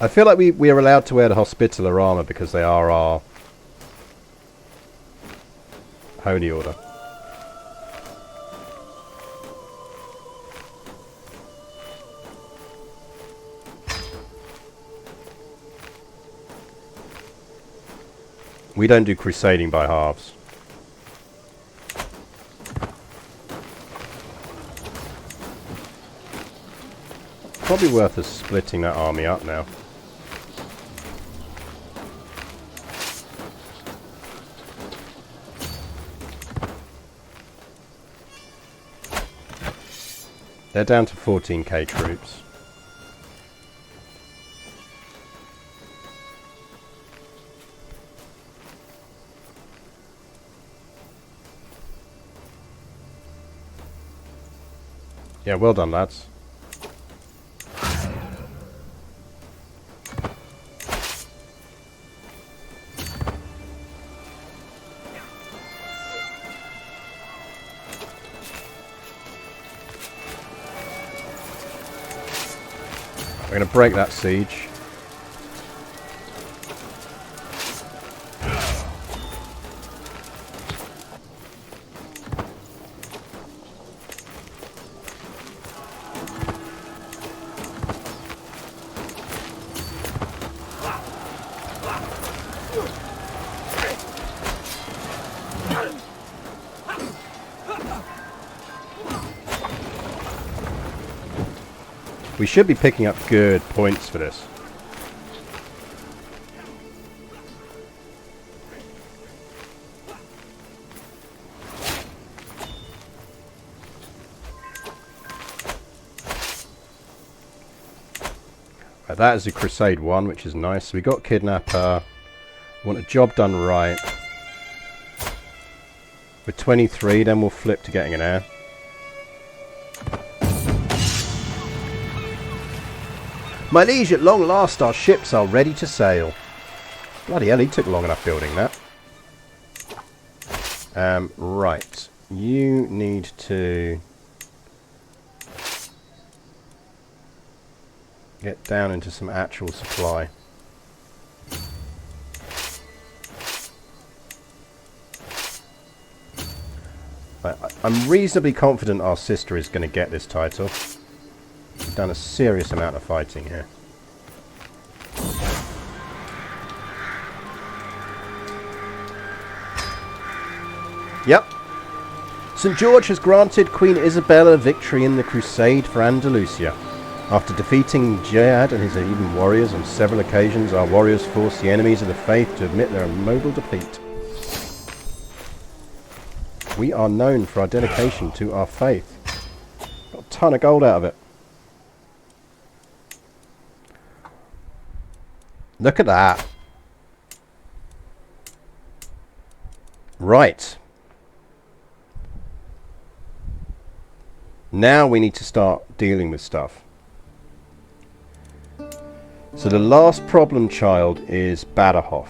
I feel like we are allowed to wear the Hospitaller armor because they are our holy order. We don't do crusading by halves. Probably worth us splitting that army up now. They're down to 14k troops. Yeah, well done, lads. We're going to break that siege. We should be picking up good points for this. Right, that is a Crusade 1, which is nice. We got Kidnapper. We want a job done right. With 23, then we'll flip to getting an heir. My liege, at long last our ships are ready to sail. Bloody hell, he took long enough building that. Right. You need to get down into some actual supply. Right, I'm reasonably confident our sister is going to get this title. We've done a serious amount of fighting here. Yep. St. George has granted Queen Isabella victory in the crusade for Andalusia. After defeating Jihad and his even warriors on several occasions, our warriors forced the enemies of the faith to admit their immobile defeat. We are known for our dedication to our faith. Got a ton of gold out of it. Look at that. Right. Now we need to start dealing with stuff. So the last problem child is Badajoz.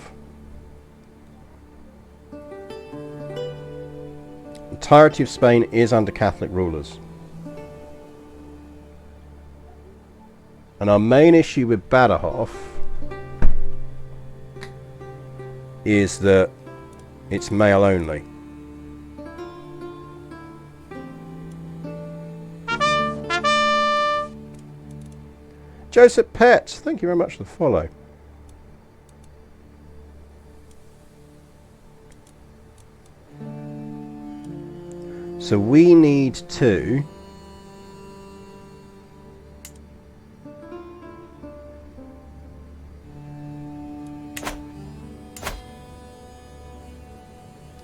The entirety of Spain is under Catholic rulers. And our main issue with Badajoz is that it's male only. Joseph Pett, thank you very much for the follow. So we need to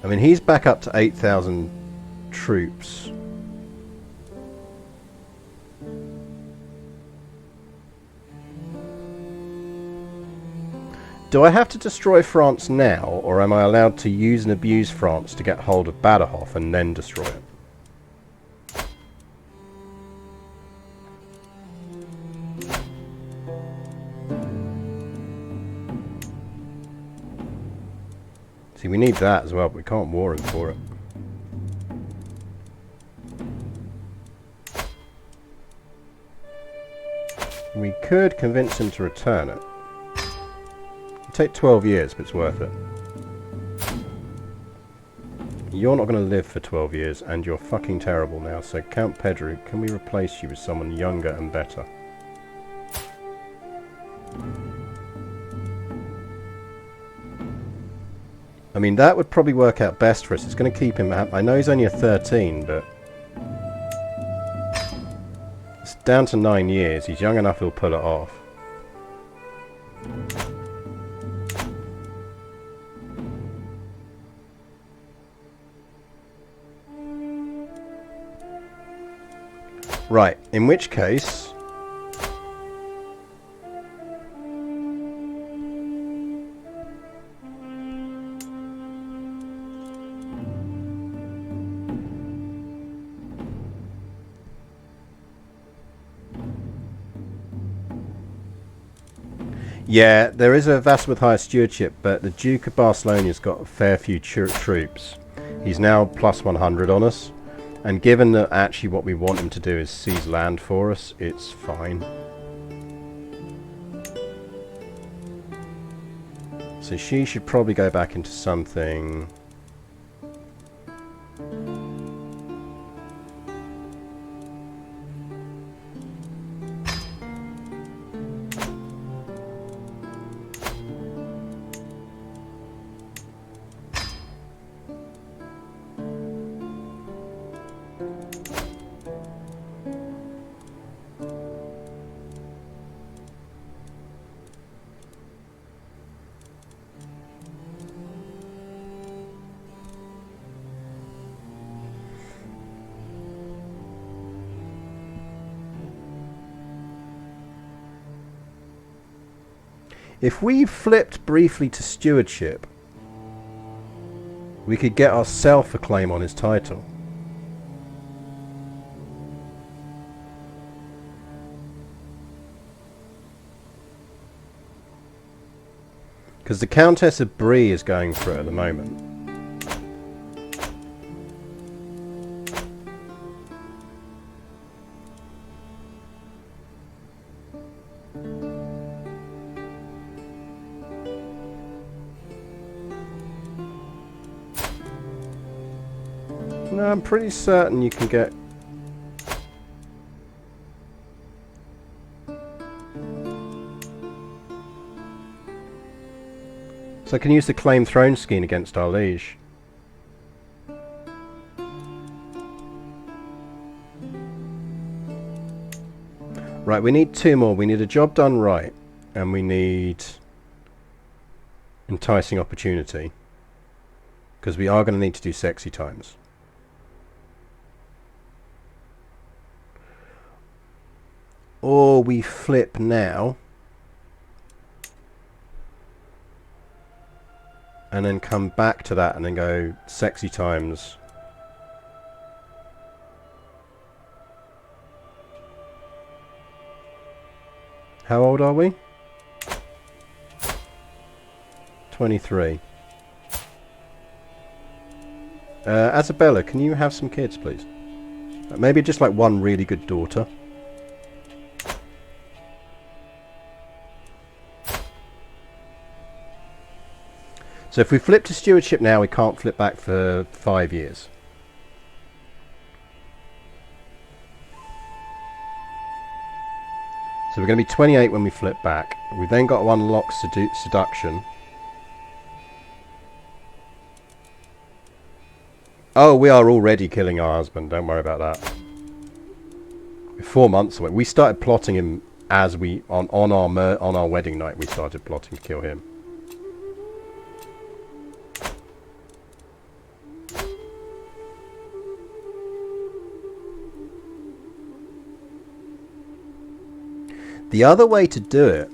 I mean, he's back up to 8,000 troops. Do I have to destroy France now, or am I allowed to use and abuse France to get hold of Badajoz and then destroy it? See, we need that as well, but we can't war him for it. We could convince him to return it. It'll take 12 years, but it's worth it. You're not going to live for 12 years, and you're fucking terrible now, so Count Pedro, can we replace you with someone younger and better? I mean, that would probably work out best for us. It's going to keep him happy. I know he's only a 13, but it's down to 9 years. He's young enough, he'll pull it off. Right, in which case yeah, there is a vassal with higher stewardship, but the Duke of Barcelona's got a fair few troops. He's now plus 100 on us, and given that actually what we want him to do is seize land for us, it's fine. So she should probably go back into something. If we flipped briefly to stewardship, we could get ourselves a claim on his title. Because the Countess of Brie is going for it at the moment. No, I'm pretty certain you can get... So I can use the claim throne scheme against our liege. Right, we need two more. We need a job done right, and we need enticing opportunity, because we are going to need to do sexy times. Or we flip now and then come back to that and then go sexy times. How old are we? 23. Isabella, can you have some kids, please? Maybe just like one really good daughter. So if we flip to stewardship now, we can't flip back for 5 years. So we're going to be 28 when we flip back. We've then got to unlock seduction. Oh, we are already killing our husband. Don't worry about that. We're 4 months away. We started plotting him as we on our wedding night. We started plotting to kill him. The other way to do it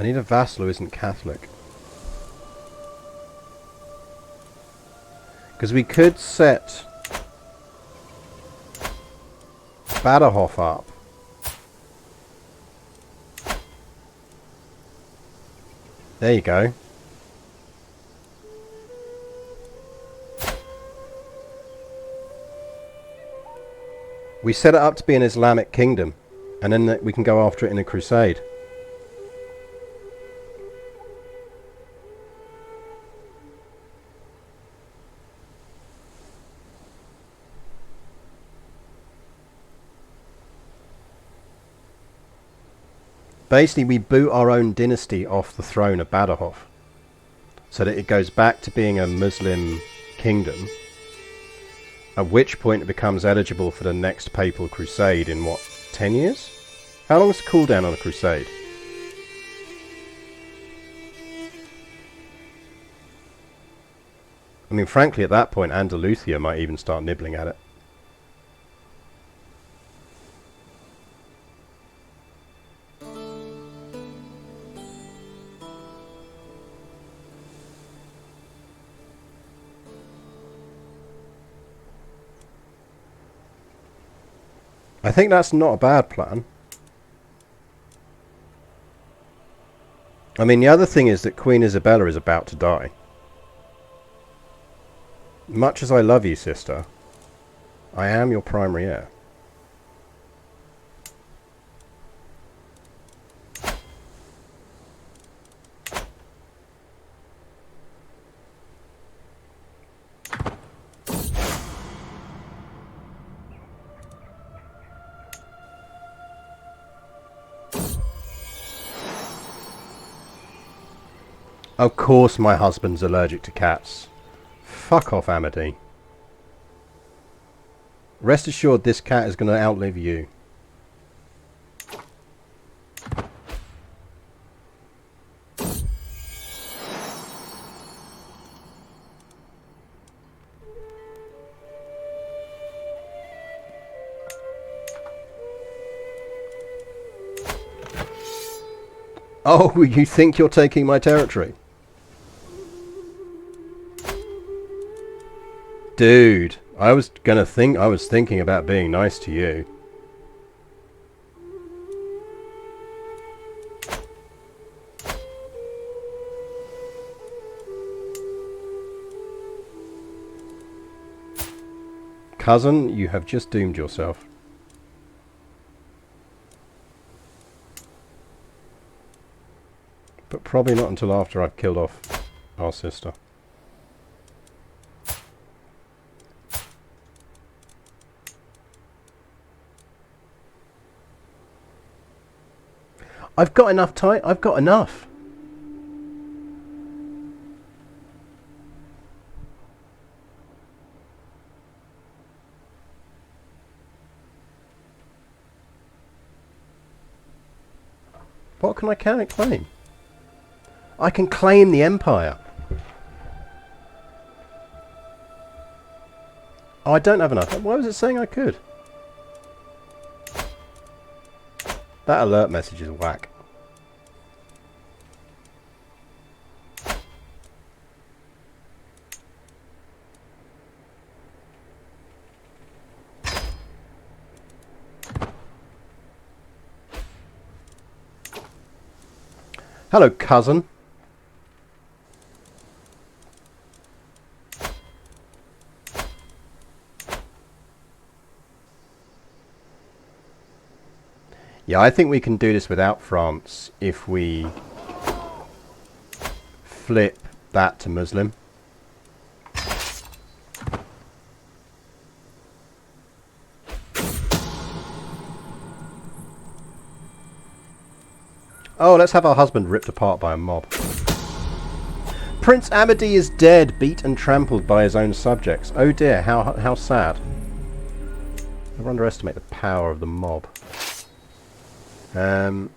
I need a vassal who isn't Catholic. Because we could set Baderhof up. There you go. We set it up to be an Islamic kingdom, and then we can go after it in a crusade. Basically, we boot our own dynasty off the throne of Baderhof, so that it goes back to being a Muslim kingdom, at which point it becomes eligible for the next papal crusade in, what, 10 years? How long is the cooldown on a crusade? I mean, frankly, at that point, Andalusia might even start nibbling at it. I think that's not a bad plan. I mean, the other thing is that Queen Isabella is about to die. Much as I love you, sister, I am your primary heir. Of course my husband's allergic to cats. Fuck off, Amity. Rest assured this cat is going to outlive you. Oh, you think you're taking my territory? Dude, I was thinking about being nice to you. Cousin, you have just doomed yourself. But probably not until after I've killed off our sister. I've got enough time. I've got enough. What can I claim? I can claim the empire. Oh, I don't have enough. Why was it saying I could? That alert message is whack. Hello, cousin. Yeah, I think we can do this without France if we flip that to Muslim. Oh, let's have our husband ripped apart by a mob. Prince Amadi is dead, beat and trampled by his own subjects. Oh dear, how sad. Never underestimate the power of the mob. I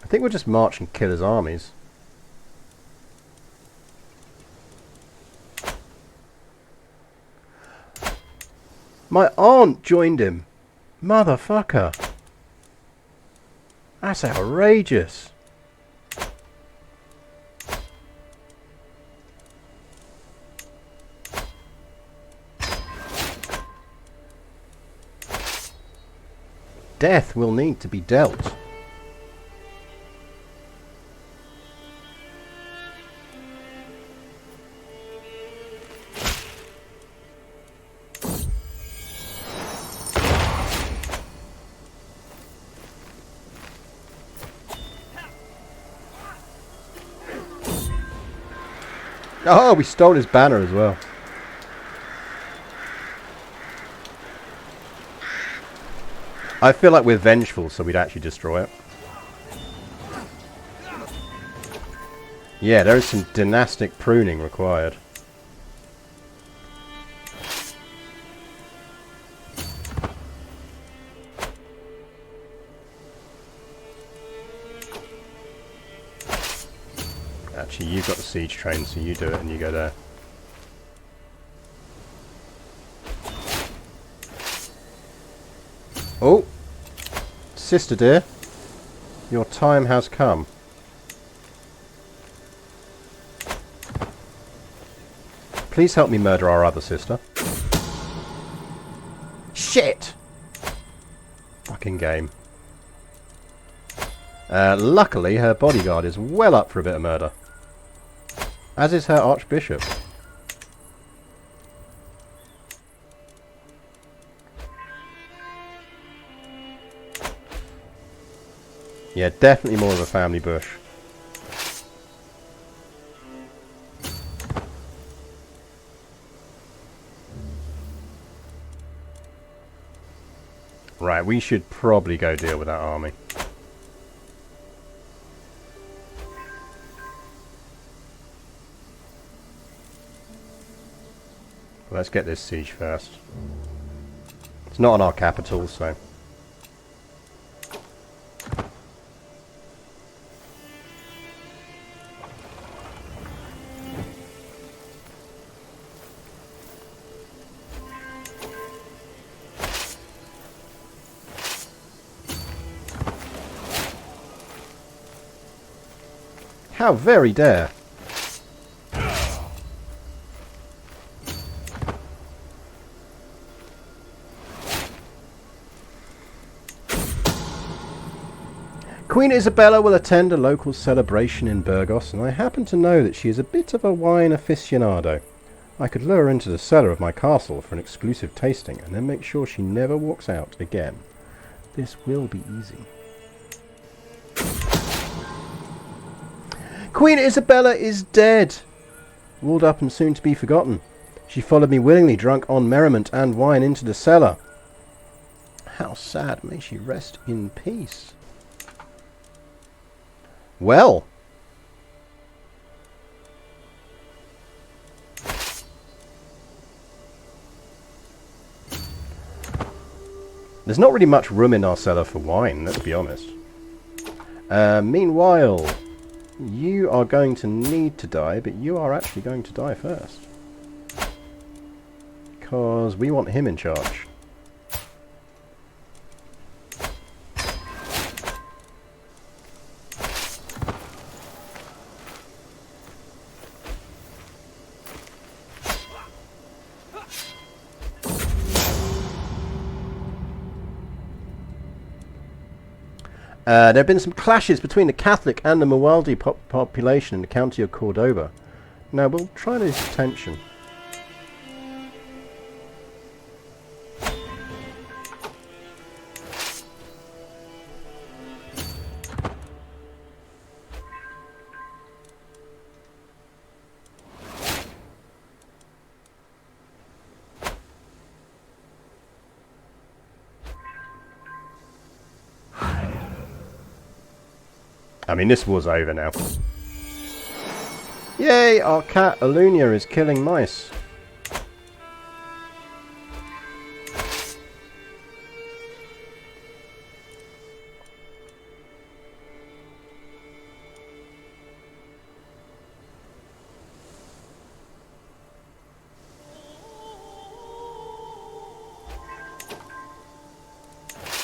think we'll just march and kill his armies. My aunt joined him. Motherfucker. That's outrageous. Death will need to be dealt. Oh, we stole his banner as well. I feel like we're vengeful, so we'd actually destroy it. Yeah, there is some dynastic pruning required. Actually, you've got the siege train, so you do it and you go there. Oh! Sister dear, your time has come. Please help me murder our other sister. Shit! Fucking game. Luckily, her bodyguard is well up for a bit of murder. As is her archbishop. Yeah, definitely more of a family bush. Right, we should probably go deal with that army. Let's get this siege first. It's not on our capital, so... How very dare! Queen Isabella will attend a local celebration in Burgos, and I happen to know that she is a bit of a wine aficionado. I could lure her into the cellar of my castle for an exclusive tasting, and then make sure she never walks out again. This will be easy. Queen Isabella is dead! Walled up and soon to be forgotten. She followed me willingly, drunk on merriment and wine, into the cellar. How sad. May she rest in peace. Well. There's not really much room in our cellar for wine, let's be honest. Meanwhile, you are going to need to die, but you are actually going to die first. Because we want him in charge. There have been some clashes between the Catholic and the Mawaldi population in the county of Cordoba. Now we'll try this tension. I mean, this war's over now. Yay! Our cat, Alunia, is killing mice.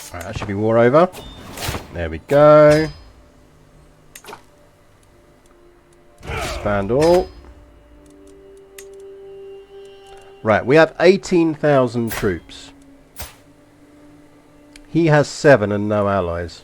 Alright, that should be war over. There we go. Expand all. Right, we have 18,000 troops. He has 7 and no allies.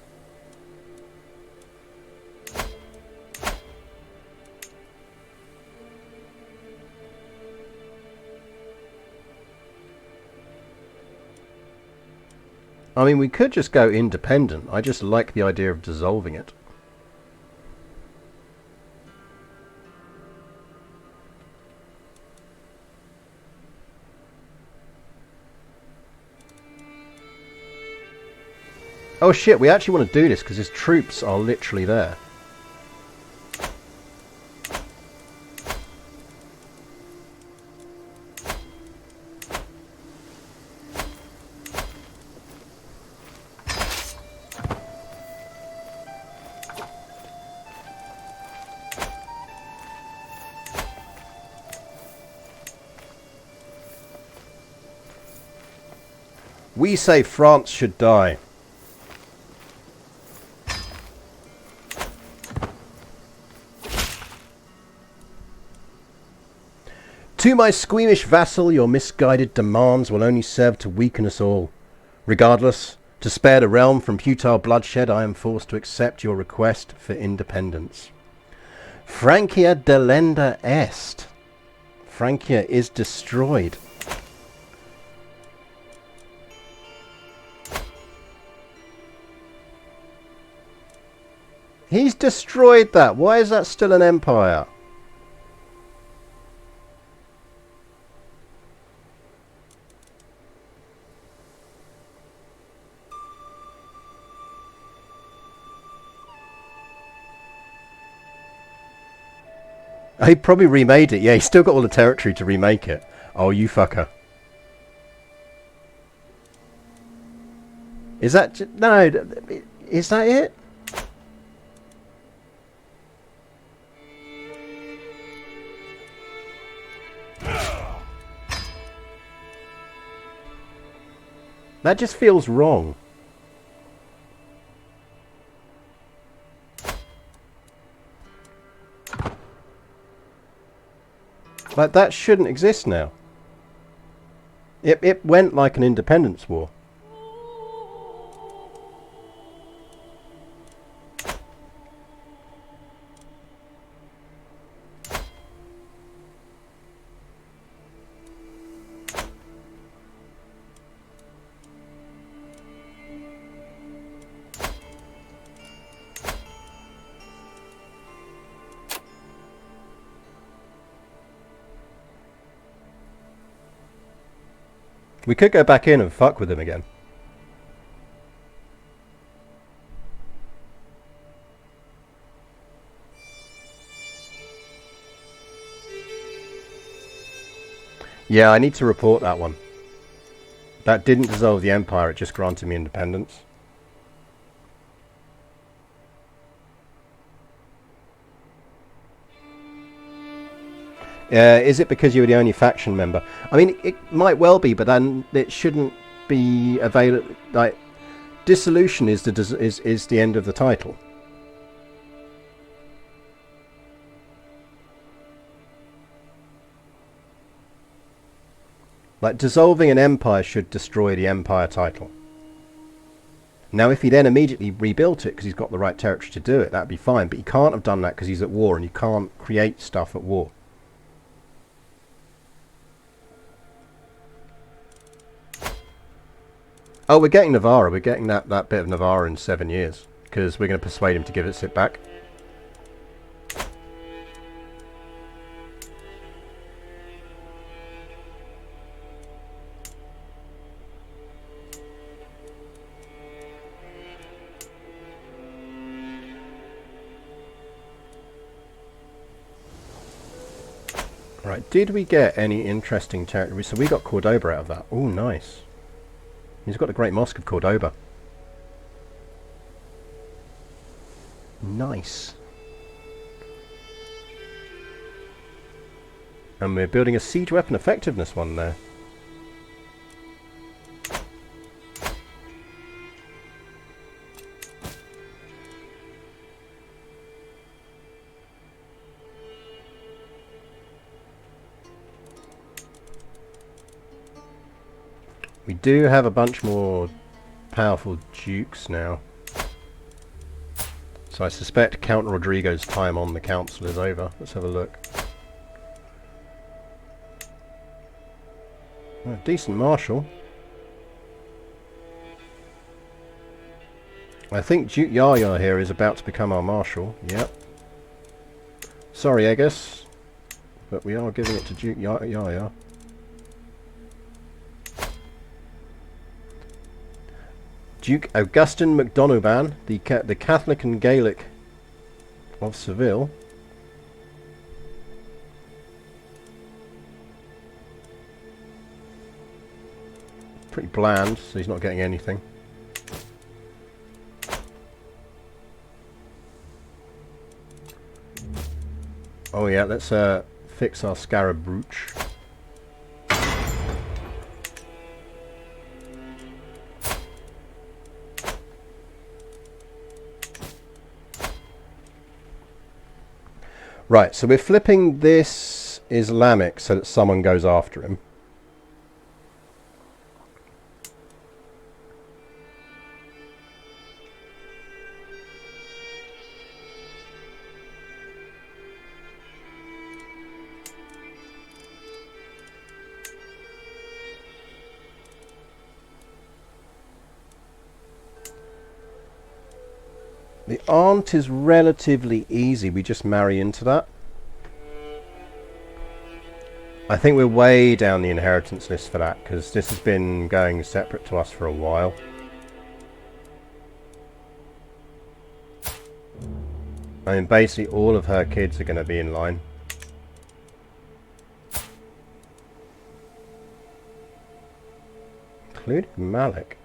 I mean, we could just go independent. I just like the idea of dissolving it. Oh shit, we actually want to do this because his troops are literally there. We say France should die. To my squeamish vassal, your misguided demands will only serve to weaken us all. Regardless, to spare the realm from futile bloodshed, I am forced to accept your request for independence. Francia delenda est. Francia is destroyed. He's destroyed that. Why is that still an empire? He probably remade it. Yeah, he's still got all the territory to remake it. Oh, you fucker. Is that... No, is that it? That just feels wrong. Like, that shouldn't exist now. It went like an independence war. We could go back in and fuck with him again. Yeah, I need to report that one. That didn't dissolve the empire, it just granted me independence. Is it because you were the only faction member? I mean, it might well be, but then it shouldn't be available. Like, dissolution is the end of the title. Like, dissolving an empire should destroy the empire title. Now, if he then immediately rebuilt it because he's got the right territory to do it, that'd be fine. But he can't have done that because he's at war, and you can't create stuff at war. Oh, we're getting Navarra. We're getting that bit of Navarra in 7 years because we're going to persuade him to give it back. Right, did we get any interesting territory? So we got Cordoba out of that. Oh, nice. He's got the Great Mosque of Cordoba. Nice. And we're building a siege weapon effectiveness one there. We do have a bunch more powerful dukes now. So I suspect Count Rodrigo's time on the council is over. Let's have a look. Oh, decent marshal. I think Duke Yaya here is about to become our marshal. Yep. Sorry, Aegis, but we are giving it to Duke Yaya. Duke Augustin MacDonouban, the Catholic and Gaelic of Seville. Pretty bland, so he's not getting anything. Oh yeah, let's fix our scarab brooch. Right, so we're flipping this Islamic so that someone goes after him. The aunt is relatively easy, we just marry into that. I think we're way down the inheritance list for that, because this has been going separate to us for a while. I mean, basically all of her kids are going to be in line. Including Malik.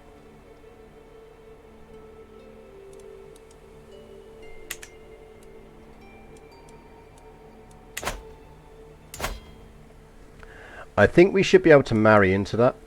I think we should be able to marry into that.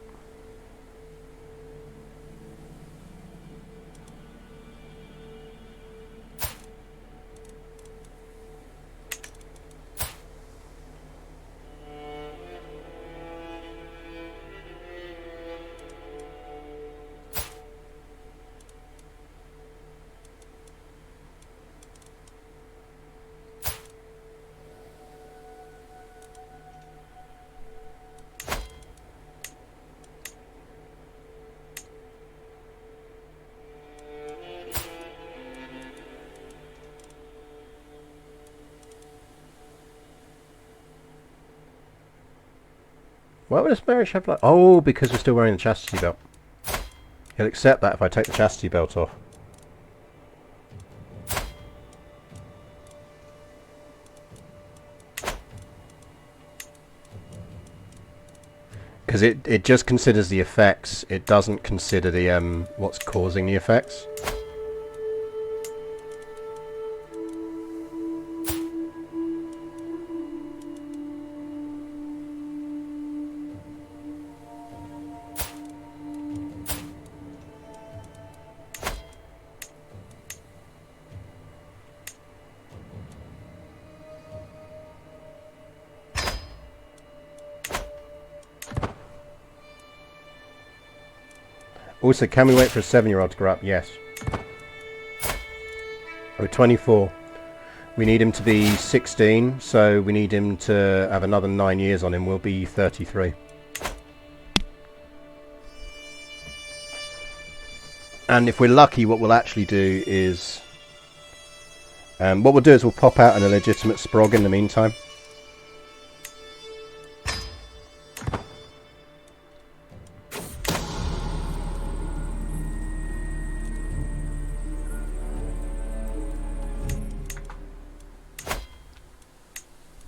Why would this marriage have like... Oh, because we're still wearing the chastity belt. He'll accept that if I take the chastity belt off. Because because it just considers the effects. It doesn't consider the what's causing the effects. Also, can we wait for a 7-year-old to grow up? Yes. We're 24. We need him to be 16, so we need him to have another 9 years on him. We'll be 33. And if we're lucky, what we'll actually do is... we'll pop out an illegitimate sprog in the meantime.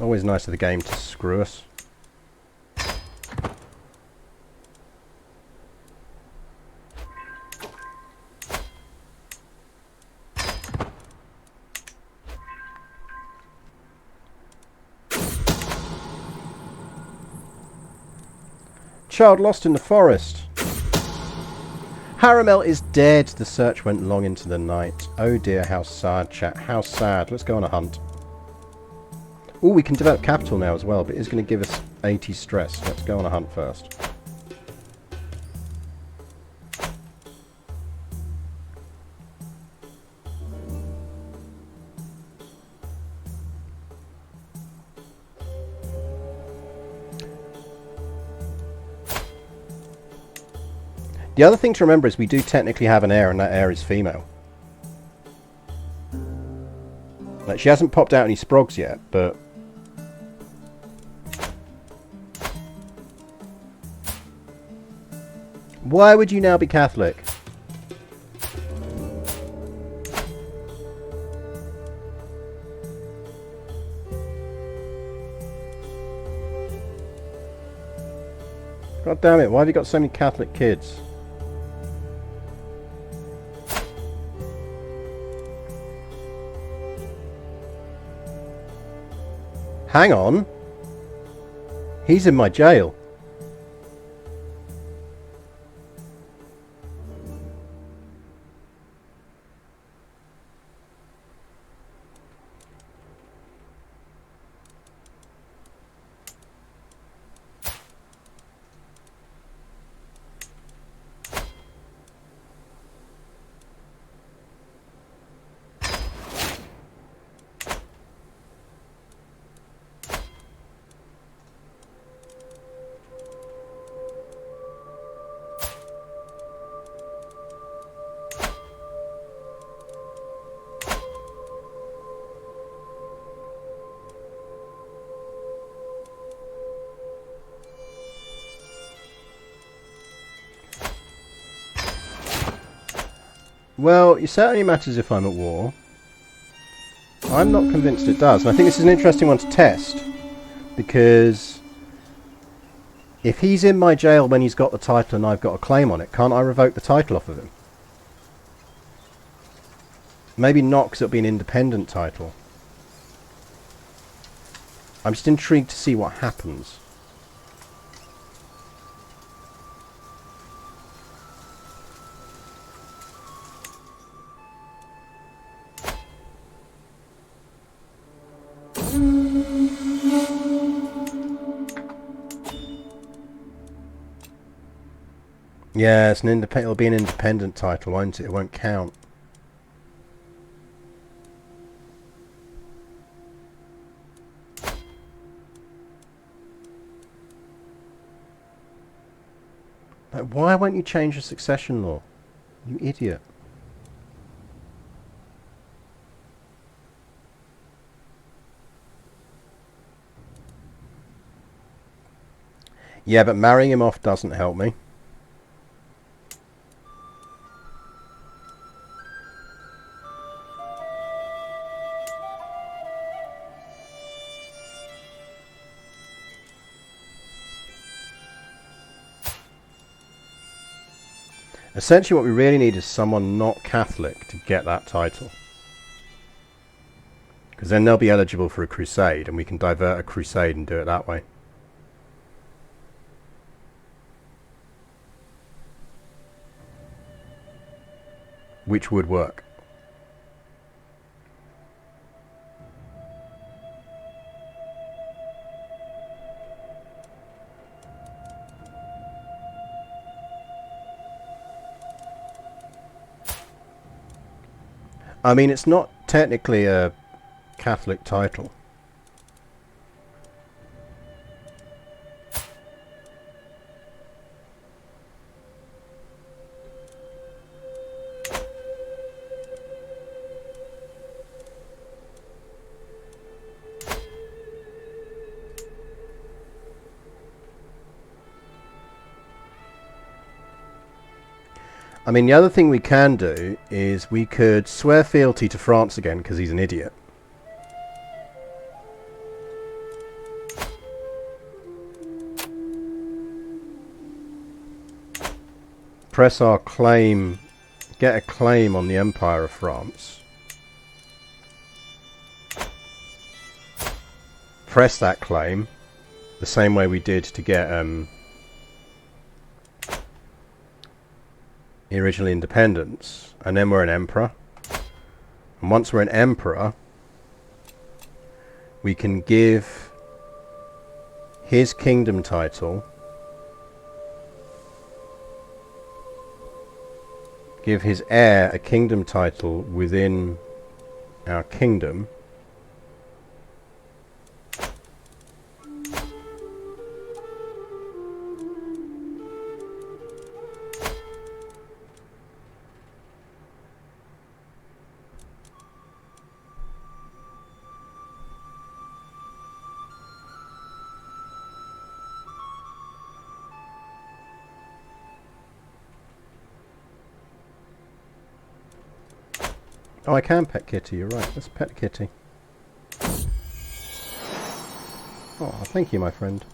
Always nice of the game to screw us. Child lost in the forest. Haramel is dead. The search went long into the night. Oh dear, how sad, chat. How sad. Let's go on a hunt. Oh, we can develop capital now as well, but it's going to give us 80 stress. Let's go on a hunt first. The other thing to remember is we do technically have an heir, and that heir is female. Like, she hasn't popped out any sprogs yet, but... Why would you now be Catholic? God damn it, why have you got so many Catholic kids? Hang on. He's in my jail. Well, it certainly matters if I'm at war. I'm not convinced it does. And I think this is an interesting one to test. Because if he's in my jail when he's got the title and I've got a claim on it, can't I revoke the title off of him? Maybe not, because it'll be an independent title. I'm just intrigued to see what happens. Yeah, it's an it'll be an independent title, won't it? It won't count. Like, why won't you change the succession law? You idiot. Yeah, but marrying him off doesn't help me. Essentially what we really need is someone not Catholic to get that title. Because then they'll be eligible for a crusade, and we can divert a crusade and do it that way. Which would work. I mean, it's not technically a Catholic title. I mean, the other thing we can do is we could swear fealty to France again because he's an idiot. Press our claim, get a claim on the Empire of France. Press that claim the same way we did to get the original independence, and then we're an emperor. And once we're an emperor, we can give his kingdom title, give his heir a kingdom title within our kingdom. Oh, I can pet Kitty, you're right. Let's pet Kitty. Oh, thank you, my friend.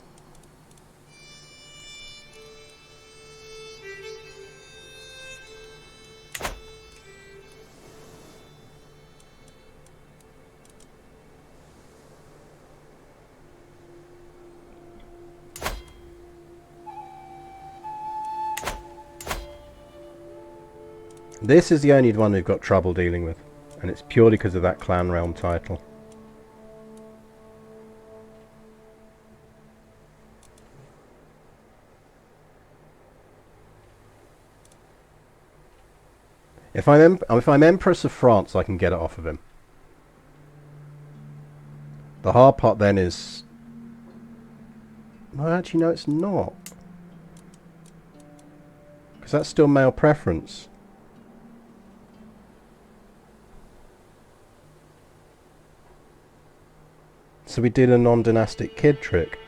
This is the only one we've got trouble dealing with, and it's purely because of that clan realm title. If I'm Empress of France, I can get it off of him. The hard part then is... Well, actually, no, it's not. Because that's still male preference. So we did a non-dynastic kid trick.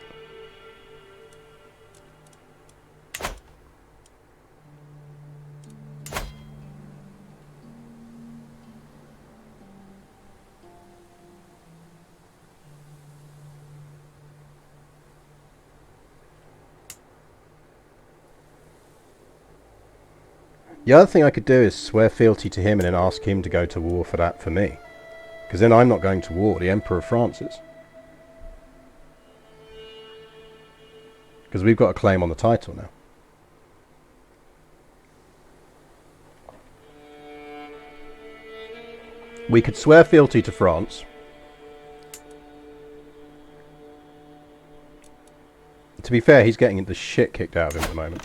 The other thing I could do is swear fealty to him and then ask him to go to war for that for me. Because then I'm not going to war, the Emperor of France is. Because we've got a claim on the title now. We could swear fealty to France. To be fair, he's getting the shit kicked out of him at the moment.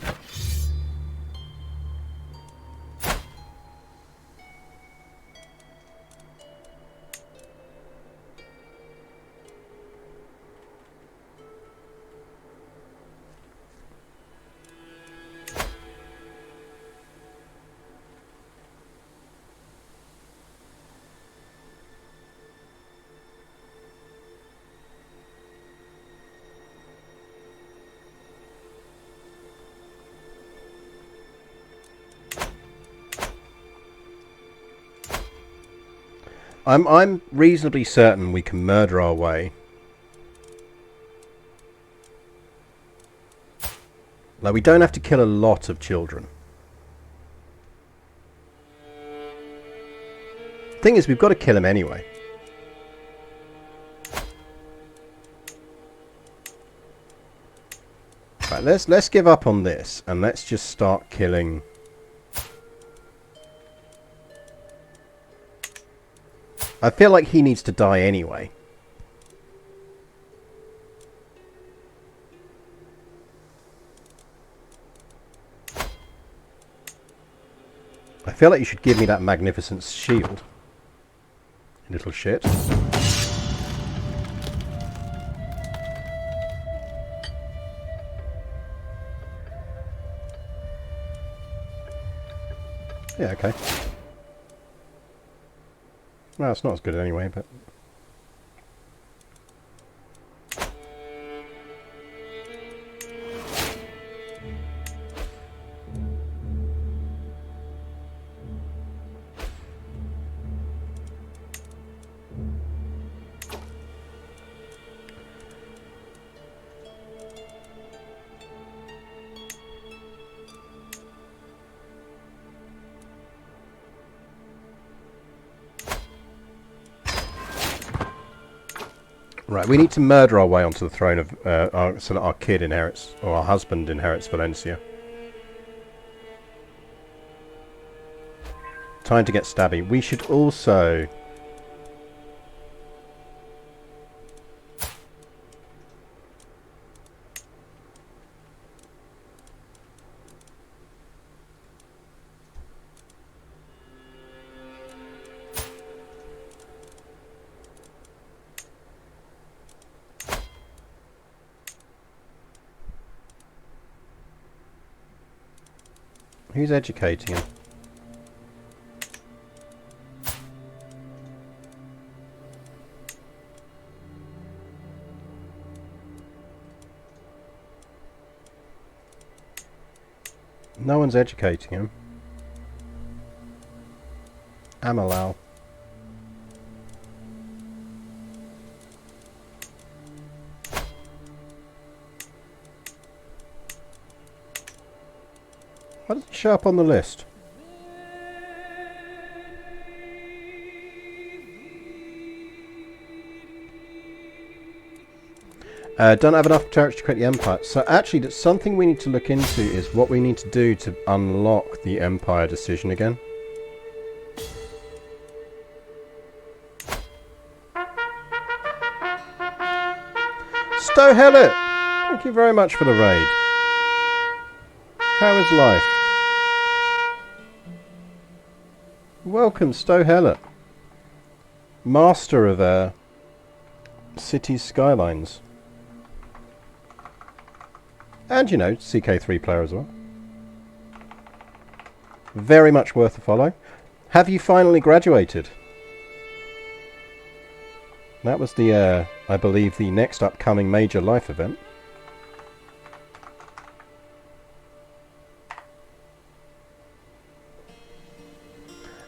I'm reasonably certain we can murder our way. Like, we don't have to kill a lot of children. Thing is, we've got to kill him anyway. Right, let's give up on this and let's just start killing. I feel like he needs to die anyway. I feel like you should give me that magnificent shield. Little shit. Yeah, okay. Well, it's not as good anyway, but... Right, we need to murder our way onto the throne of, so that our kid inherits, or our husband inherits Valencia. Time to get stabby. We should also... Who's educating him? No one's educating him. Amalal. Why doesn't it show up on the list? Don't have enough territory to create the empire. So actually, that's something we need to look into is what we need to do to unlock the empire decision again. Stohellet! Thank you very much for the raid. How is life? Welcome, Stohellet. Master of cities skylines. And, you know, CK3 player as well. Very much worth a follow. Have you finally graduated? That was the, I believe, the next upcoming major life event.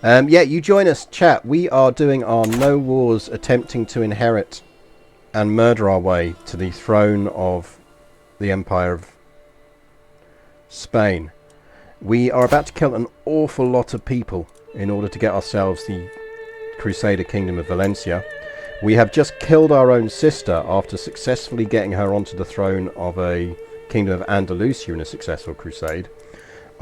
Yeah, you join us, chat. We are doing our No Wars, attempting to inherit and murder our way to the throne of the Empire of Spain. We are about to kill an awful lot of people in order to get ourselves the Crusader Kingdom of Valencia. We have just killed our own sister after successfully getting her onto the throne of a Kingdom of Andalusia in a successful crusade.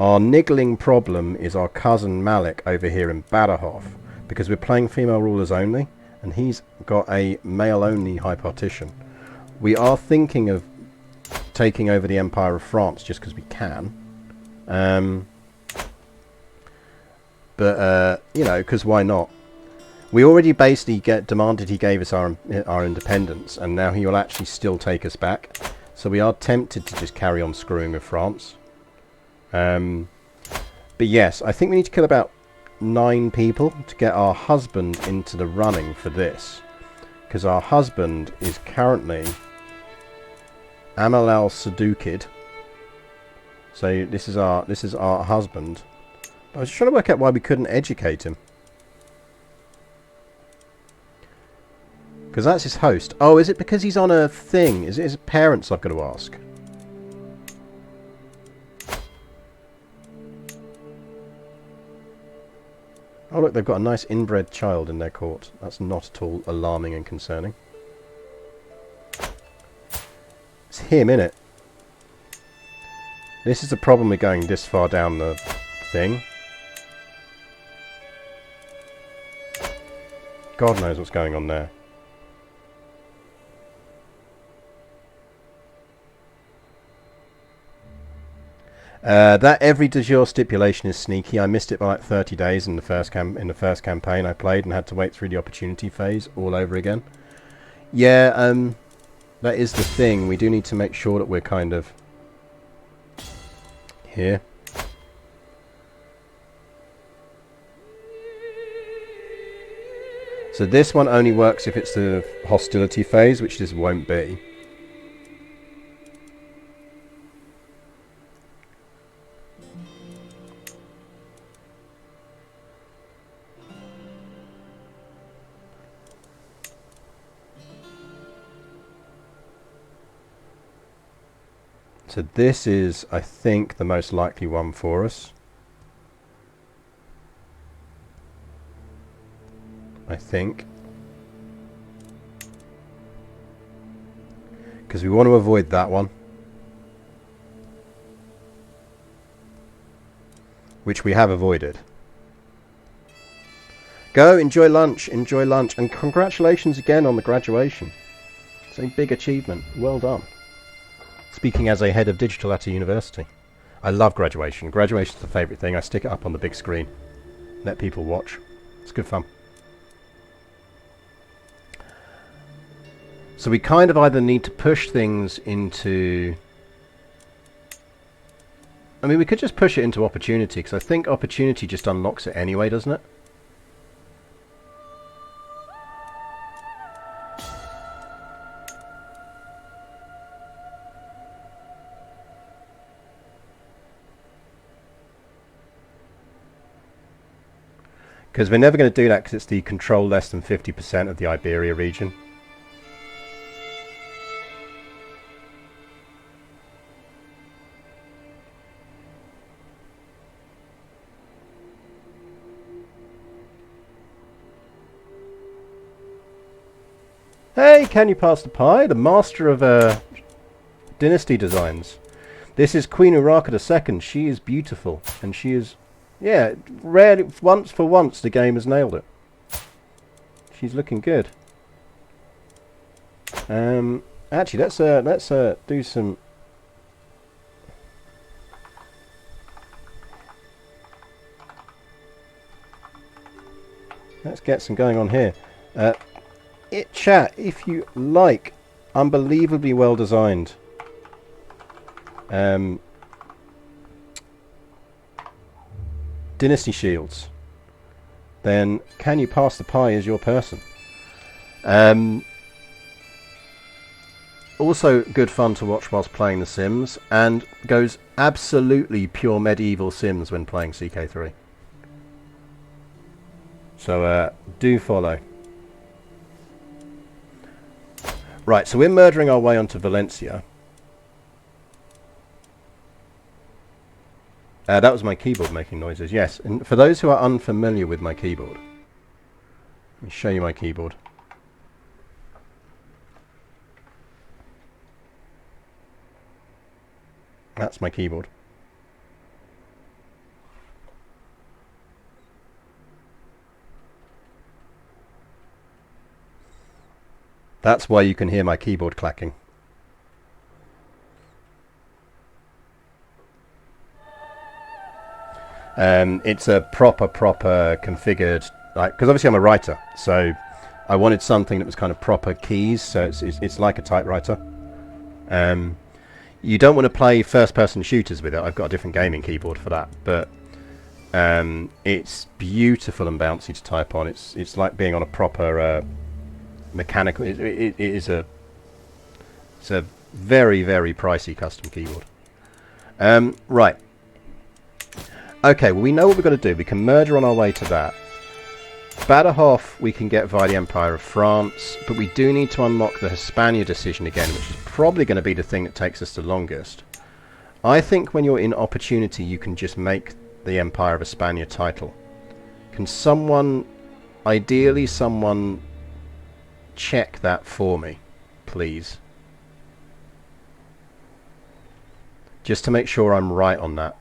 Our niggling problem is our cousin Malik over here in Badajoz, because we're playing female rulers only, and he's got a male-only high partition. We are thinking of taking over the Empire of France just because we can. But you know, because why not? We already basically demanded he gave us our independence, and now he will actually still take us back. So we are tempted to just carry on screwing with France. But yes, I think we need to kill about 9 people to get our husband into the running for this, because our husband is currently Amal al Sadukid. So this is our husband. I was trying to work out why we couldn't educate him. Because that's his host. Oh, is it because he's on a thing? Is it his parents I've got to ask? Oh look, they've got a nice inbred child in their court. That's not at all alarming and concerning. It's him, innit? This is the problem with going this far down the thing. God knows what's going on there. That every de jure stipulation is sneaky. I missed it by like 30 days in the first campaign I played and had to wait through the opportunity phase all over again. Yeah, that is the thing. We do need to make sure that we're kind of here. So this one only works if it's the hostility phase, which this won't be. So this is, I think, the most likely one for us. I think. Because we want to avoid that one. Which we have avoided. Go, enjoy lunch, and congratulations again on the graduation. It's a big achievement. Well done. Speaking as a head of digital at a university. I love graduation. Graduation's the favourite thing. I stick it up on the big screen. Let people watch. It's good fun. So we kind of either need to push things into... I mean, we could just push it into opportunity, because I think opportunity just unlocks it anyway, doesn't it? Because we're never going to do that because it's the control less than 50% of the Iberia region. Hey, can you pass the pie? The master of dynasty designs. This is Queen Urraca II. She is beautiful, and she is... Yeah, rarely, once for once, the game has nailed it. She's looking good. Actually, let's do some. Let's get some going on here. Chat, if you like, unbelievably well designed. Dynasty shields, then Can You Pass the Pie as your person. Also good fun to watch whilst playing The Sims, and goes absolutely pure medieval Sims when playing CK3. So do follow. Right, so we're murdering our way onto Valencia. That was my keyboard making noises, yes. And for those who are unfamiliar with my keyboard, let me show you my keyboard. That's my keyboard. That's why you can hear my keyboard clacking. It's a proper configured, like, because obviously I'm a writer, so I wanted something that was kind of proper keys, so it's like a typewriter. You don't want to play first-person shooters with it. I've got a different gaming keyboard for that, but it's beautiful and bouncy to type on. It's like being on a proper mechanical. It's a very pricey custom keyboard. Right. Okay, well, we know what we've got to do. We can murder on our way to that. Badajoz we can get via the Empire of France, but we do need to unlock the Hispania decision again, which is probably going to be the thing that takes us the longest. I think when you're in opportunity, you can just make the Empire of Hispania title, Can someone, ideally someone, check that for me, please? Just to make sure I'm right on that.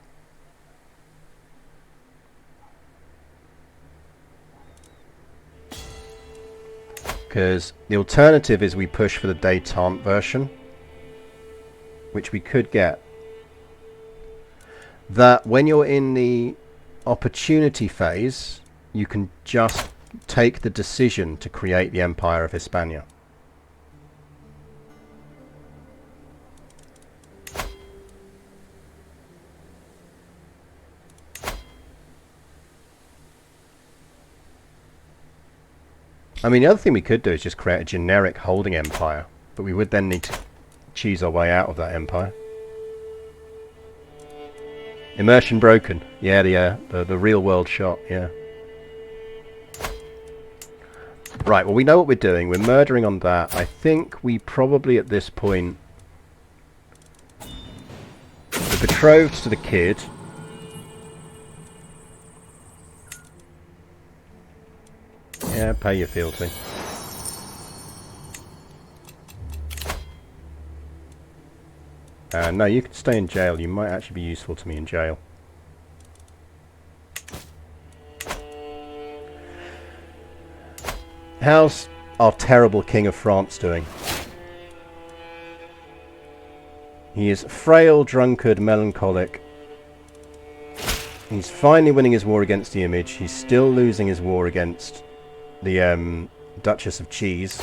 Because the alternative is we push for the détente version, which we could get. That when you're in the opportunity phase, you can just take the decision to create the Empire of Hispania. I mean, the other thing we could do is just create a generic holding empire, but we would then need to cheese our way out of that empire. Immersion broken. Yeah, the real world shot, yeah. Right, well, we know what we're doing. We're murdering on that. I think we probably, at this point, we're betrothed to the kid. Yeah, pay your fealty. No, you can stay in jail. You might actually be useful to me in jail. How's our terrible King of France doing? He is frail, drunkard, melancholic. He's finally winning his war against the image. He's still losing his war against the Duchess of Cheese.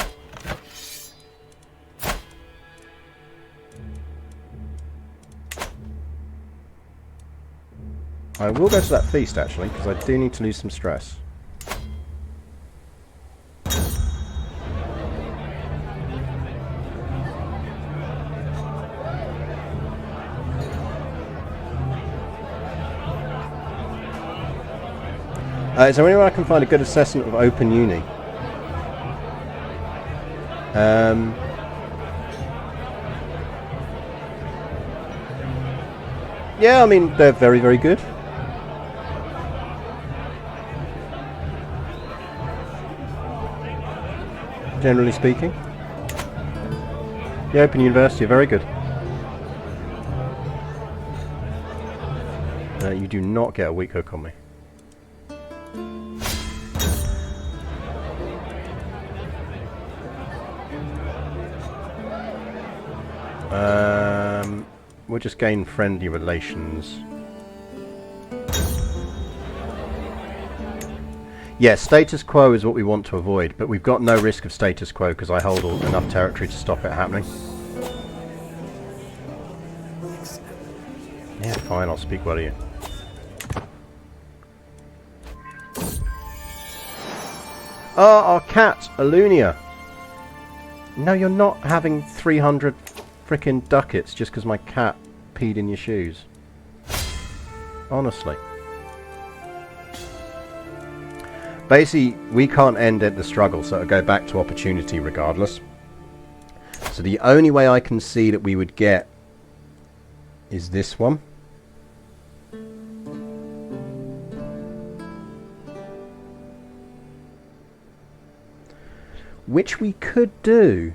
I will go to that feast, actually, because I do need to lose some stress. Is there anyone I can find a good assessment of Open Uni? Yeah, I mean, they're very, very good. Generally speaking. The Open University are very good. You do not get a weak hook on me. We'll just gain friendly relations. Yeah, status quo is what we want to avoid, but we've got no risk of status quo because I hold enough territory to stop it happening. Yeah, fine, I'll speak well of you. Oh, our cat, Alunia. No, you're not having 300 frickin' ducats just because my cat peed in your shoes. Honestly. Basically, we can't end the struggle, so it'll go back to opportunity regardless. So the only way I can see that we would get is this one. Which we could do.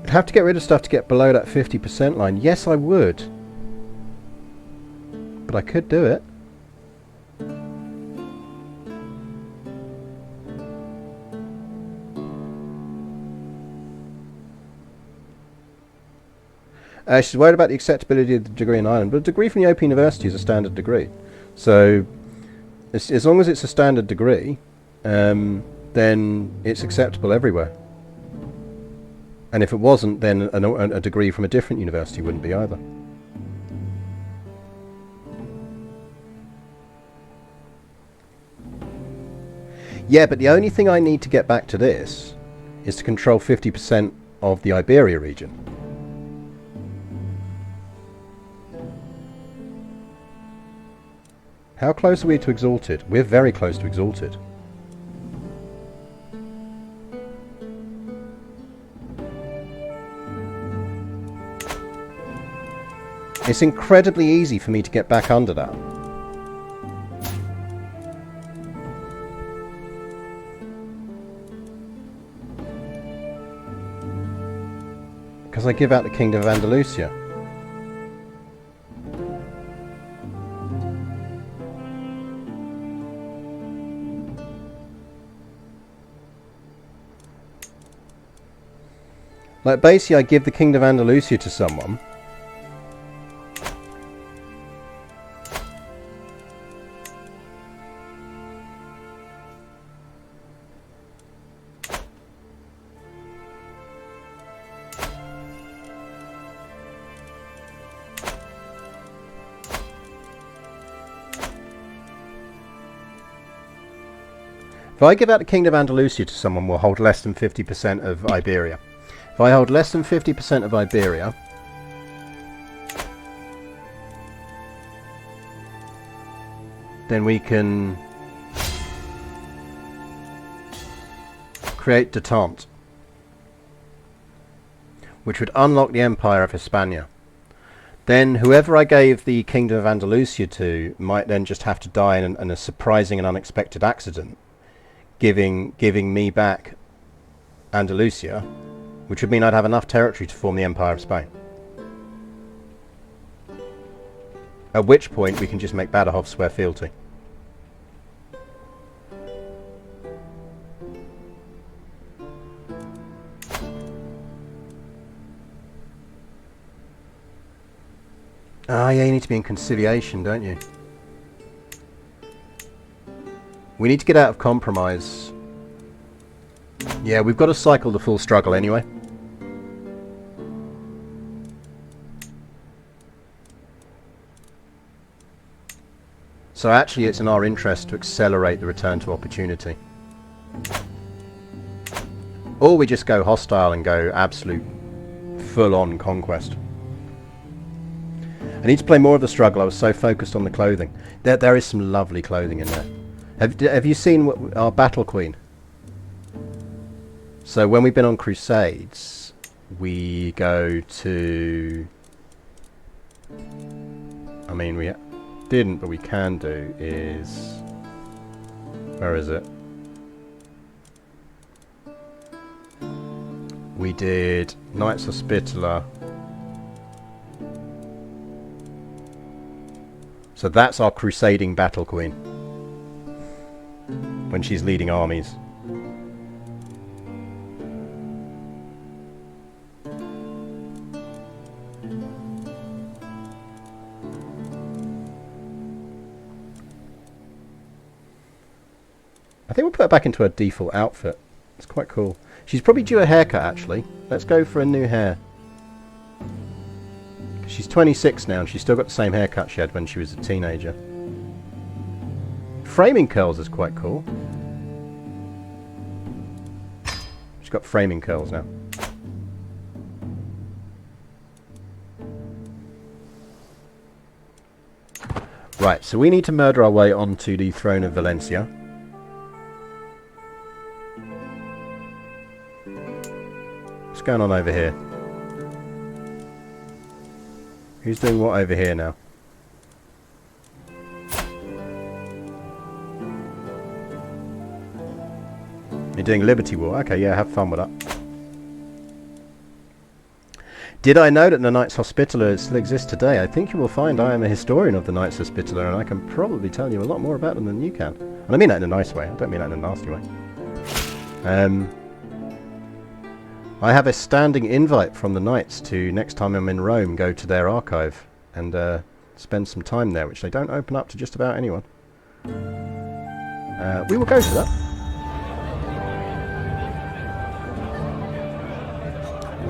I'd have to get rid of stuff to get below that 50% line. Yes, I would. But I could do it. She's worried about the acceptability of the degree in Ireland, but a degree from the Open University is a standard degree. So, as long as it's a standard degree, then it's acceptable everywhere. And if it wasn't, then a degree from a different university wouldn't be either. Yeah, but the only thing I need to get back to this is to control 50% of the Iberia region. How close are we to Exalted? We're very close to Exalted. It's incredibly easy for me to get back under that. Because I give out the Kingdom of Andalusia. Like, basically I give the Kingdom of Andalusia to someone. If I give out the Kingdom of Andalusia to someone, we'll hold less than 50% of Iberia. If I hold less than 50% of Iberia, then we can create detente, which would unlock the Empire of Hispania. Then whoever I gave the Kingdom of Andalusia to might then just have to die in a surprising and unexpected accident, giving me back Andalusia, which would mean I'd have enough territory to form the Empire of Spain. At which point we can just make Badajoz swear fealty. Ah, yeah, you need to be in conciliation, don't you? We need to get out of compromise. Yeah, we've got to cycle the full struggle anyway. So actually it's in our interest to accelerate the return to opportunity. Or we just go hostile and go absolute full-on conquest. I need to play more of the struggle. I was so focused on the clothing. There is some lovely clothing in there. Have you seen our Battle Queen? So when we've been on Crusades, we go to... I mean, we didn't, but we can do is... Where is it? We did Knights Hospitaller. So that's our crusading battle queen. When she's leading armies. I think we'll put her back into her default outfit. It's quite cool. She's probably due a haircut, actually. Let's go for a new hair. She's 26 now and she's still got the same haircut she had when she was a teenager. Framing curls is quite cool. She's got framing curls now. Right, so we need to murder our way onto the throne of Valencia. What's going on over here? Who's doing what over here now? You're doing Liberty War. Okay, yeah, have fun with that. Did I know that the Knights Hospitaller still exists today? I think you will find I am a historian of the Knights Hospitaller and I can probably tell you a lot more about them than you can. And I mean that in a nice way. I don't mean that in a nasty way. I have a standing invite from the Knights to, next time I'm in Rome, go to their archive and spend some time there, which they don't open up to just about anyone. We will go to that.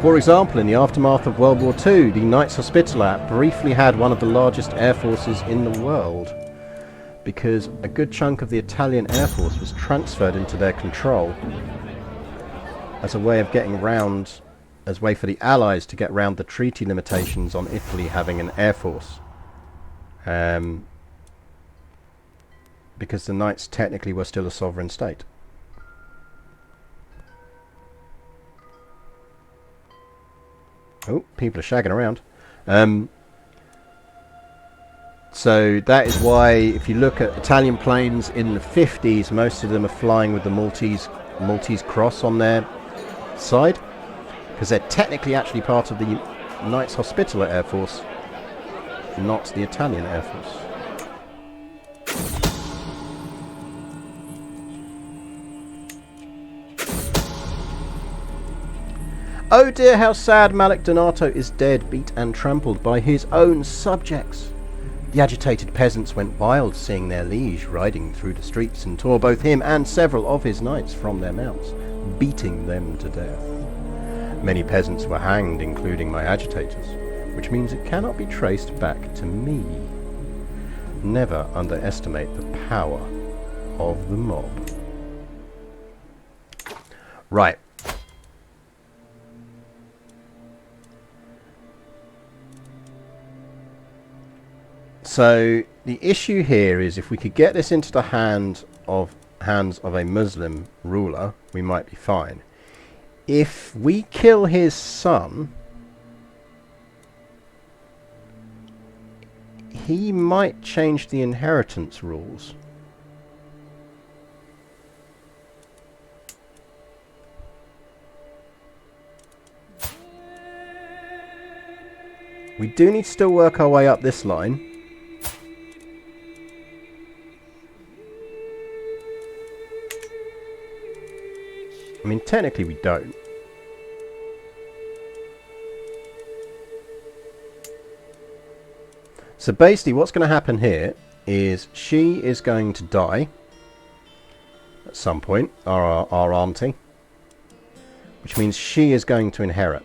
For example, in the aftermath of World War II, the Knights Hospitaller briefly had one of the largest air forces in the world, because a good chunk of the Italian air force was transferred into their control as a way of getting round, as a way for the Allies to get round the treaty limitations on Italy having an air force. because the knights technically were still a sovereign state. Oh, people are shagging around. So that is why, if you look at Italian planes in the 50s, most of them are flying with the Maltese cross on their side, because they're technically actually part of the Knights Hospitaller Air Force, not the Italian Air Force. Oh dear, how sad. Malik Donato is dead, beat and trampled by his own subjects. The agitated peasants went wild, seeing their liege riding through the streets, and tore both him and several of his knights from their mounts, beating them to death. Many peasants were hanged, including my agitators, which means it cannot be traced back to me. Never underestimate the power of the mob. Right. So the issue here is, if we could get this into the hands of a Muslim ruler, we might be fine. If we kill his son, he might change the inheritance rules. We do need to still work our way up this line. I mean, technically we don't. So basically what's going to happen here is she is going to die at some point, our auntie, which means she is going to inherit.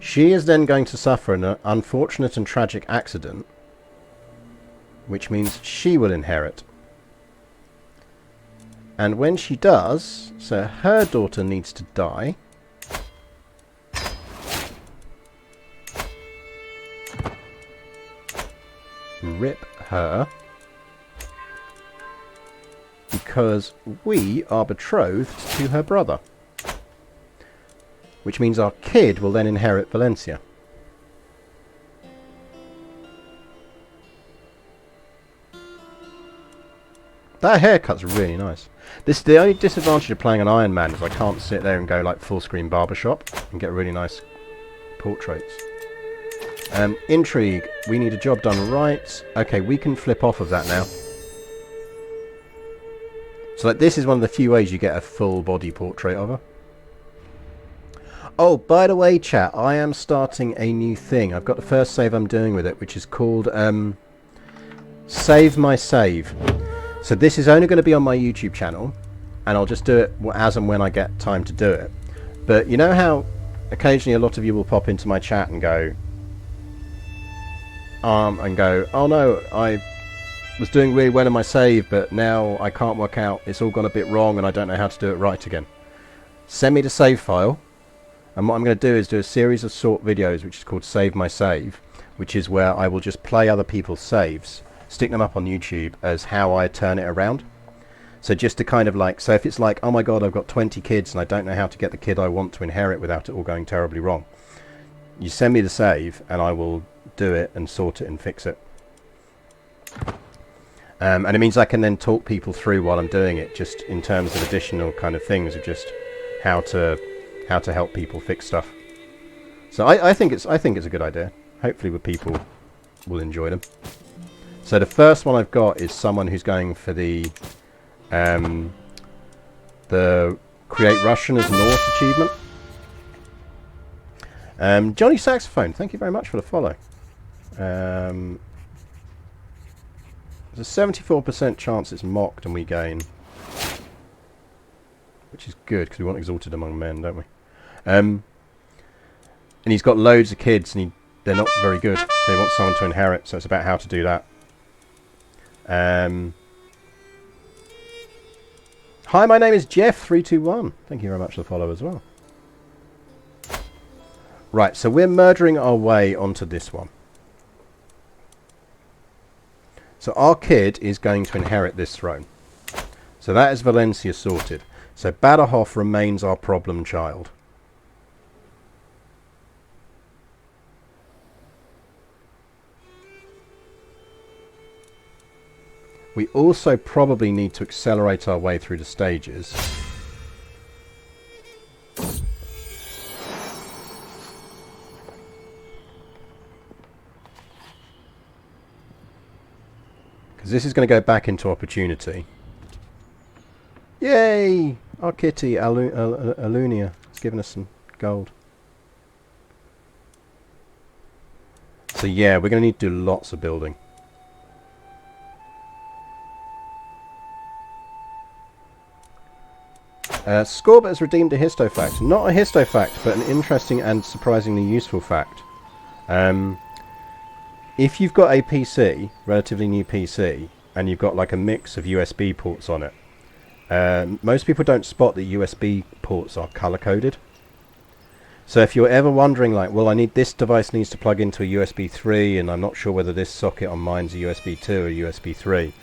She is then going to suffer an unfortunate and tragic accident, which means she will inherit. And when she does, so her daughter needs to die. Rip her. Because we are betrothed to her brother. Which means our kid will then inherit Valencia. That haircut's really nice. The only disadvantage of playing an Iron Man is I can't sit there and go like full screen barbershop and get really nice portraits. Intrigue. We need a job done right. Okay, we can flip off of that now. So like, this is one of the few ways you get a full body portrait of her. Oh, by the way, chat, I am starting a new thing. I've got the first save I'm doing with it, which is called Save My Save. So this is only going to be on my YouTube channel, and I'll just do it as and when I get time to do it. But you know how occasionally a lot of you will pop into my chat and go, oh no, I was doing really well in my save, but now I can't work out, it's all gone a bit wrong and I don't know how to do it right again. Send me the save file, and what I'm going to do is do a series of short videos which is called Save My Save, which is where I will just play other people's saves, stick them up on YouTube as how I turn it around. So just to kind of like, so if it's like, oh my god, I've got 20 kids and I don't know how to get the kid I want to inherit without it all going terribly wrong, you send me the save and I will do it and sort it and fix it. And it means I can then talk people through while I'm doing it, just in terms of additional kind of things of just how to help people fix stuff. So I think it's a good idea. Hopefully the people will enjoy them. So the first one I've got is someone who's going for the Create Russian as North achievement. Johnny Saxophone, thank you very much for the follow. There's a 74% chance it's mocked and we gain, which is good because we want Exalted Among Men, don't we? And he's got loads of kids and they're not very good, so he wants someone to inherit, so it's about how to do that. Hi, my name is Jeff321. Thank you very much for the follow as well. Right, so we're murdering our way onto this one. So our kid is going to inherit this throne. So that is Valencia sorted. So Badajoz remains our problem child. We also probably need to accelerate our way through the stages. Because this is going to go back into opportunity. Yay! Our kitty, Alunia, has given us some gold. So yeah, we're going to need to do lots of building. Scorbut has redeemed a histofact. Not a histofact, but an interesting and surprisingly useful fact. If you've got a PC, relatively new PC, and you've got like a mix of USB ports on it, most people don't spot that USB ports are color-coded. So if you're ever wondering like, well, this device needs to plug into a USB 3 and I'm not sure whether this socket on mine's a USB 2 or USB 3.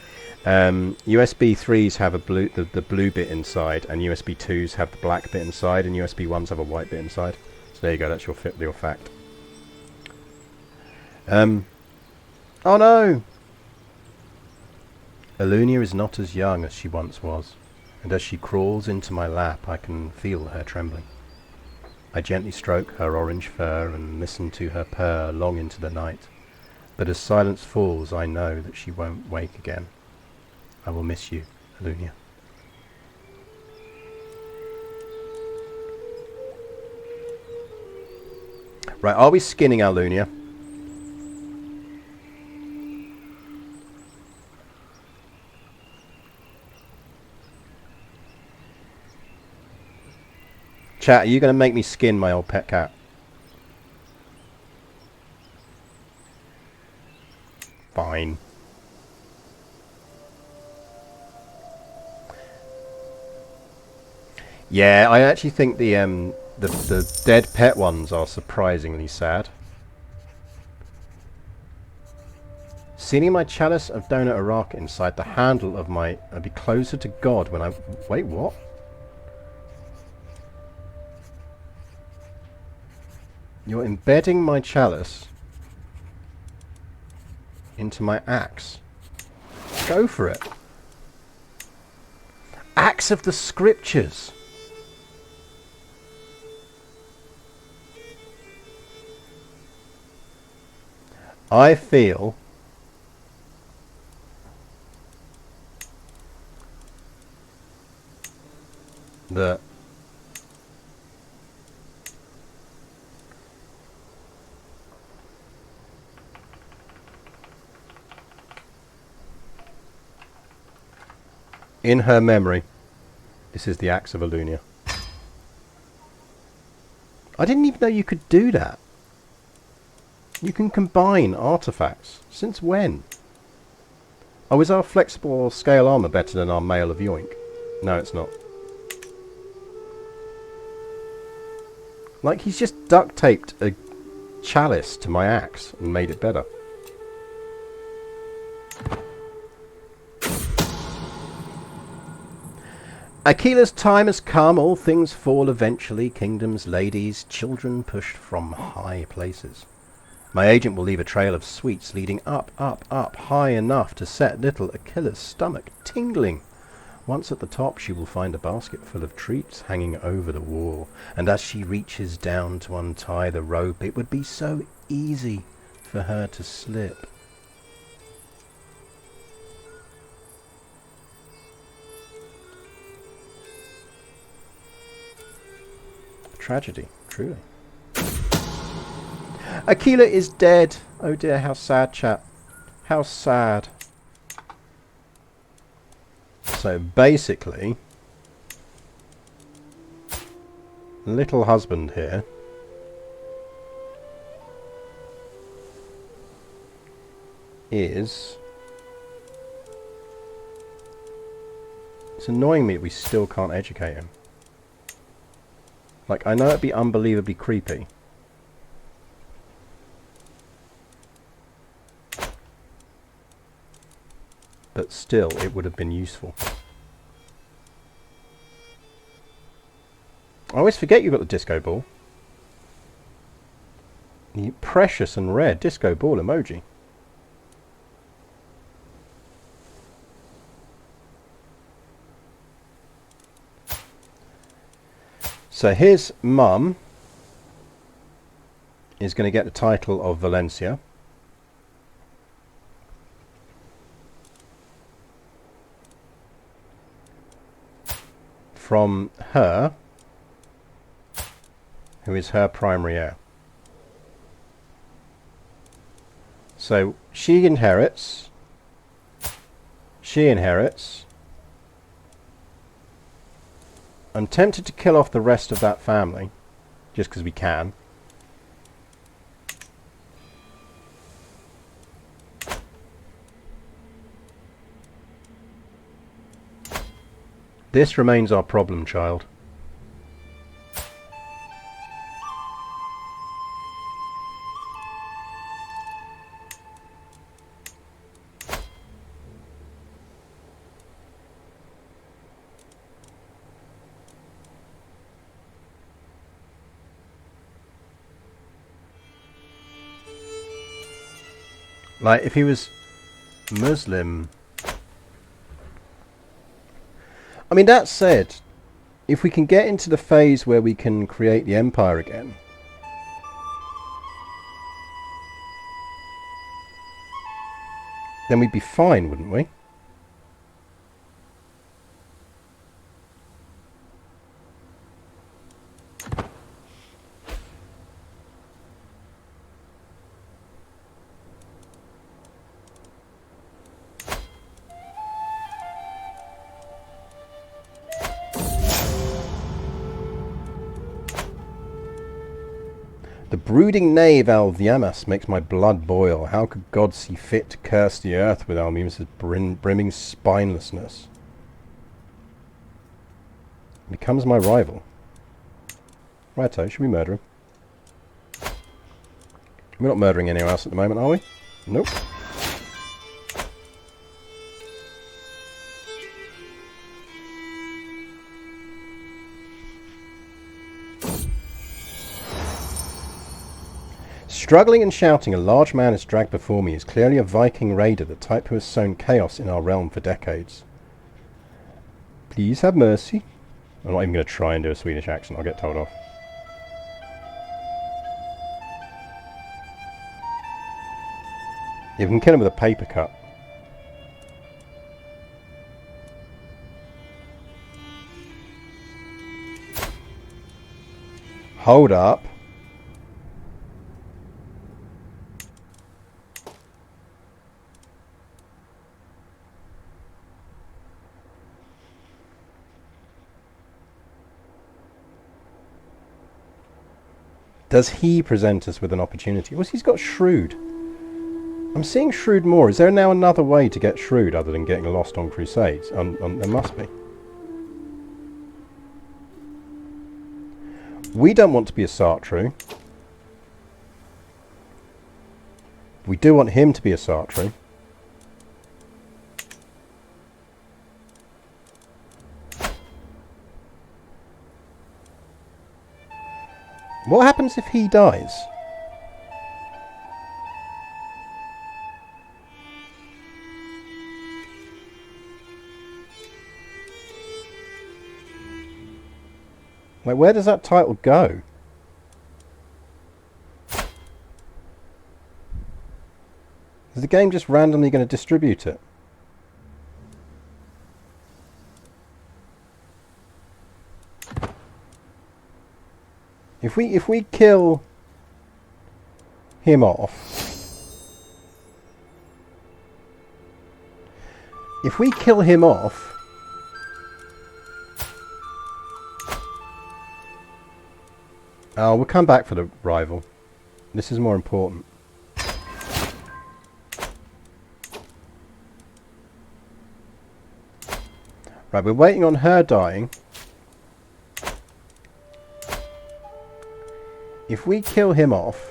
USB 3s have the blue bit inside, and USB 2s have the black bit inside, and USB 1s have a white bit inside. So there you go, that's your fact. Oh no! Alunia is not as young as she once was, and as she crawls into my lap I can feel her trembling. I gently stroke her orange fur and listen to her purr long into the night, but as silence falls I know that she won't wake again. I will miss you, Alunia. Right, are we skinning Alunia? Chat, are you going to make me skin my old pet cat? Fine. Yeah, I actually think the dead pet ones are surprisingly sad. Sealing my chalice of donut Urraca inside the handle of my... I'd be closer to God when I... Wait, what? You're embedding my chalice into my axe. Go for it. Axe of the Scriptures. I feel that in her memory, this is the axe of Alunia. I didn't even know you could do that. You can combine artifacts. Since when? Oh, is our flexible scale armor better than our mail of yoink? No, it's not. Like, he's just duct taped a chalice to my axe and made it better. Aquila's time has come, all things fall eventually, kingdoms, ladies, children pushed from high places. My agent will leave a trail of sweets leading up, up, up, high enough to set little Aquila's stomach tingling. Once at the top she will find a basket full of treats hanging over the wall, and as she reaches down to untie the rope it would be so easy for her to slip. Tragedy, truly. Aquila is dead. Oh dear, how sad, chat. How sad. So basically, little husband here is... It's annoying me that we still can't educate him. Like, I know it'd be unbelievably creepy. but still it would have been useful. I always forget you've got the disco ball. The precious and rare disco ball emoji. So his mum is going to get the title of Valencia. From her, who is her primary heir. So she inherits. She inherits. I'm tempted to kill off the rest of that family, just because we can. This remains our problem child. Like, if he was Muslim... I mean, that said, if we can get into the phase where we can create the empire again... then we'd be fine, wouldn't we? The brooding knave Alviamas makes my blood boil. How could God see fit to curse the earth with Almimus's brimming spinelessness? He becomes my rival. Righto, should we murder him? We're not murdering anyone else at the moment, are we? Nope. Struggling and shouting, a large man is dragged before me. He is clearly a Viking raider, the type who has sown chaos in our realm for decades. Please have mercy. I'm not even going to try and do a Swedish accent, I'll get told off. You can kill him with a paper cut. Hold up. Does he present us with an opportunity? Well, he's got Shrewd. I'm seeing Shrewd more. Is there now another way to get Shrewd other than getting lost on Crusades? There must be. We don't want to be a Sartre. We do want him to be a Sartre. What happens if he dies? Like, where does that title go? Is the game just randomly going to distribute it? If we kill him off, oh, we'll come back for the rival. This is more important. Right, we're waiting on her dying. If we kill him off,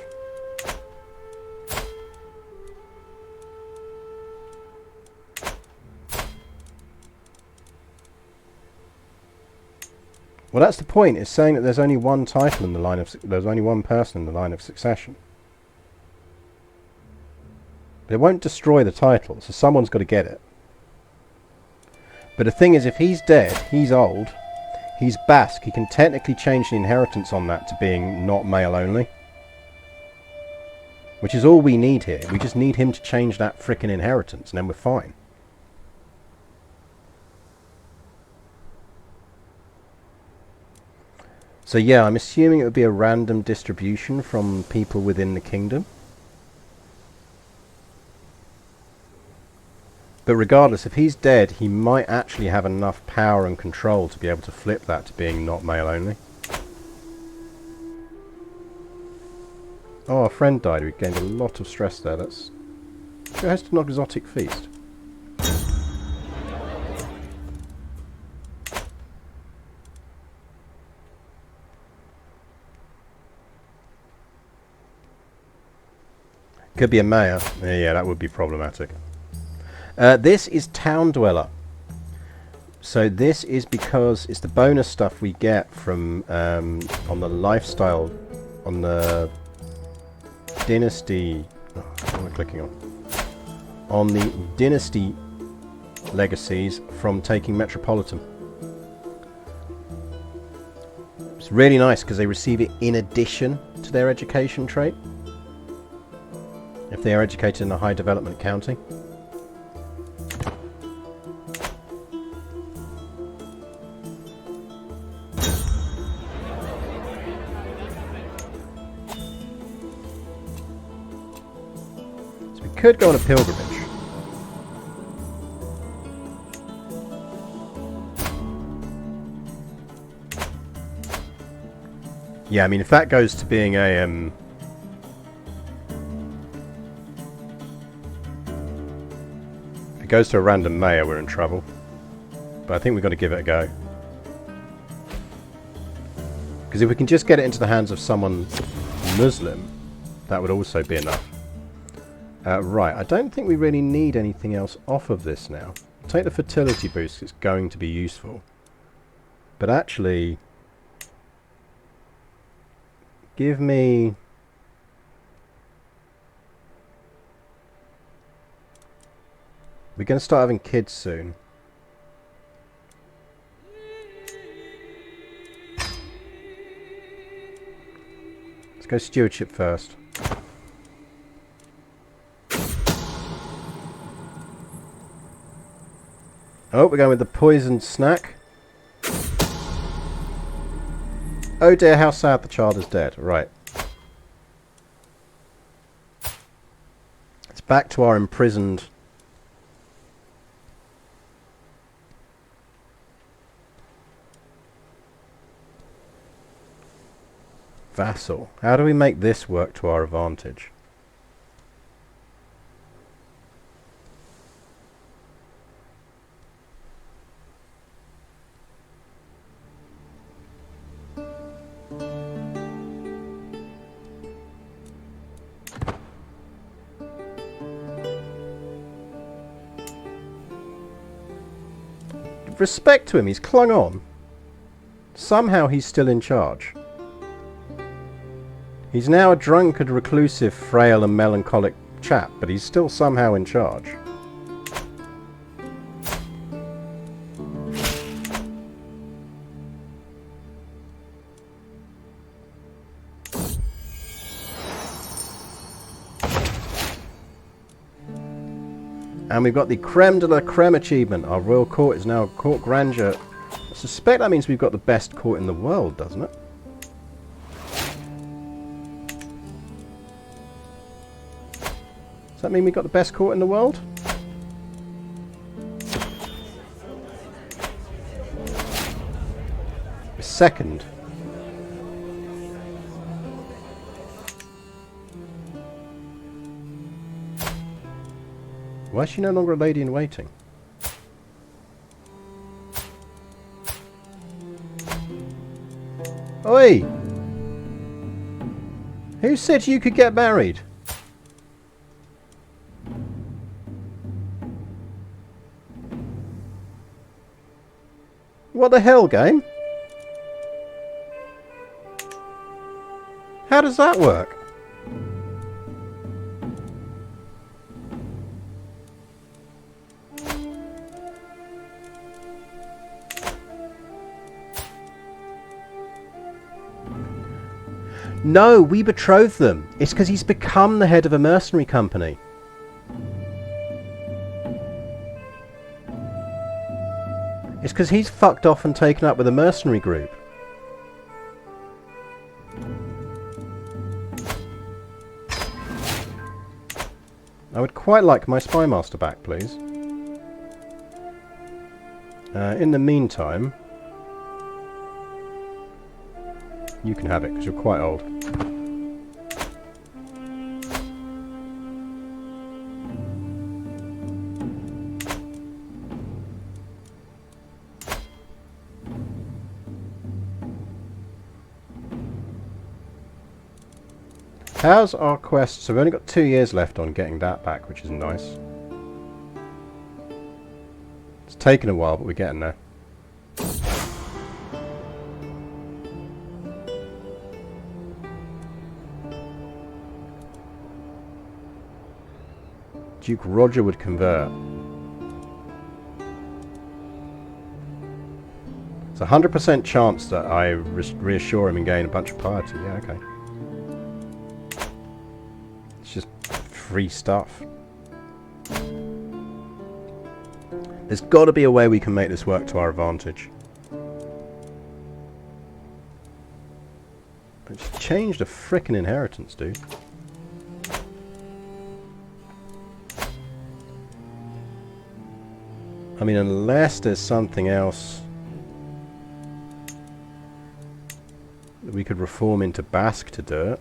Well, that's the point. It's saying that there's only one title in the line of... There's only one person in the line of succession. But it won't destroy the title, so someone's got to get it. But the thing is, if he's dead, he's old, he's Basque, he can technically change the inheritance on that to being not male only. Which is all we need here. We just need him to change that frickin' inheritance, and then we're fine. So yeah, I'm assuming it would be a random distribution from people within the kingdom. But regardless, if he's dead, he might actually have enough power and control to be able to flip that to being not male only. Oh, our friend died. We gained a lot of stress there. Let's go host an exotic feast. Could be a mayor. Yeah, that would be problematic. This is Town Dweller. So this is because it's the bonus stuff we get from on the lifestyle, on the dynasty. Oh, what am I clicking on the dynasty legacies from taking Metropolitan. It's really nice because they receive it in addition to their education trait if they are educated in a high development county. Could go on a pilgrimage. Yeah, I mean, if that goes to being a if it goes to a random mayor, we're in trouble. But I think we've got to give it a go. Because if we can just get it into the hands of someone Muslim, that would also be enough. Right, I don't think we really need anything else off of this now. Take the fertility boost, it's going to be useful. But actually, give me... We're going to start having kids soon. Let's go stewardship first. Oh, we're going with the poisoned snack. Oh dear, how sad the child is dead. Right. It's back to our imprisoned... vassal. How do we make this work to our advantage? Respect to him, he's clung on. Somehow he's still in charge. He's now a drunkard, reclusive, frail and melancholic chap, but he's still somehow in charge. And we've got the creme de la creme achievement. Our royal court is now court grandeur. I suspect that means we've got the best court in the world, doesn't it? Does that mean we've got the best court in the world? Second. Why is she no longer a lady in waiting? Oi! Who said you could get married? What the hell, game? How does that work? No, we betrothed them. It's because he's become the head of a mercenary company. It's because he's fucked off and taken up with a mercenary group. I would quite like my spy master back, please. In the meantime, you can have it because you're quite old. How's our quest? So we've only got 2 years left on getting that back, which is nice. It's taken a while, but we're getting there. Duke Roger would convert. It's a 100% chance that I reassure him and gain a bunch of piety. Yeah, okay. It's just free stuff. There's got to be a way we can make this work to our advantage. I just changed a frickin' inheritance, dude. I mean, unless there's something else that we could reform into Basque to do it.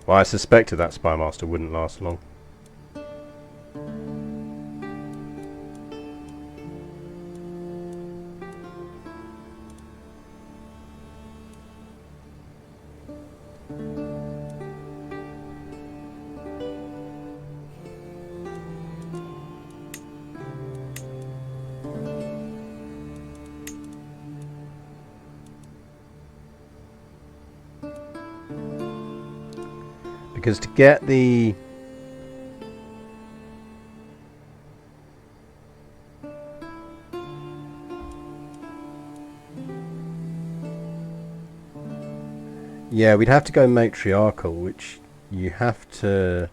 Well, I suspected that Spy Master wouldn't last long. Because to get the... Yeah, we'd have to go matriarchal, which you have to...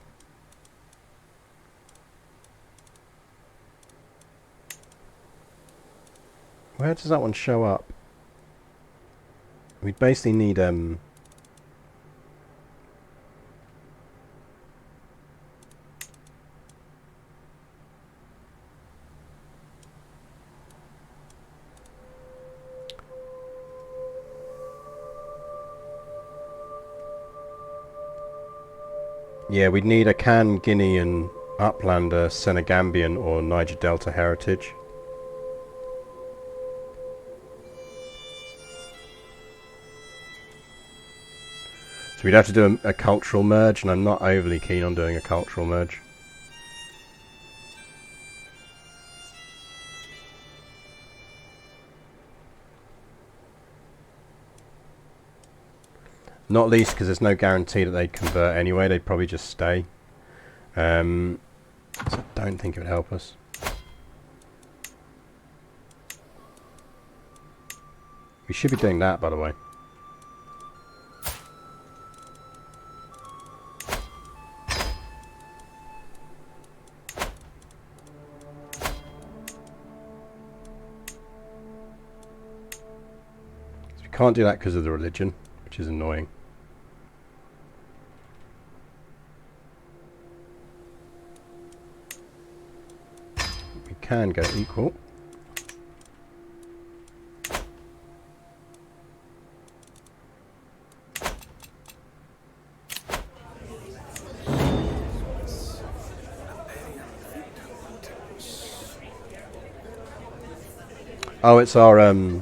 Where does that one show up? We'd basically need... Yeah, we'd need a Can Guinean, Uplander, Senegambian or Niger Delta heritage. So we'd have to do a cultural merge, and I'm not overly keen on doing a cultural merge. Not least because there's no guarantee that they'd convert anyway, they'd probably just stay. So I don't think it would help us. We should be doing that, by the way. So we can't do that because of the religion, which is annoying. Can go equal. Oh, it's our yeah,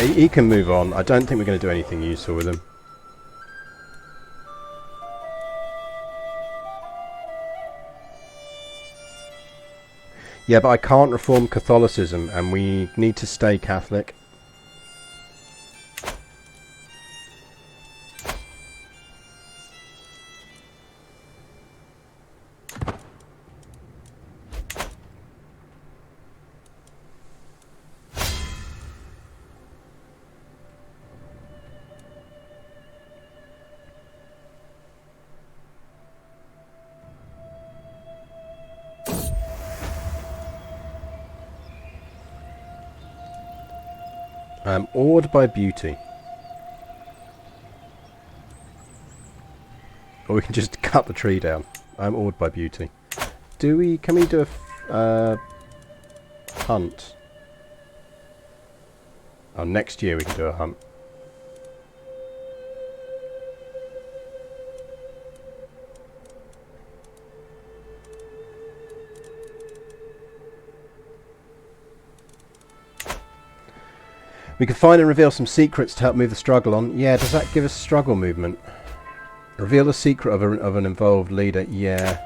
he can move on. I don't think we're going to do anything useful with him. Yeah, but I can't reform Catholicism, and we need to stay Catholic. I'm awed by beauty. Or we can just cut the tree down. I'm awed by beauty. Can we do a hunt? Oh, next year we can do a hunt. We can find and reveal some secrets to help move the struggle on. Yeah, does that give us struggle movement? Reveal the secret of an involved leader. Yeah.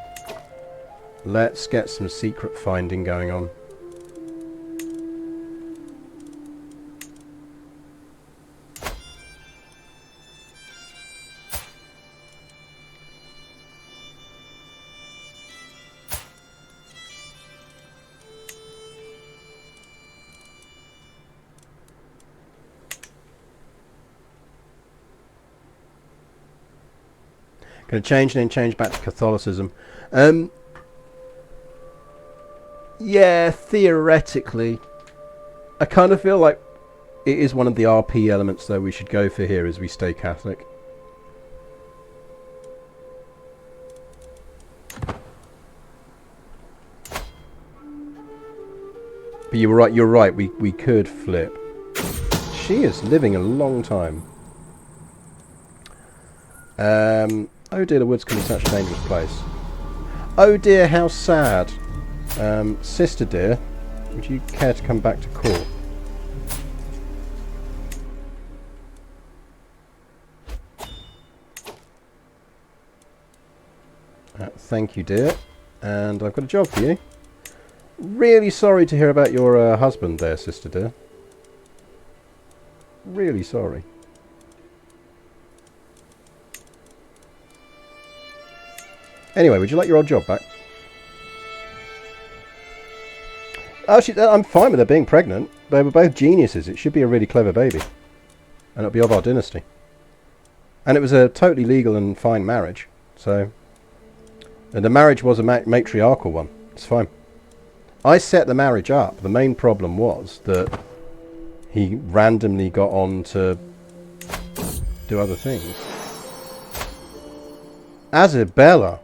Let's get some secret finding going on. Going to change and then change back to Catholicism. Yeah, theoretically. I kind of feel like it is one of the RP elements though we should go for here as we stay Catholic. But you're right, we could flip. She is living a long time. Oh dear, the woods can be such a dangerous place. Oh dear, how sad. Sister dear, would you care to come back to court? Thank you, dear. And I've got a job for you. Really sorry to hear about your husband there, sister dear. Really sorry. Anyway, would you like your old job back? Actually, I'm fine with her being pregnant. They were both geniuses. It should be a really clever baby. And it'll be of our dynasty. And it was a totally legal and fine marriage. So, and the marriage was a matriarchal one. It's fine. I set the marriage up. The main problem was that he randomly got on to do other things. Isabella.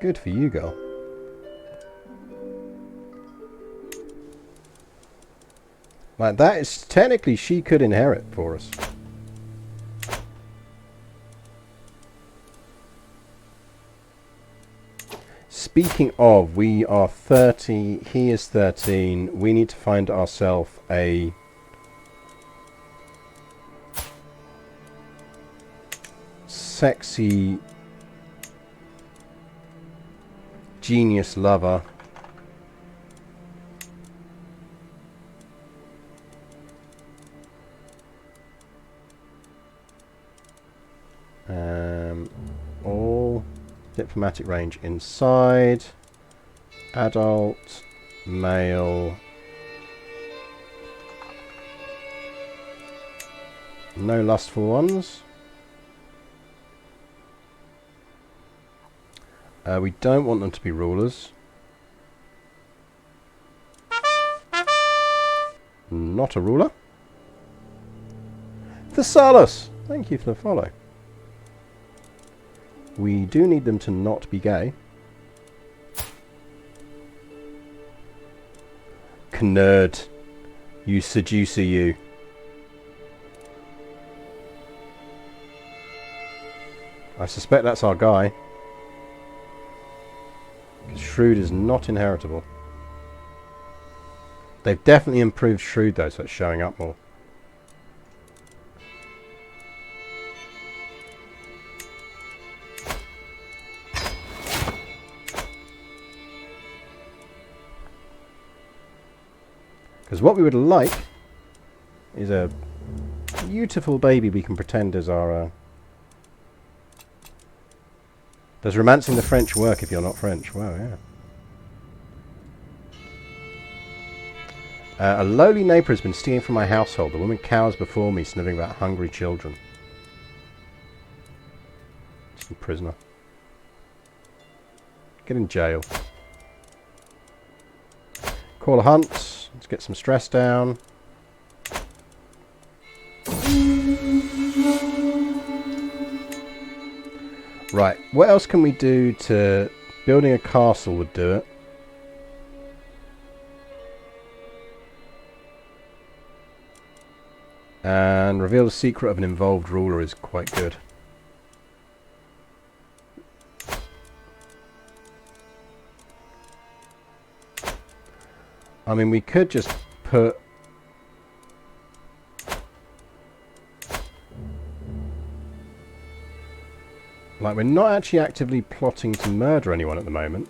Good for you, girl. Like, that is technically she could inherit for us. Speaking of, we are 30, he is 13. We need to find ourselves a sexy genius lover. All diplomatic range inside. Adult, male. No lustful ones. We don't want them to be rulers. Not a ruler. Thesaurus! Thank you for the follow. We do need them to not be gay. Knerd. You seducer, you. I suspect that's our guy. Because Shrewd is not inheritable. They've definitely improved Shrewd though, so it's showing up more. Because what we would like is a beautiful baby we can pretend is our... Does romancing the French work if you're not French? Wow, yeah. A lowly neighbour has been stealing from my household. The woman cowers before me, sniffing about hungry children. Just a prisoner. Get in jail. Call a hunt. Let's get some stress down. Right, what else can we do to... Building a castle would do it. And reveal the secret of an involved ruler is quite good. I mean, we could just put... Like, we're not actually actively plotting to murder anyone at the moment.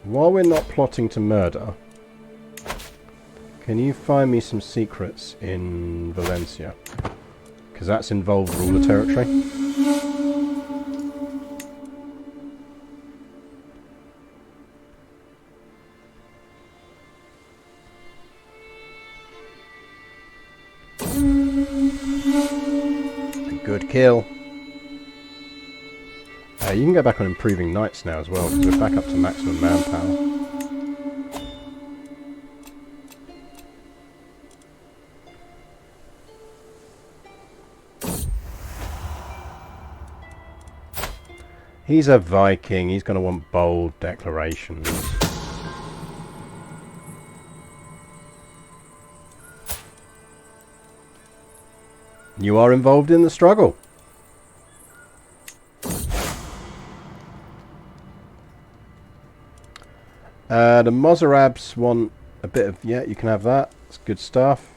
While we're not plotting to murder, can you find me some secrets in Valencia? Because that's involved ruler territory. Good kill. You can go back on improving knights now as well, because we're back up to maximum manpower. He's a Viking, he's going to want bold declarations. You are involved in the struggle. The Mozarabs want a bit of... Yeah, you can have that. It's good stuff.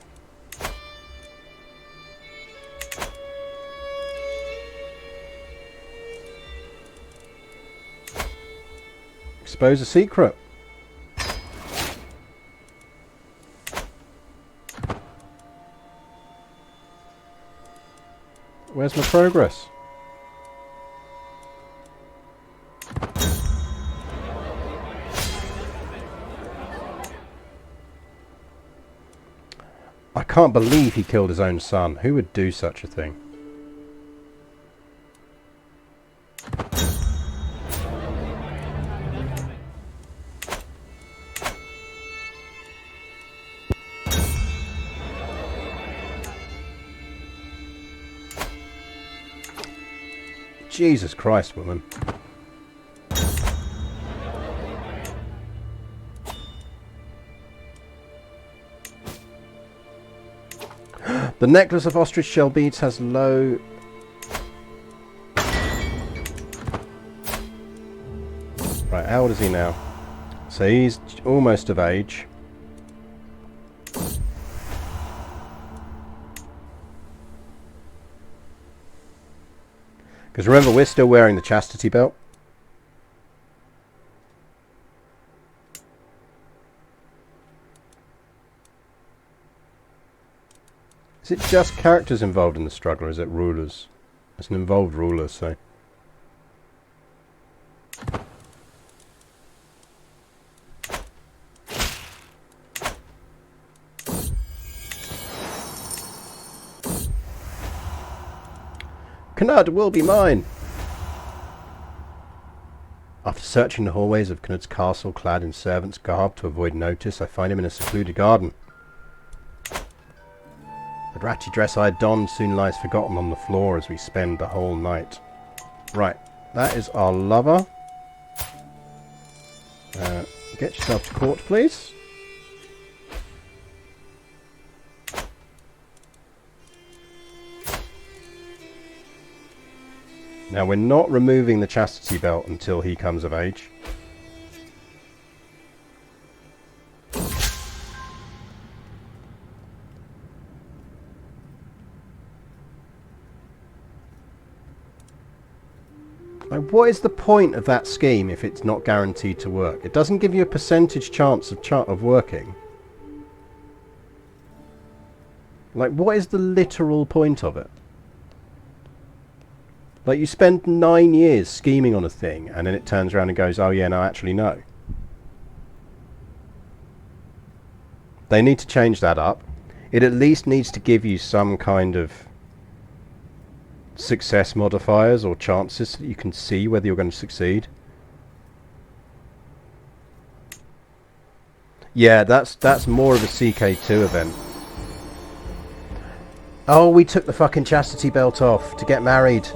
Expose a secret. Where's my progress? I can't believe he killed his own son. Who would do such a thing? Jesus Christ, woman. The necklace of ostrich shell beads has low... Right, how old is he now? So he's almost of age. Because remember, we're still wearing the chastity belt. Is it just characters involved in the struggle, or is it rulers? It's an involved ruler, so... Knud will be mine! After searching the hallways of Knud's castle clad in servant's garb to avoid notice, I find him in a secluded garden. The ratty dress I had donned soon lies forgotten on the floor as we spend the whole night. Right, that is our lover. Get yourself to court, please. Now, we're not removing the chastity belt until he comes of age. Like, what is the point of that scheme if it's not guaranteed to work? It doesn't give you a percentage chance of working. Like, what is the literal point of it? Like, you spend 9 years scheming on a thing, and then it turns around and goes, oh yeah, no, actually no. They need to change that up. It at least needs to give you some kind of success modifiers or chances so that you can see whether you're going to succeed. Yeah, that's more of a CK2 event. Oh, we took the fucking chastity belt off to get married.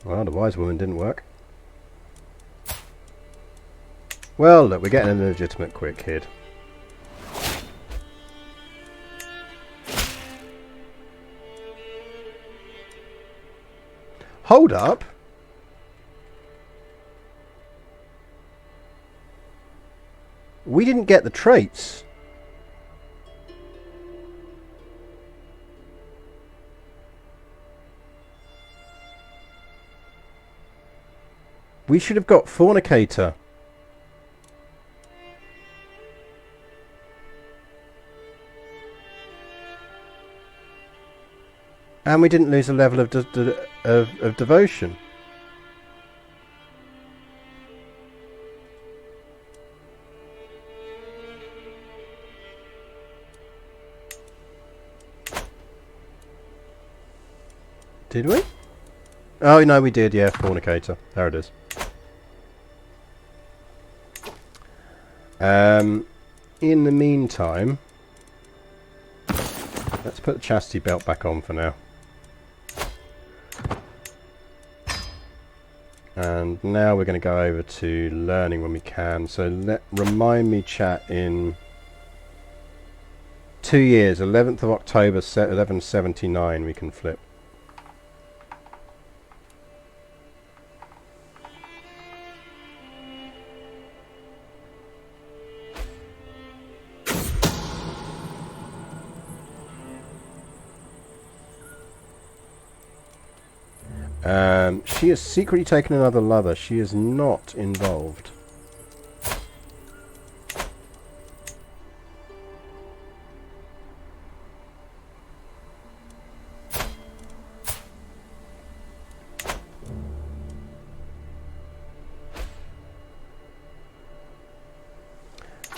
Well, the wise woman didn't work. Well, look, we're getting an illegitimate quick kid. Hold up! We didn't get the traits. We should have got fornicator. And we didn't lose a level of devotion. Did we? Oh no, we did. Yeah, fornicator. There it is. In the meantime, let's put the chastity belt back on for now. And now we're going to go over to learning when we can. So remind me, chat, in 2 years, 11th of October, 1179, we can flip. She has secretly taken another lover. She is not involved.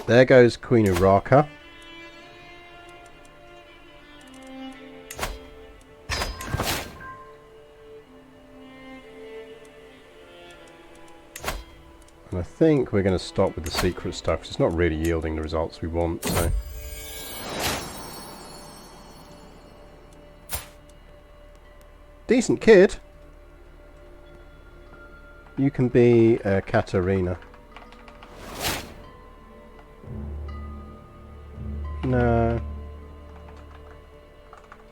There goes Queen Urraca. And I think we're going to stop with the secret stuff, because it's not really yielding the results we want, so... Decent kid! You can be Katarina. No.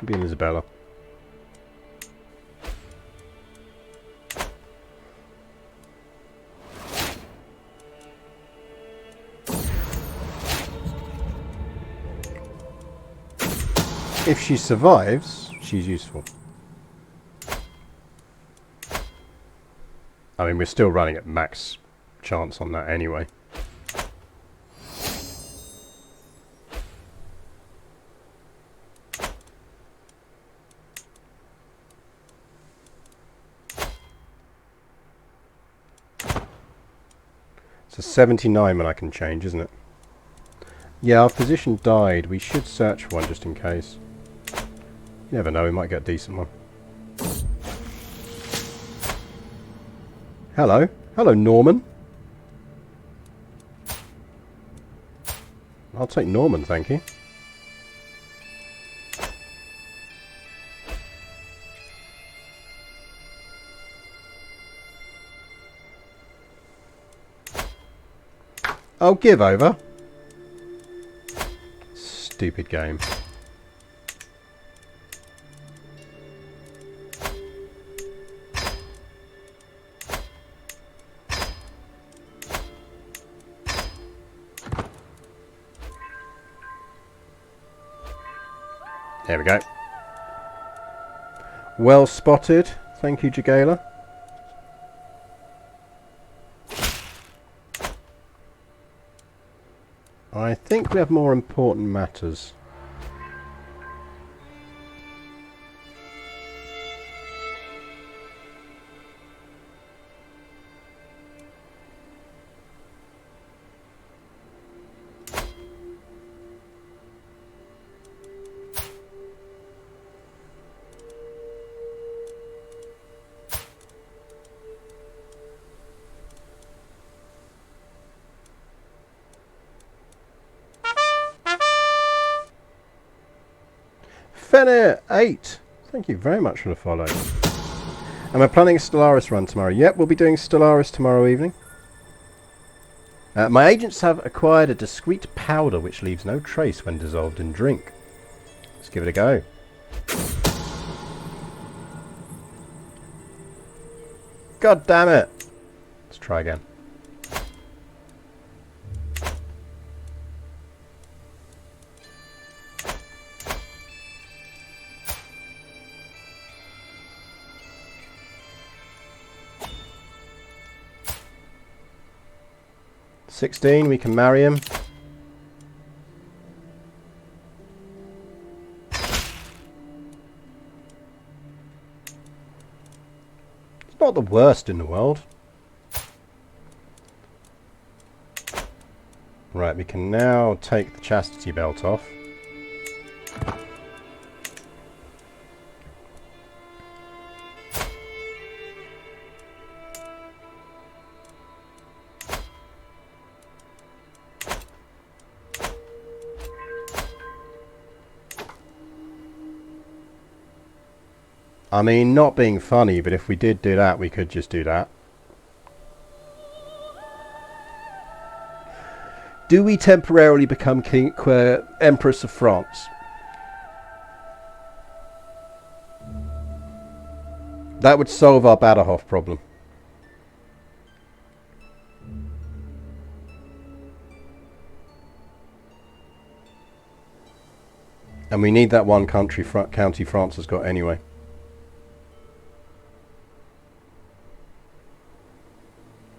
Be an Isabella. If she survives, she's useful. I mean, we're still running at max chance on that anyway. It's a 79 when I can change, isn't it? Yeah, our physician died. We should search for one just in case. You never know, we might get a decent one. Hello. Hello, Norman. I'll take Norman, thank you. Oh, give over. Stupid game. There we go. Well spotted. Thank you, Jagala. I think we have more important matters. Fenir 8. Thank you very much for the follow. Am I planning a Stellaris run tomorrow? Yep, we'll be doing Stellaris tomorrow evening. My agents have acquired a discreet powder which leaves no trace when dissolved in drink. Let's give it a go. God damn it! Let's try again. $16, we can marry him. It's not the worst in the world. Right, we can now take the chastity belt off. I mean, not being funny, but if we did do that, we could just do that. Do we temporarily become Empress of France? That would solve our Badajoz problem. And we need that one county France has got anyway.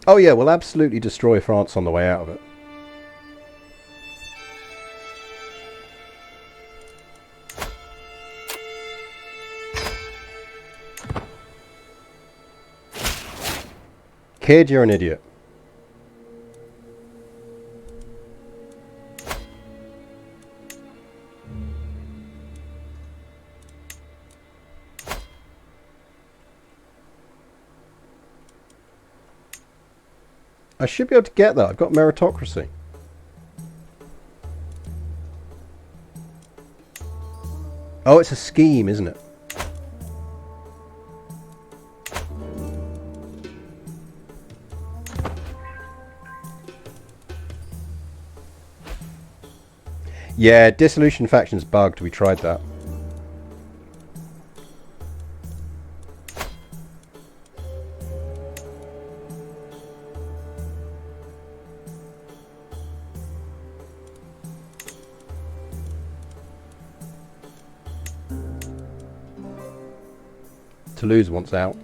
Oh yeah, we'll absolutely destroy France on the way out of it. Kid, you're an idiot. I should be able to get that. I've got meritocracy. Oh, it's a scheme, isn't it? Yeah, dissolution faction's bugged. We tried that. Toulouse wants out.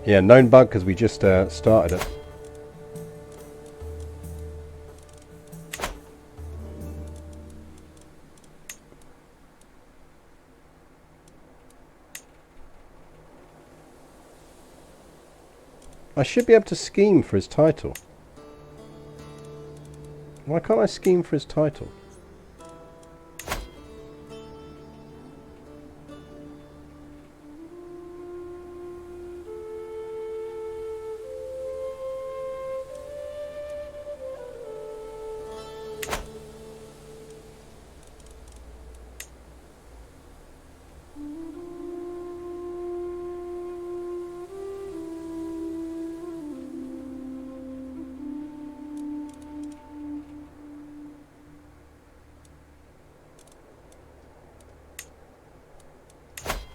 Yeah, known bug because we just started it. I should be able to scheme for his title. Why can't I scheme for his title?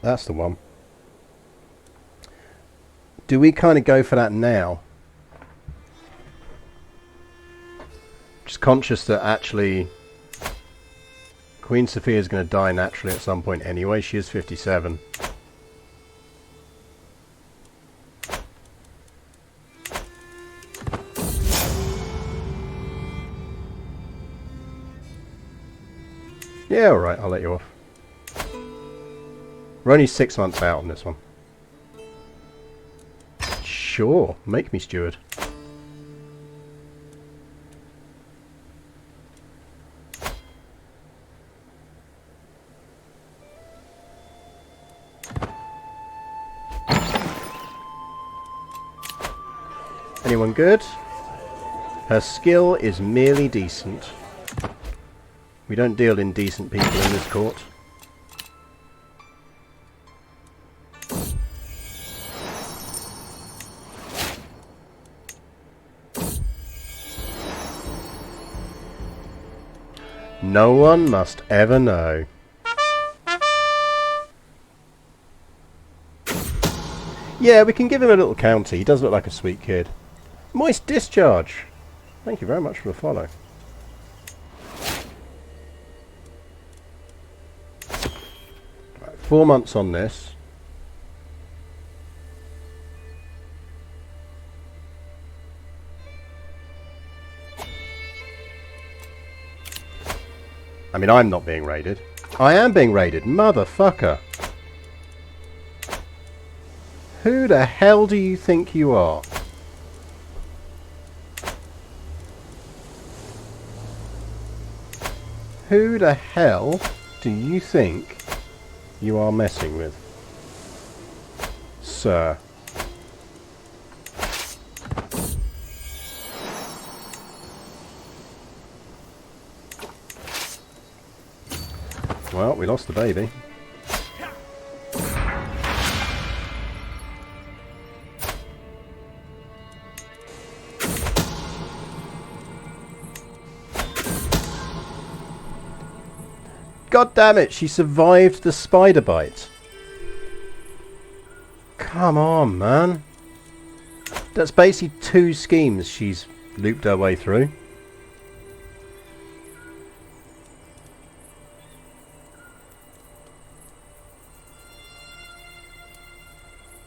That's the one. Do we kind of go for that now? Just conscious that actually Queen Sophia is going to die naturally at some point anyway. She is 57. Yeah, alright, I'll let you off. We're only 6 months out on this one. Sure, make me steward. Anyone good? Her skill is merely decent. We don't deal in decent people in this court. No one must ever know. Yeah, we can give him a little county. He does look like a sweet kid. Moist discharge. Thank you very much for the follow. Right, 4 months on this. I mean, I'm not being raided. I am being raided, motherfucker. Who the hell do you think you are? Who the hell do you think you are messing with, sir? Well, we lost the baby. God damn it, she survived the spider bite. Come on, man. That's basically 2 schemes she's looped her way through.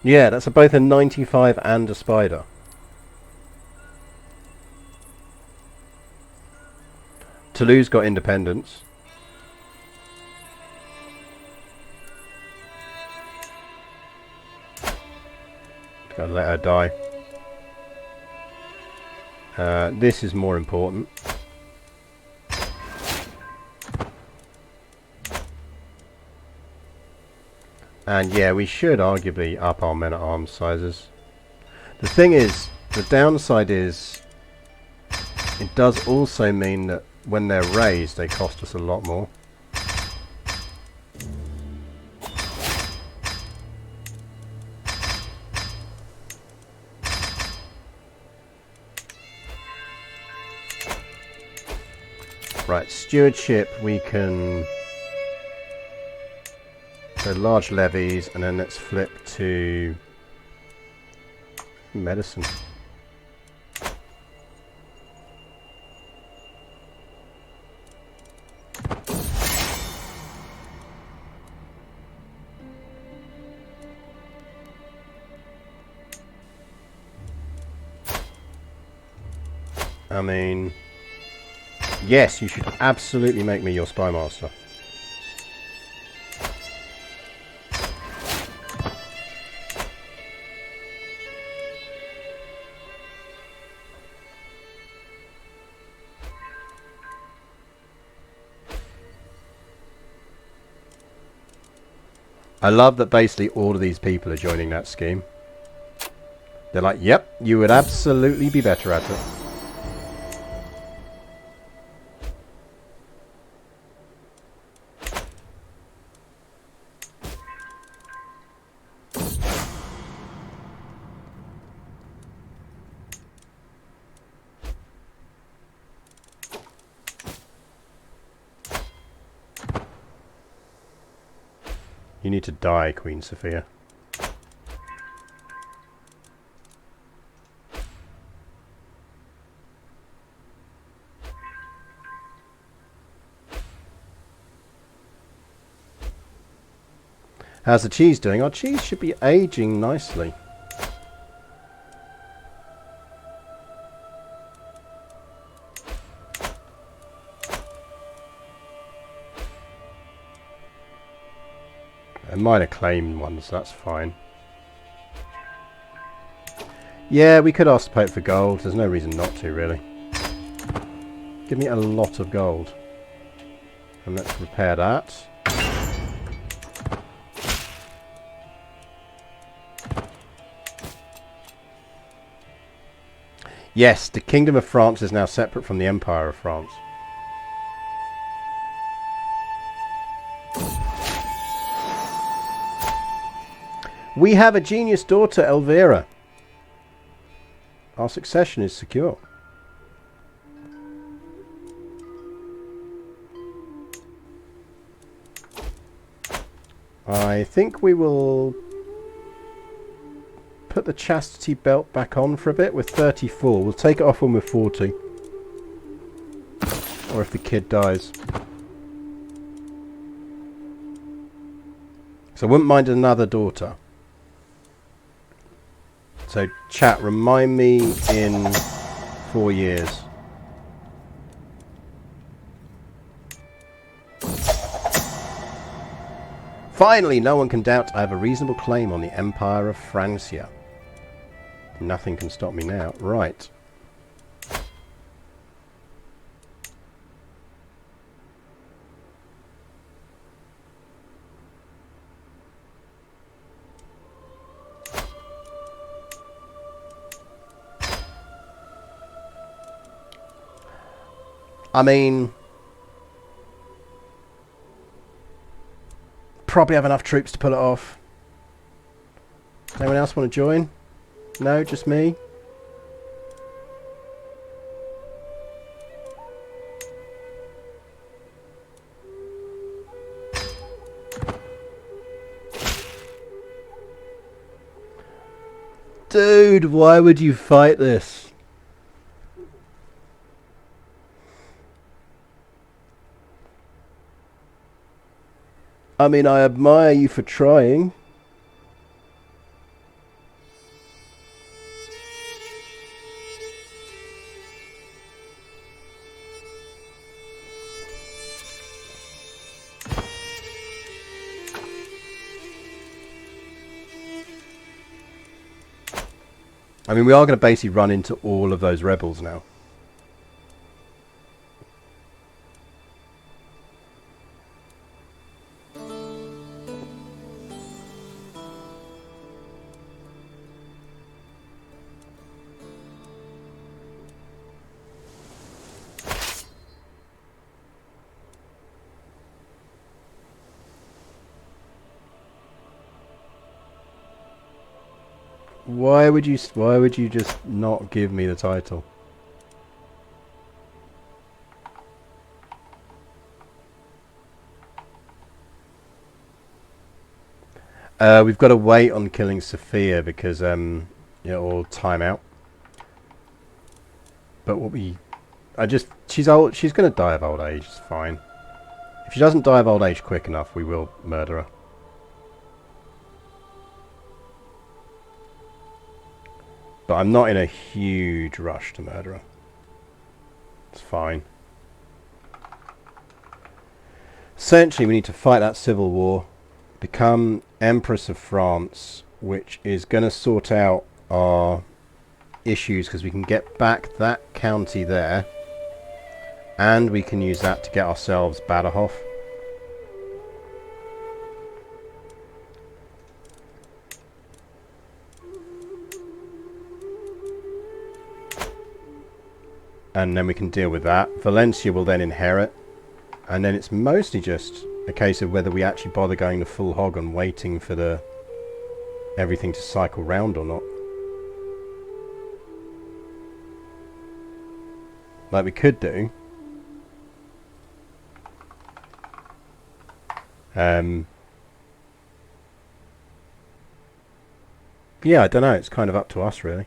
Yeah, that's both a 95 and a spider. Toulouse got independence. Gotta let her die. This is more important. And yeah, we should arguably up our men-at-arms sizes. The thing is, the downside is, it does also mean that when they're raised, they cost us a lot more. Right, stewardship, we can... So large levies, and then let's flip to medicine. I mean, yes, you should absolutely make me your spy master. I love that basically all of these people are joining that scheme. They're like, yep, you would absolutely be better at it. You need to die, Queen Sophia. How's the cheese doing? Our cheese should be aging nicely. A minor claim one, so that's fine. Yeah, we could ask the Pope for gold. There's no reason not to, really. Give me a lot of gold. And let's repair that. Yes, the Kingdom of France is now separate from the Empire of France. We have a genius daughter, Elvira. Our succession is secure. I think we will put the chastity belt back on for a bit. We're 34. We'll take it off when we're 40. Or if the kid dies. So I wouldn't mind another daughter. So chat, remind me in 4 years. Finally, no one can doubt I have a reasonable claim on the Empire of Francia. Nothing can stop me now. Right. I mean, probably have enough troops to pull it off. Anyone else want to join? No, just me? Dude, why would you fight this? I mean, I admire you for trying. I mean, we are going to basically run into all of those rebels now. Why would you just not give me the title? We've got to wait on killing Sophia because it'll time out. But she's old. She's going to die of old age. It's fine. If she doesn't die of old age quick enough, we will murder her. But I'm not in a huge rush to murder her. It's fine. Essentially, we need to fight that civil war, become Empress of France, which is going to sort out our issues because we can get back that county there, and we can use that to get ourselves Badajoz. and then we can deal with that. Valencia will then inherit, and then it's mostly just a case of whether we actually bother going the full hog and waiting for the everything to cycle round or not. Like we could do. Yeah, I don't know. It's kind of up to us, really.